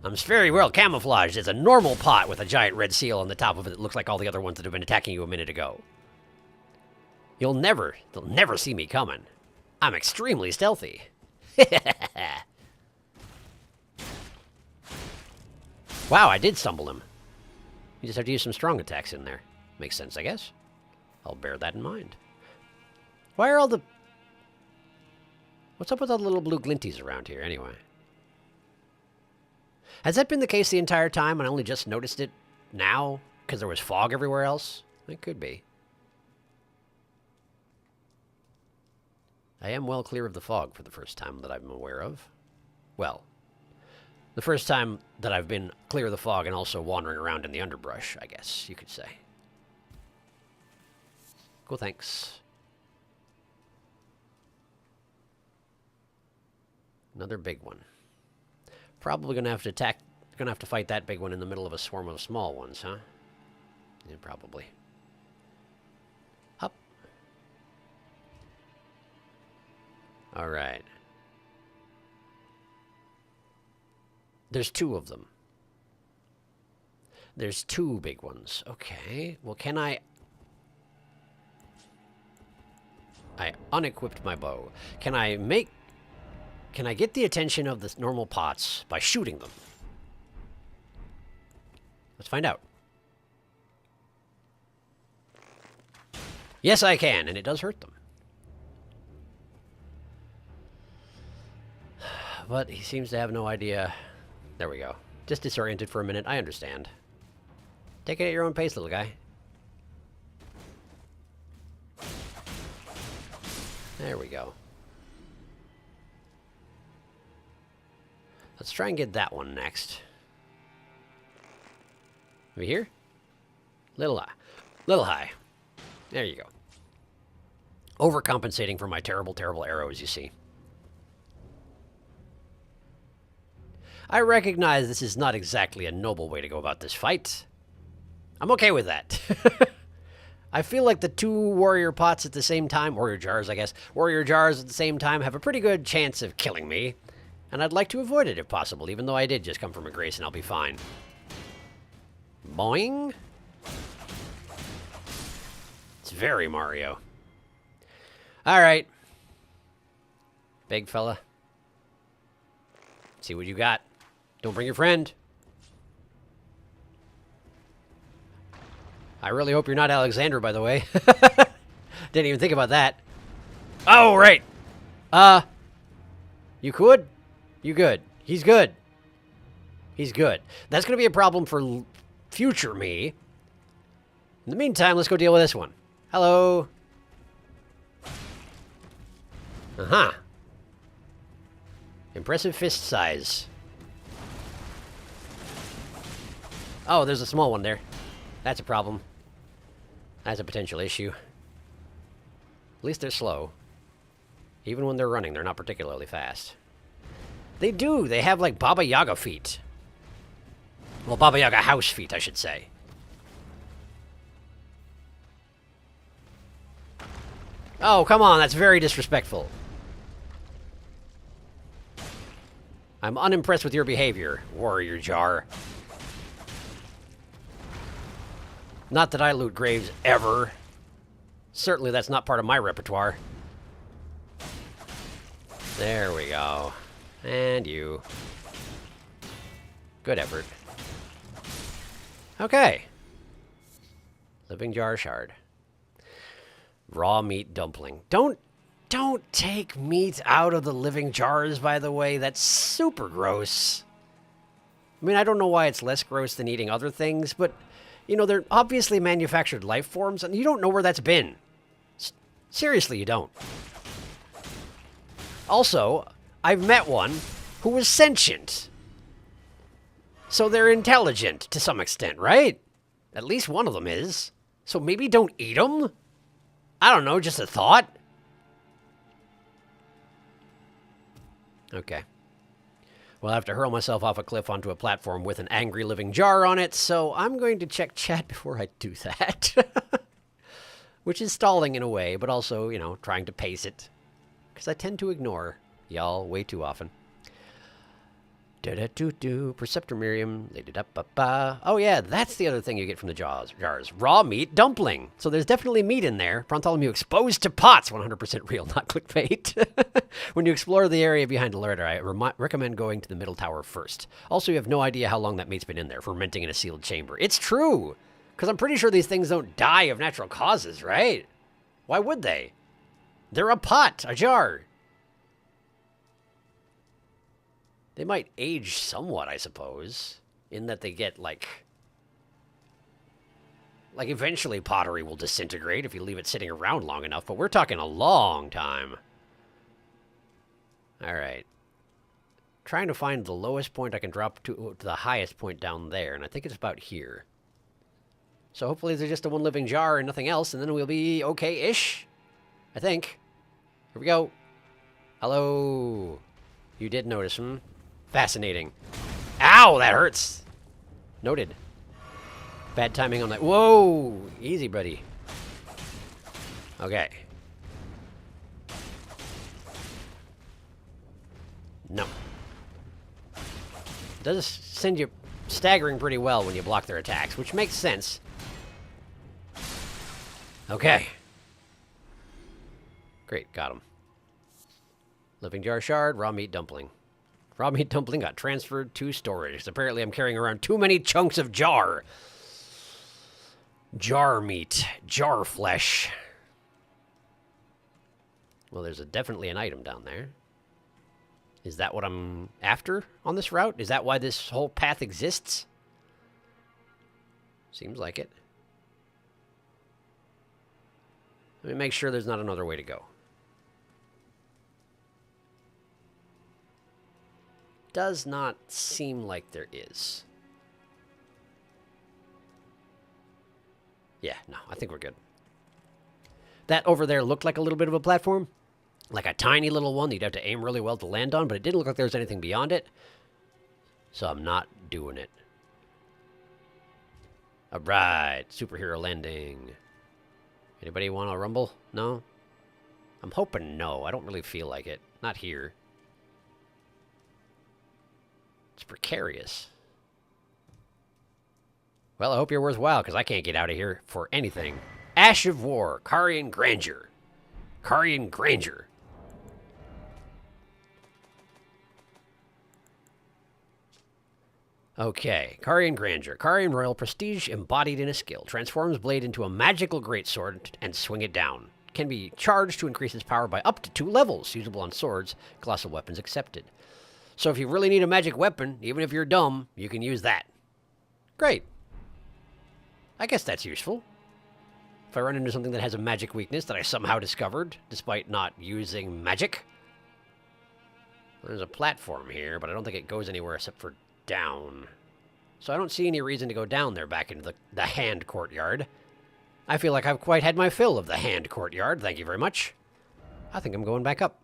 I'm very well camouflaged. It's a normal pot with a giant red seal on the top of it that looks like all the other ones that have been attacking you a minute ago. They'll never see me coming. I'm extremely stealthy. Wow, I did stumble him. You just have to use some strong attacks in there. Makes sense, I guess. I'll bear that in mind. Why are all the... What's up with all the little blue glinties around here, anyway? Has that been the case the entire time and I only just noticed it now because there was fog everywhere else? It could be. I am well clear of the fog for the first time that I'm aware of. Well, the first time that I've been clear of the fog and also wandering around in the underbrush, I guess you could say. Cool, thanks. Another big one. Probably gonna have to fight that big one in the middle of a swarm of small ones, huh? Yeah, probably. Up. All right. There's two of them. There's two big ones. Okay. Well, can I unequipped my bow. Can I get the attention of the normal pots by shooting them? Let's find out. Yes, I can, and it does hurt them. But he seems to have no idea. There we go. Just disoriented for a minute. I understand. Take it at your own pace, little guy. There we go. Let's try and get that one next. Over here? Little high. Little high. There you go. Overcompensating for my terrible, terrible arrows, you see. I recognize this is not exactly a noble way to go about this fight. I'm okay with that. I feel like the two warrior pots at the same time, warrior jars, I guess, warrior jars at the same time have a pretty good chance of killing me. And I'd like to avoid it if possible, even though I did just come from a grace and I'll be fine. Boing. It's very Mario. Alright. Big fella. See what you got. Don't bring your friend. I really hope you're not Alexander, by the way. Didn't even think about that. Oh, right. You could? You good. He's good. He's good. That's going to be a problem for future me. In the meantime, let's go deal with this one. Hello. Uh-huh. Impressive fist size. Oh, there's a small one there. That's a problem. That's a potential issue. At least they're slow. Even when they're running, they're not particularly fast. They do. They have, like, Baba Yaga feet. Well, Baba Yaga house feet, I should say. Oh, come on. That's very disrespectful. I'm unimpressed with your behavior, warrior jar. Not that I loot graves ever. Certainly that's not part of my repertoire. There we go. And you. Good effort. Okay. Living jar shard. Raw meat dumpling. Don't take meat out of the living jars, by the way. That's super gross. I mean, I don't know why it's less gross than eating other things, but, you know, they're obviously manufactured life forms, and you don't know where that's been. Seriously, you don't. Also, I've met one who was sentient. So they're intelligent to some extent, right? At least one of them is. So maybe don't eat them? I don't know, just a thought. Okay. Well, I have to hurl myself off a cliff onto a platform with an angry living jar on it, so I'm going to check chat before I do that. Which is stalling in a way, but also, you know, trying to pace it. Because I tend to ignore y'all way too often. Da-da-doo-doo. Preceptor Miriam. Lady-da-ba-ba. Oh, yeah, that's the other thing you get from the jars. Raw meat dumpling. So there's definitely meat in there. Bartholomew exposed to pots. 100% real, not clickbait. When you explore the area behind the larder, I recommend going to the middle tower first. Also, you have no idea how long that meat's been in there, fermenting in a sealed chamber. It's true, because I'm pretty sure these things don't die of natural causes, right? Why would they? They're a pot, a jar. They might age somewhat, I suppose, in that they get, like, eventually pottery will disintegrate if you leave it sitting around long enough, but we're talking a long time. All right. Trying to find the lowest point I can drop to the highest point down there, and I think it's about here. So hopefully there's just a one living jar and nothing else, and then we'll be okay-ish, I think. Here we go. Hello. You did notice, hmm? Fascinating. Ow, that hurts. Noted. Bad timing on that. Whoa! Easy, buddy. Okay. No. It does send you staggering pretty well when you block their attacks, which makes sense. Okay. Great, got him. Living jar shard, raw meat dumpling. Raw meat dumpling got transferred to storage. Apparently I'm carrying around too many chunks of jar. Jar meat. Jar flesh. Well, there's definitely an item down there. Is that what I'm after on this route? Is that why this whole path exists? Seems like it. Let me make sure there's not another way to go. Does not seem like there is. Yeah, no, I think we're good. That over there looked like a little bit of a platform. Like a tiny little one that you'd have to aim really well to land on, but it didn't look like there was anything beyond it. So I'm not doing it. Alright, superhero landing. Anybody want to rumble? No? I'm hoping no. I don't really feel like it. Not here. It's precarious. Well, I hope you're worthwhile, because I can't get out of here for anything. Ash of War, Carian Grandeur. Carian Grandeur. Okay, Carian Grandeur. Carian Royal Prestige embodied in a skill. Transforms blade into a magical greatsword and swing it down. Can be charged to increase its power by up to 2 levels. Usable on swords. Colossal weapons accepted. So if you really need a magic weapon, even if you're dumb, you can use that. Great. I guess that's useful. If I run into something that has a magic weakness that I somehow discovered, despite not using magic. There's a platform here, but I don't think it goes anywhere except for down. So I don't see any reason to go down there back into the hand courtyard. I feel like I've quite had my fill of the hand courtyard, thank you very much. I think I'm going back up.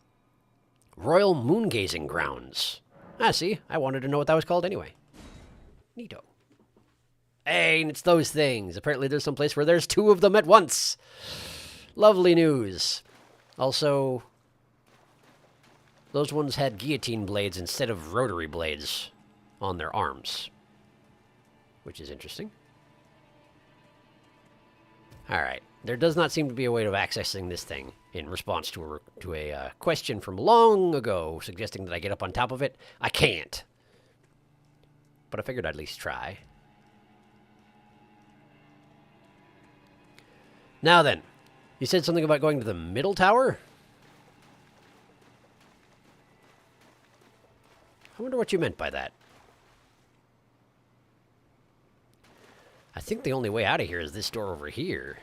Royal Moongazing Grounds. Ah, see, I wanted to know what that was called anyway. Neato. Hey, and it's those things. Apparently there's some place where there's 2 of them at once. Lovely news. Also, those ones had guillotine blades instead of rotary blades on their arms, which is interesting. All right. There does not seem to be a way of accessing this thing in response to a question from long ago suggesting that I get up on top of it. I can't. But I figured I'd at least try. Now then, you said something about going to the middle tower? I wonder what you meant by that. I think the only way out of here is this door over here.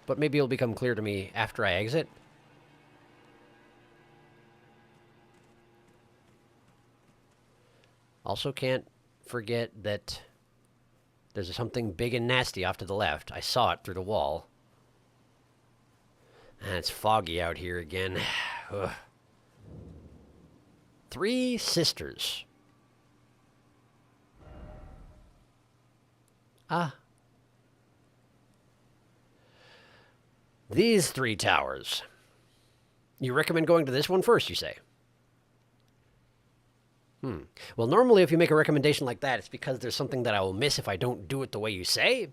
But maybe it'll become clear to me after I exit. Also can't forget that there's something big and nasty off to the left. I saw it through the wall. And it's foggy out here again. Ugh. 3 sisters. Ah. These 3 towers. You recommend going to this one first, you say? Well, normally if you make a recommendation like that, it's because there's something that I will miss if I don't do it the way you say.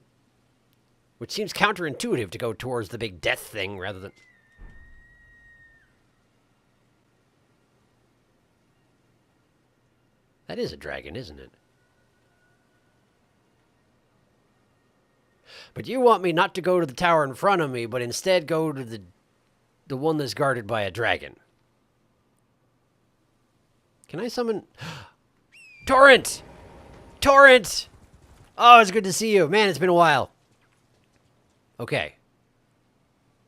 Which seems counterintuitive to go towards the big death thing rather than... That is a dragon, isn't it? But you want me not to go to the tower in front of me, but instead go to the one that's guarded by a dragon. Can I summon... Torrent! Torrent! Oh, it's good to see you. Man, it's been a while. Okay.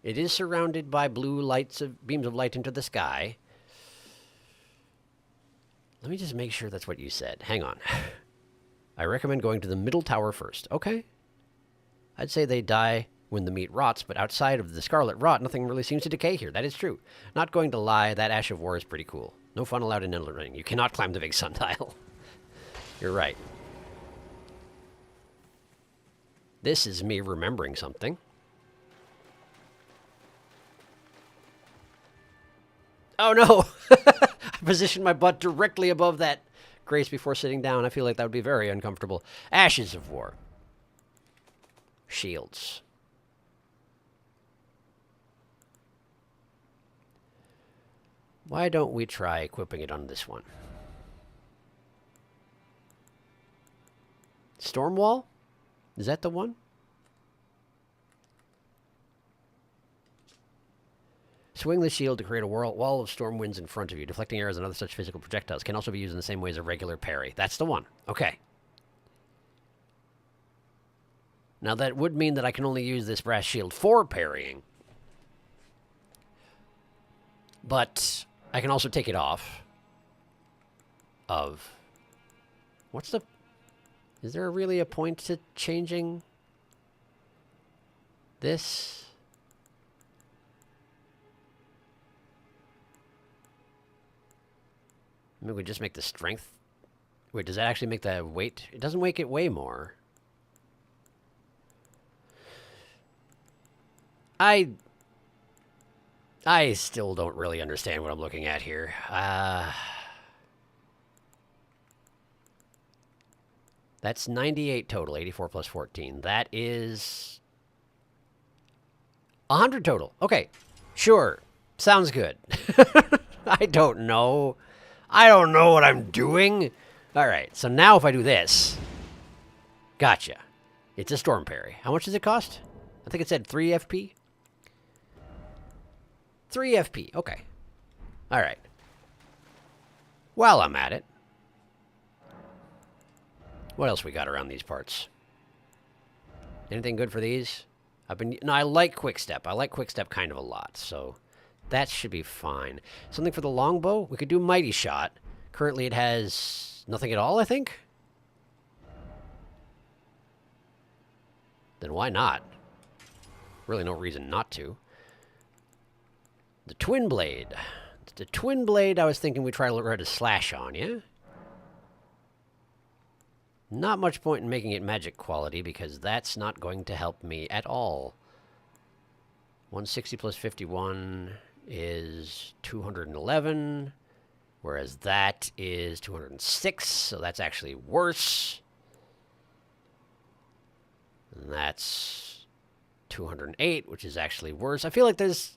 It is surrounded by blue lights of beams of light into the sky. Let me just make sure that's what you said. Hang on. I recommend going to the middle tower first. Okay. I'd say they die when the meat rots, but outside of the scarlet rot, nothing really seems to decay here. That is true. Not going to lie, that Ash of War is pretty cool. No fun allowed in Elden Ring. You cannot climb the big sundial. You're right. This is me remembering something. Oh no! I positioned my butt directly above that grace before sitting down. I feel like that would be very uncomfortable. Ashes of War. Shields. Why don't we try equipping it on this one? Stormwall? Is that the one? Swing the shield to create a wall of storm winds in front of you. Deflecting arrows and other such physical projectiles can also be used in the same way as a regular parry. That's the one. Okay. Now that would mean that I can only use this brass shield for parrying. But I can also take it off. What's the... Is there really a point to changing this? Maybe we just make the strength... Wait, does that actually make the weight? It doesn't make it weigh more. I still don't really understand what I'm looking at here. That's 98 total, 84 plus 14. That is 100 total. Okay, sure. Sounds good. I don't know. I don't know what I'm doing. All right, so now if I do this, gotcha. It's a storm parry. How much does it cost? I think it said 3 FP. 3 FP, okay. All right. While I'm at it, what else we got around these parts? Anything good for these? No, I like quick step. I like quick step kind of a lot, so that should be fine. Something for the longbow? We could do mighty shot. Currently it has nothing at all, I think. Then why not? Really no reason not to. The twin blade. The twin blade, I was thinking we'd try to try to slash on, yeah? Not much point in making it magic quality because that's not going to help me at all. 160 plus 51 is 211, whereas that is 206, so that's actually worse. And that's 208, which is actually worse. I feel like there's...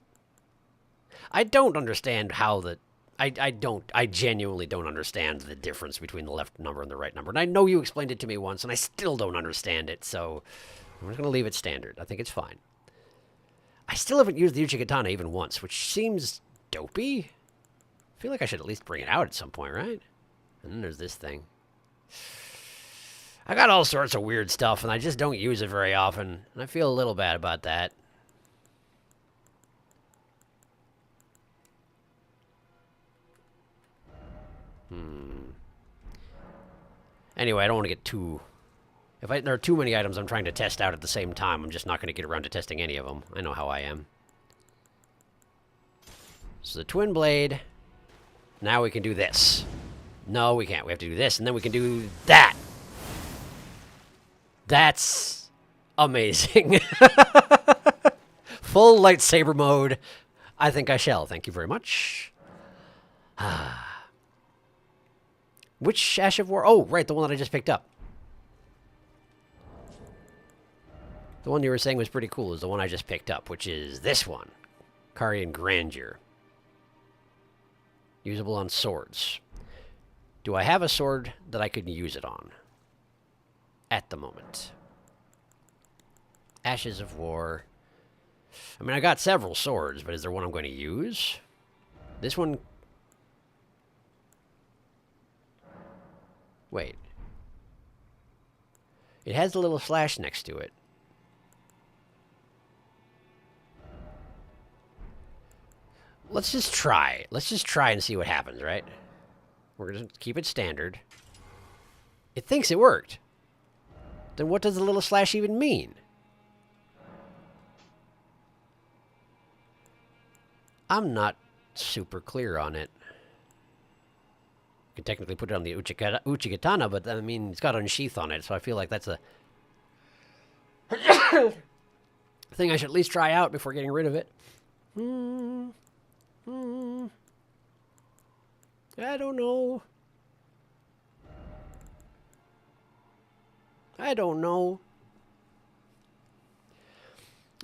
I don't understand how the... I genuinely don't understand the difference between the left number and the right number. And I know you explained it to me once, and I still don't understand it, so I'm just going to leave it standard. I think it's fine. I still haven't used the Uchigatana even once, which seems dopey. I feel like I should at least bring it out at some point, right? And then there's this thing. I got all sorts of weird stuff, and I just don't use it very often, and I feel a little bad about that. Anyway, I don't want to get too... If there are too many items I'm trying to test out at the same time, I'm just not going to get around to testing any of them. I know how I am. So the twin blade. Now we can do this. No, we can't. We have to do this, and then we can do that. That's amazing. Full lightsaber mode. I think I shall. Thank you very much. Which Ash of War? Oh, right, the one that I just picked up. The one you were saying was pretty cool is the one I just picked up, which is this one. Carian Grandeur. Usable on swords. Do I have a sword that I could use it on? At the moment. Ashes of War. I mean, I got several swords, but is there one I'm going to use? This one... Wait. It has a little slash next to it. Let's just try. Let's just try and see what happens, right? We're going to keep it standard. It thinks it worked. Then what does the little slash even mean? I'm not super clear on it. You could technically put it on the Uchigatana, but I mean, it's got unsheath on it, so I feel like that's a thing I should at least try out before getting rid of it. I don't know. I don't know.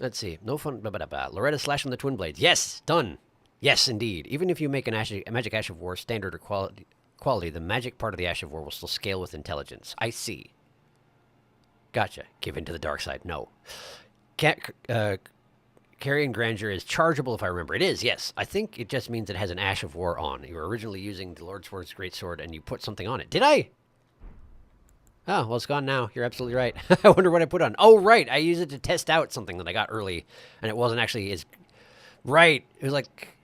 Let's see. No fun. Blah, blah, blah. Loretta slash on the twin blades. Yes, done. Yes, indeed. Even if you make a magic Ash of War standard or quality, the magic part of the Ash of War will still scale with intelligence. I see. Gotcha. Give in to the dark side. No. Carian Grandeur is chargeable, if I remember. It is, yes. I think it just means it has an Ash of War on. You were originally using the Lord Sword's Greatsword, and you put something on it. Did I? Oh, well, it's gone now. You're absolutely right. I wonder what I put on. Oh, right. I used it to test out something that I got early, and it wasn't actually as... Right. It was like...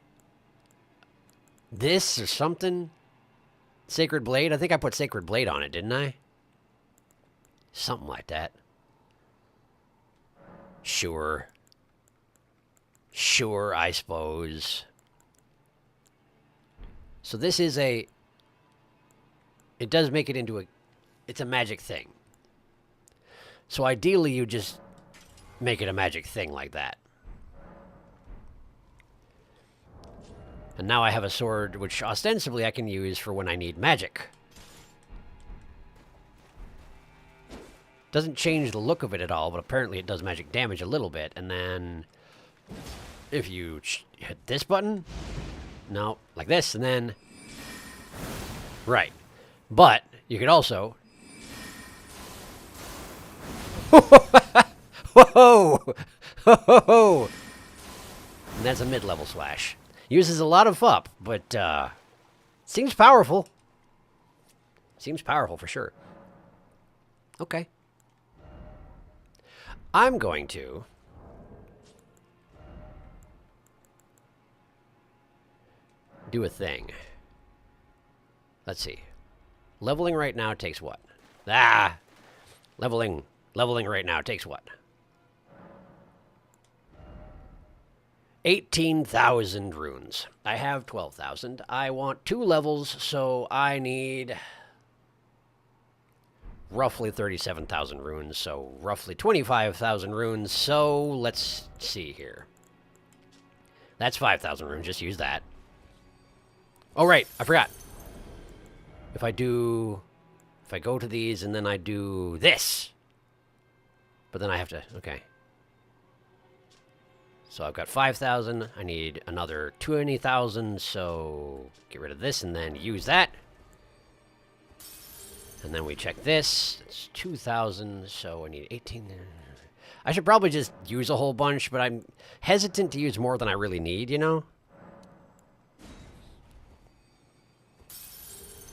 this or something? Sacred Blade? I think I put Sacred Blade on it, didn't I? Something like that. Sure. Sure, I suppose. So this is a... It does make it into a... It's a magic thing. So ideally, you just make it a magic thing like that. And now I have a sword which ostensibly I can use for when I need magic. Doesn't change the look of it at all, but apparently it does magic damage a little bit. And then if you hit this button, no, like this, and then... Right. But you could also... Whoa! Whoa! And that's a mid-level slash. Uses a lot of FUP, but seems powerful. Seems powerful for sure. Okay. I'm going to do a thing. Let's see. Leveling right now takes what? Leveling right now takes what? 18,000 runes. I have 12,000. I want 2 levels, so I need roughly 37,000 runes, so roughly 25,000 runes. So let's see here. That's 5,000 runes. Just use that. Oh, right. I forgot. If I go to these and then I do this. But then I have to, okay. So I've got 5,000. I need another 20,000, so get rid of this and then use that. And then we check this. It's 2,000, so I need 18. I should probably just use a whole bunch, but I'm hesitant to use more than I really need, you know?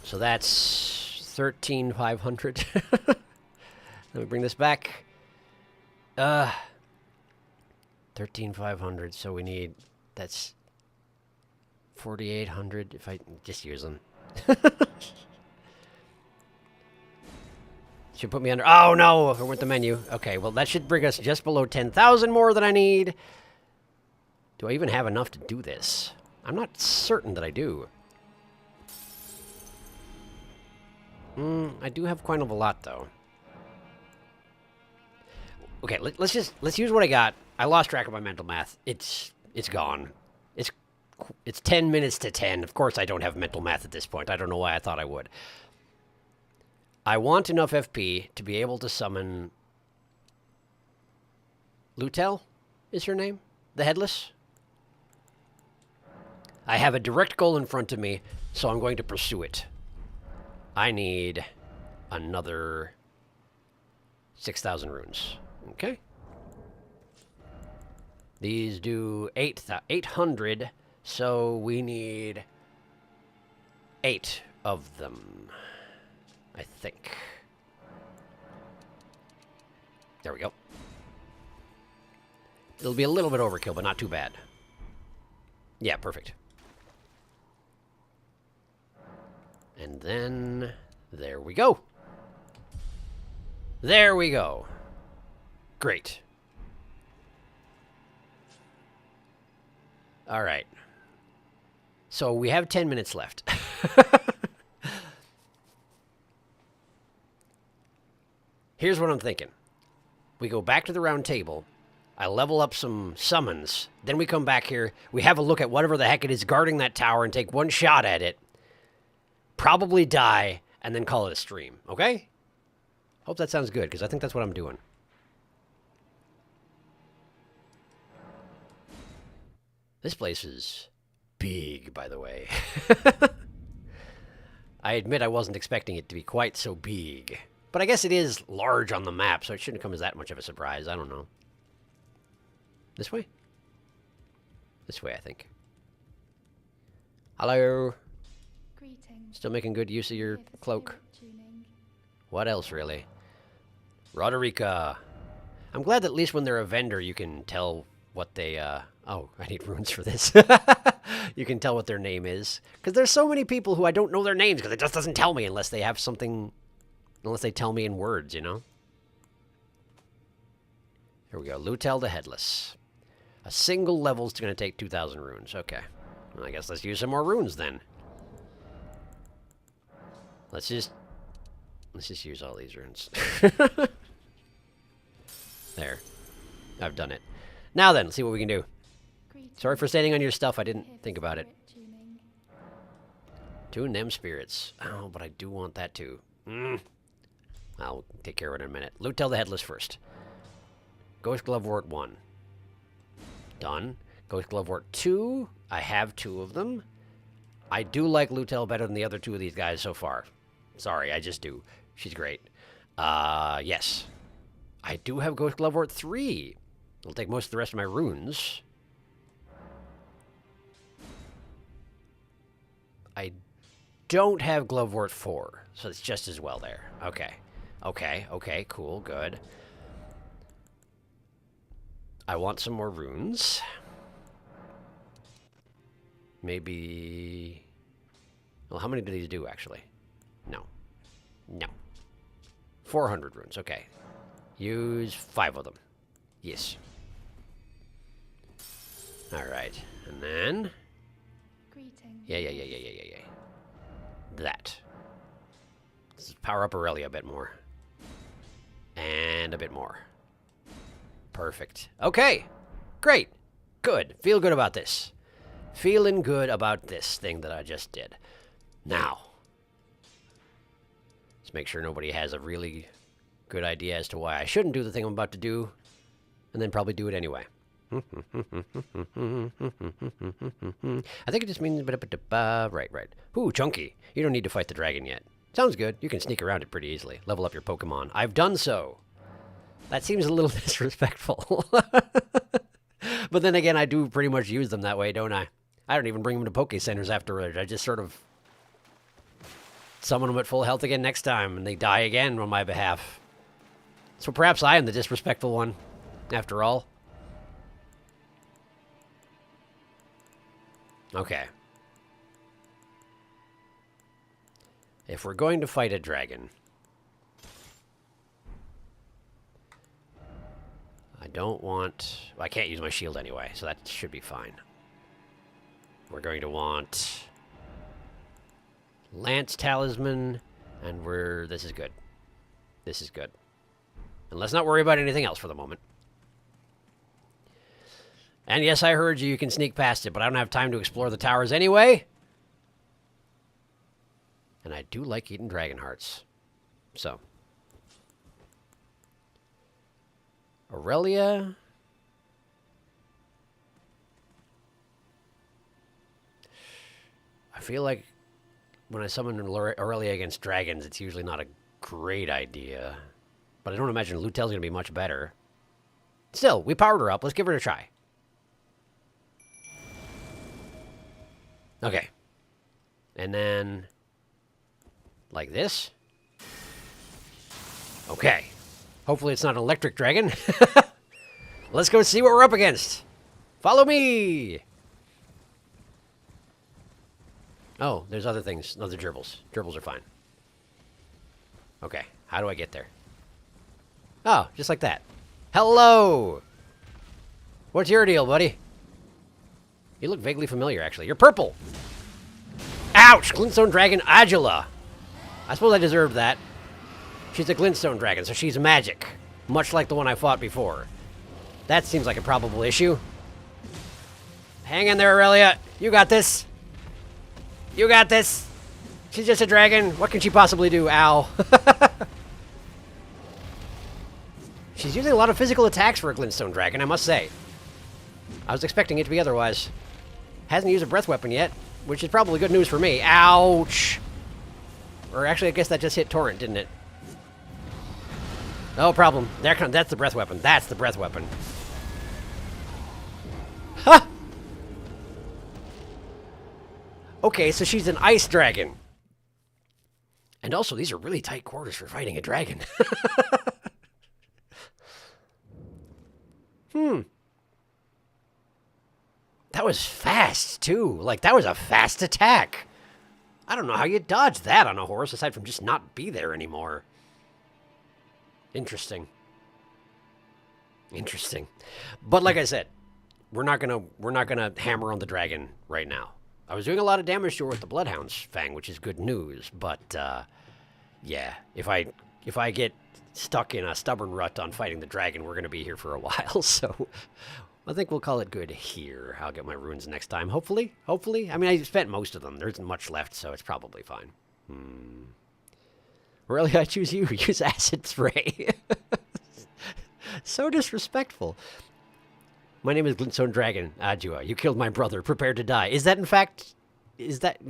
So that's 13,500. Let me bring this back. 13,500, so we need, that's 4,800 if I just use them. Should put me under, oh no, I went the menu. Okay, well that should bring us just below 10,000 more than I need. Do I even have enough to do this? I'm not certain that I do. I do have quite a lot though. Okay, let's use what I got. I lost track of my mental math. It's gone. It's 10 minutes to 10. Of course I don't have mental math at this point. I don't know why I thought I would. I want enough FP to be able to summon... Lutel is her name? The Headless? I have a direct goal in front of me, so I'm going to pursue it. I need another 6,000 runes. Okay. These do 800, so we need 8 of them, I think. There we go. It'll be a little bit overkill, but not too bad. Yeah, perfect. And then, there we go. There we go. Great. All right. So we have 10 minutes left. Here's what I'm thinking. We go back to the round table. I level up some summons. Then we come back here. We have a look at whatever the heck it is guarding that tower and take one shot at it. Probably die, and then call it a stream. Okay? Hope that sounds good, because I think that's what I'm doing. This place is big, by the way. I admit I wasn't expecting it to be quite so big. But I guess it is large on the map, so it shouldn't come as that much of a surprise. I don't know. This way? This way, I think. Hello. Greetings. Still making good use of your cloak. What else, really? Roderica. I'm glad that at least when they're a vendor, you can tell what they, Oh, I need runes for this. You can tell what their name is. Because there's so many people who I don't know their names, because it just doesn't tell me unless they have something... Unless they tell me in words, you know? Here we go. Lutel the Headless. A single level's going to take 2,000 runes. Okay. Well, I guess let's use some more runes, then. Let's just use all these runes. There. I've done it. Now then, let's see what we can do. Sorry for standing on your stuff. I didn't think about it. Tune them spirits. Oh, but I do want that too. I'll take care of it in a minute. Lutel the Headless first. Ghost Glovewort 1. Done. Ghost Glovewort 2. I have 2 of them. I do like Lutel better than the other 2 of these guys so far. Sorry, I just do. She's great. Yes. I do have Ghost Glovewort 3. It'll take most of the rest of my runes. I don't have Glovewort 4, so it's just as well there. Okay. Okay, cool, good. I want some more runes. Maybe... Well, how many do these do, actually? No. 400 runes, okay. Use 5 of them. Yes. Alright, and then... Greetings. Yeah. That. Let's power up Aurelia a bit more. And a bit more. Perfect. Okay. Great. Good. Feel good about this. Feeling good about this thing that I just did. Now. Let's make sure nobody has a really good idea as to why I shouldn't do the thing I'm about to do. And then probably do it anyway. I think it just means... Right. Ooh, Chunky. You don't need to fight the dragon yet. Sounds good. You can sneak around it pretty easily. Level up your Pokemon. I've done so. That seems a little disrespectful. But then again, I do pretty much use them that way, don't I? I don't even bring them to Poke Centers afterwards. I just sort of summon them at full health again next time, and they die again on my behalf. So perhaps I am the disrespectful one, after all. Okay. If we're going to fight a dragon, I don't want... Well, I can't use my shield anyway, so that should be fine. We're going to want Lance Talisman, and this is good. This is good. And let's not worry about anything else for the moment. And yes, I heard you. You can sneak past it, but I don't have time to explore the towers anyway. And I do like eating dragon hearts. So. Aurelia. I feel like when I summon Aurelia against dragons, it's usually not a great idea. But I don't imagine Lutel's going to be much better. Still, we powered her up. Let's give her a try. Okay. And then... like this. Okay. Hopefully it's not an electric dragon. Let's go see what we're up against. Follow me! Oh, there's other things. Other gerbils. Gerbils are fine. Okay, how do I get there? Oh, just like that. Hello! What's your deal, buddy? You look vaguely familiar, actually. You're purple! Ouch! Glintstone Dragon Adula. I suppose I deserved that. She's a Glintstone Dragon, so she's magic. Much like the one I fought before. That seems like a probable issue. Hang in there, Aurelia. You got this. You got this. She's just a dragon. What can she possibly do? Ow. She's using a lot of physical attacks for a Glintstone Dragon, I must say. I was expecting it to be otherwise. Hasn't used a breath weapon yet, which is probably good news for me. Ouch! Or actually, I guess that just hit Torrent, didn't it? No problem. That's the breath weapon. That's the breath weapon. Ha! Okay, so she's an ice dragon. And also, these are really tight quarters for fighting a dragon. That was fast, too. Like, that was a fast attack. I don't know how you dodge that on a horse, aside from just not be there anymore. Interesting. Interesting. But like I said, we're not gonna hammer on the dragon right now. I was doing a lot of damage to her with the Bloodhound's Fang, which is good news, but yeah, if I get stuck in a stubborn rut on fighting the dragon, we're gonna be here for a while, so I think we'll call it good here. I'll get my runes next time, hopefully. Hopefully. I mean, I spent most of them. There isn't much left, so it's probably fine. Really, I choose you. Use acid spray. So disrespectful. My name is Glintstone Dragon, Adjua. You killed my brother. Prepare to die. Is that in fact...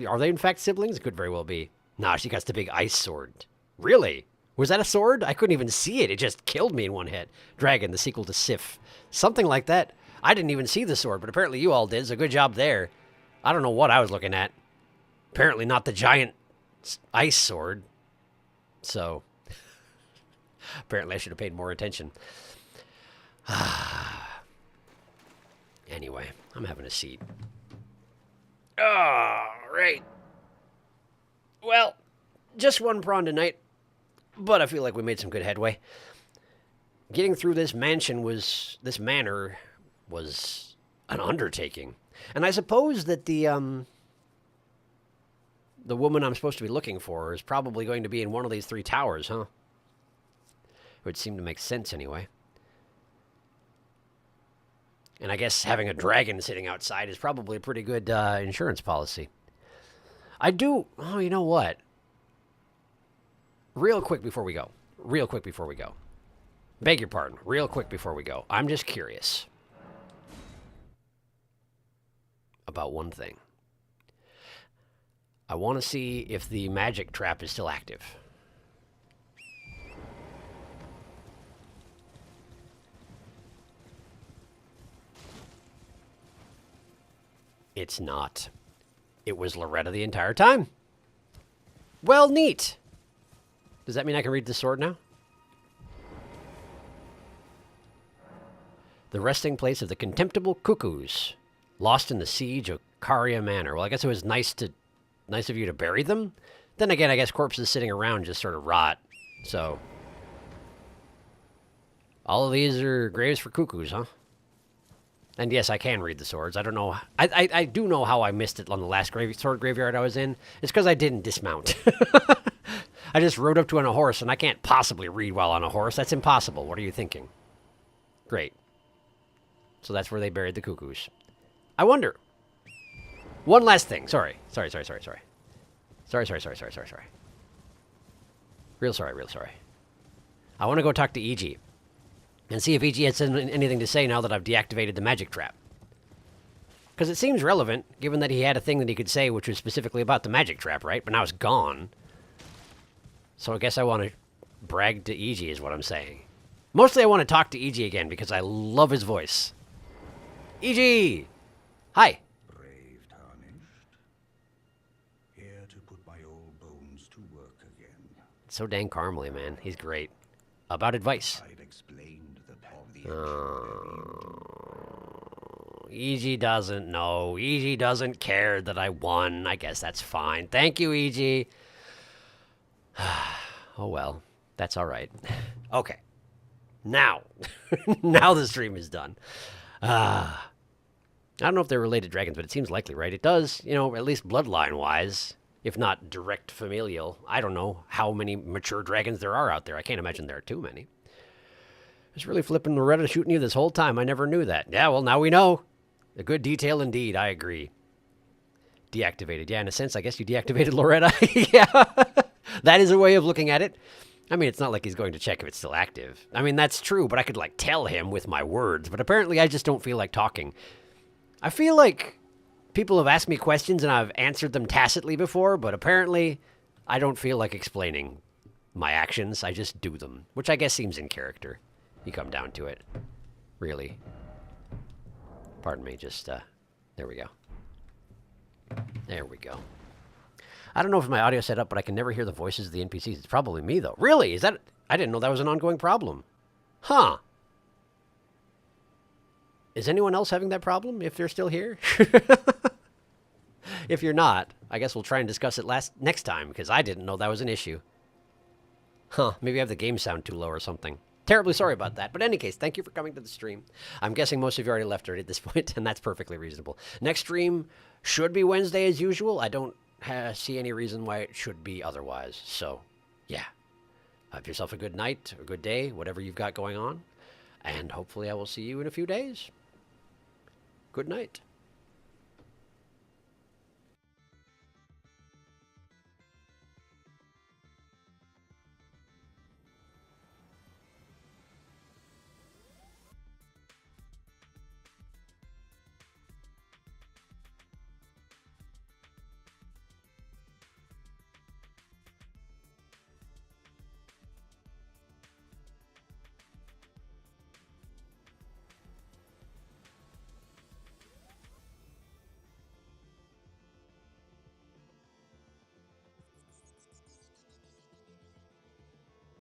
Are they in fact siblings? Could very well be. Nah, she got the big ice sword. Really? Was that a sword? I couldn't even see it. It just killed me in one hit. Dragon, the sequel to Sif. Something like that. I didn't even see the sword, but apparently you all did, so good job there. I don't know what I was looking at. Apparently not the giant ice sword. So, apparently I should have paid more attention. Anyway, I'm having a seat. All right. Well, just one prawn tonight, but I feel like we made some good headway. Getting through this manor was an undertaking. And I suppose that the woman I'm supposed to be looking for is probably going to be in one of these 3 towers, huh? It would seem to make sense anyway. And I guess having a dragon sitting outside is probably a pretty good insurance policy. Oh, you know what? Real quick before we go. Beg your pardon. Real quick before we go. I'm just curious about one thing. I want to see if the magic trap is still active. It's not. It was Loretta the entire time. Well, neat. Does that mean I can read the sword now? The resting place of the contemptible cuckoos, lost in the siege of Caria Manor. Well, I guess it was nice of you to bury them. Then again, I guess corpses sitting around just sort of rot. So, all of these are graves for cuckoos, huh? And yes, I can read the swords. I don't know. I do know how I missed it on the last sword graveyard I was in. It's because I didn't dismount. I just rode up to on a horse, and I can't possibly read while on a horse. That's impossible. What are you thinking? Great. So that's where they buried the cuckoos. I wonder. One last thing. Sorry. Real sorry, real sorry. I want to go talk to EG and see if EG has anything to say now that I've deactivated the magic trap. Because it seems relevant, given that he had a thing that he could say which was specifically about the magic trap, right? But now it's gone. So I guess I want to brag to EG is what I'm saying. Mostly I want to talk to EG again because I love his voice. EG! Hi. Brave tarnished. Here to put my old bones to work again. So dang caramely, man. He's great. About advice. I've explained the power of the EG doesn't know. EG doesn't care that I won. I guess that's fine. Thank you, EG. Oh well. That's all right. Okay. Now. Now the stream is done. I don't know if they're related dragons, but it seems likely, right? It does, you know, at least bloodline-wise, if not direct familial. I don't know how many mature dragons there are out there. I can't imagine there are too many. It's really flipping Loretta shooting you this whole time. I never knew that. Yeah, well, now we know. A good detail indeed. I agree. Deactivated. Yeah, in a sense, I guess you deactivated Loretta. Yeah. That is a way of looking at it. I mean, it's not like he's going to check if it's still active. I mean, that's true, but I could, like, tell him with my words. But apparently I just don't feel like talking. I feel like people have asked me questions and I've answered them tacitly before, but apparently I don't feel like explaining my actions. I just do them, which I guess seems in character. You come down to it. Really. Pardon me, just, there we go. There we go. I don't know if my audio set up, but I can never hear the voices of the NPCs. It's probably me, though. Really? Is that... I didn't know that was an ongoing problem. Huh. Is anyone else having that problem, if they're still here? If you're not, I guess we'll try and discuss it next time, because I didn't know that was an issue. Huh. Maybe I have the game sound too low or something. Terribly sorry about that. But in any case, thank you for coming to the stream. I'm guessing most of you already left already at this point, and that's perfectly reasonable. Next stream should be Wednesday as usual. I don't see any reason why it should be otherwise. So, yeah. Have yourself a good night, or good day, whatever you've got going on. And hopefully I will see you in a few days. Good night.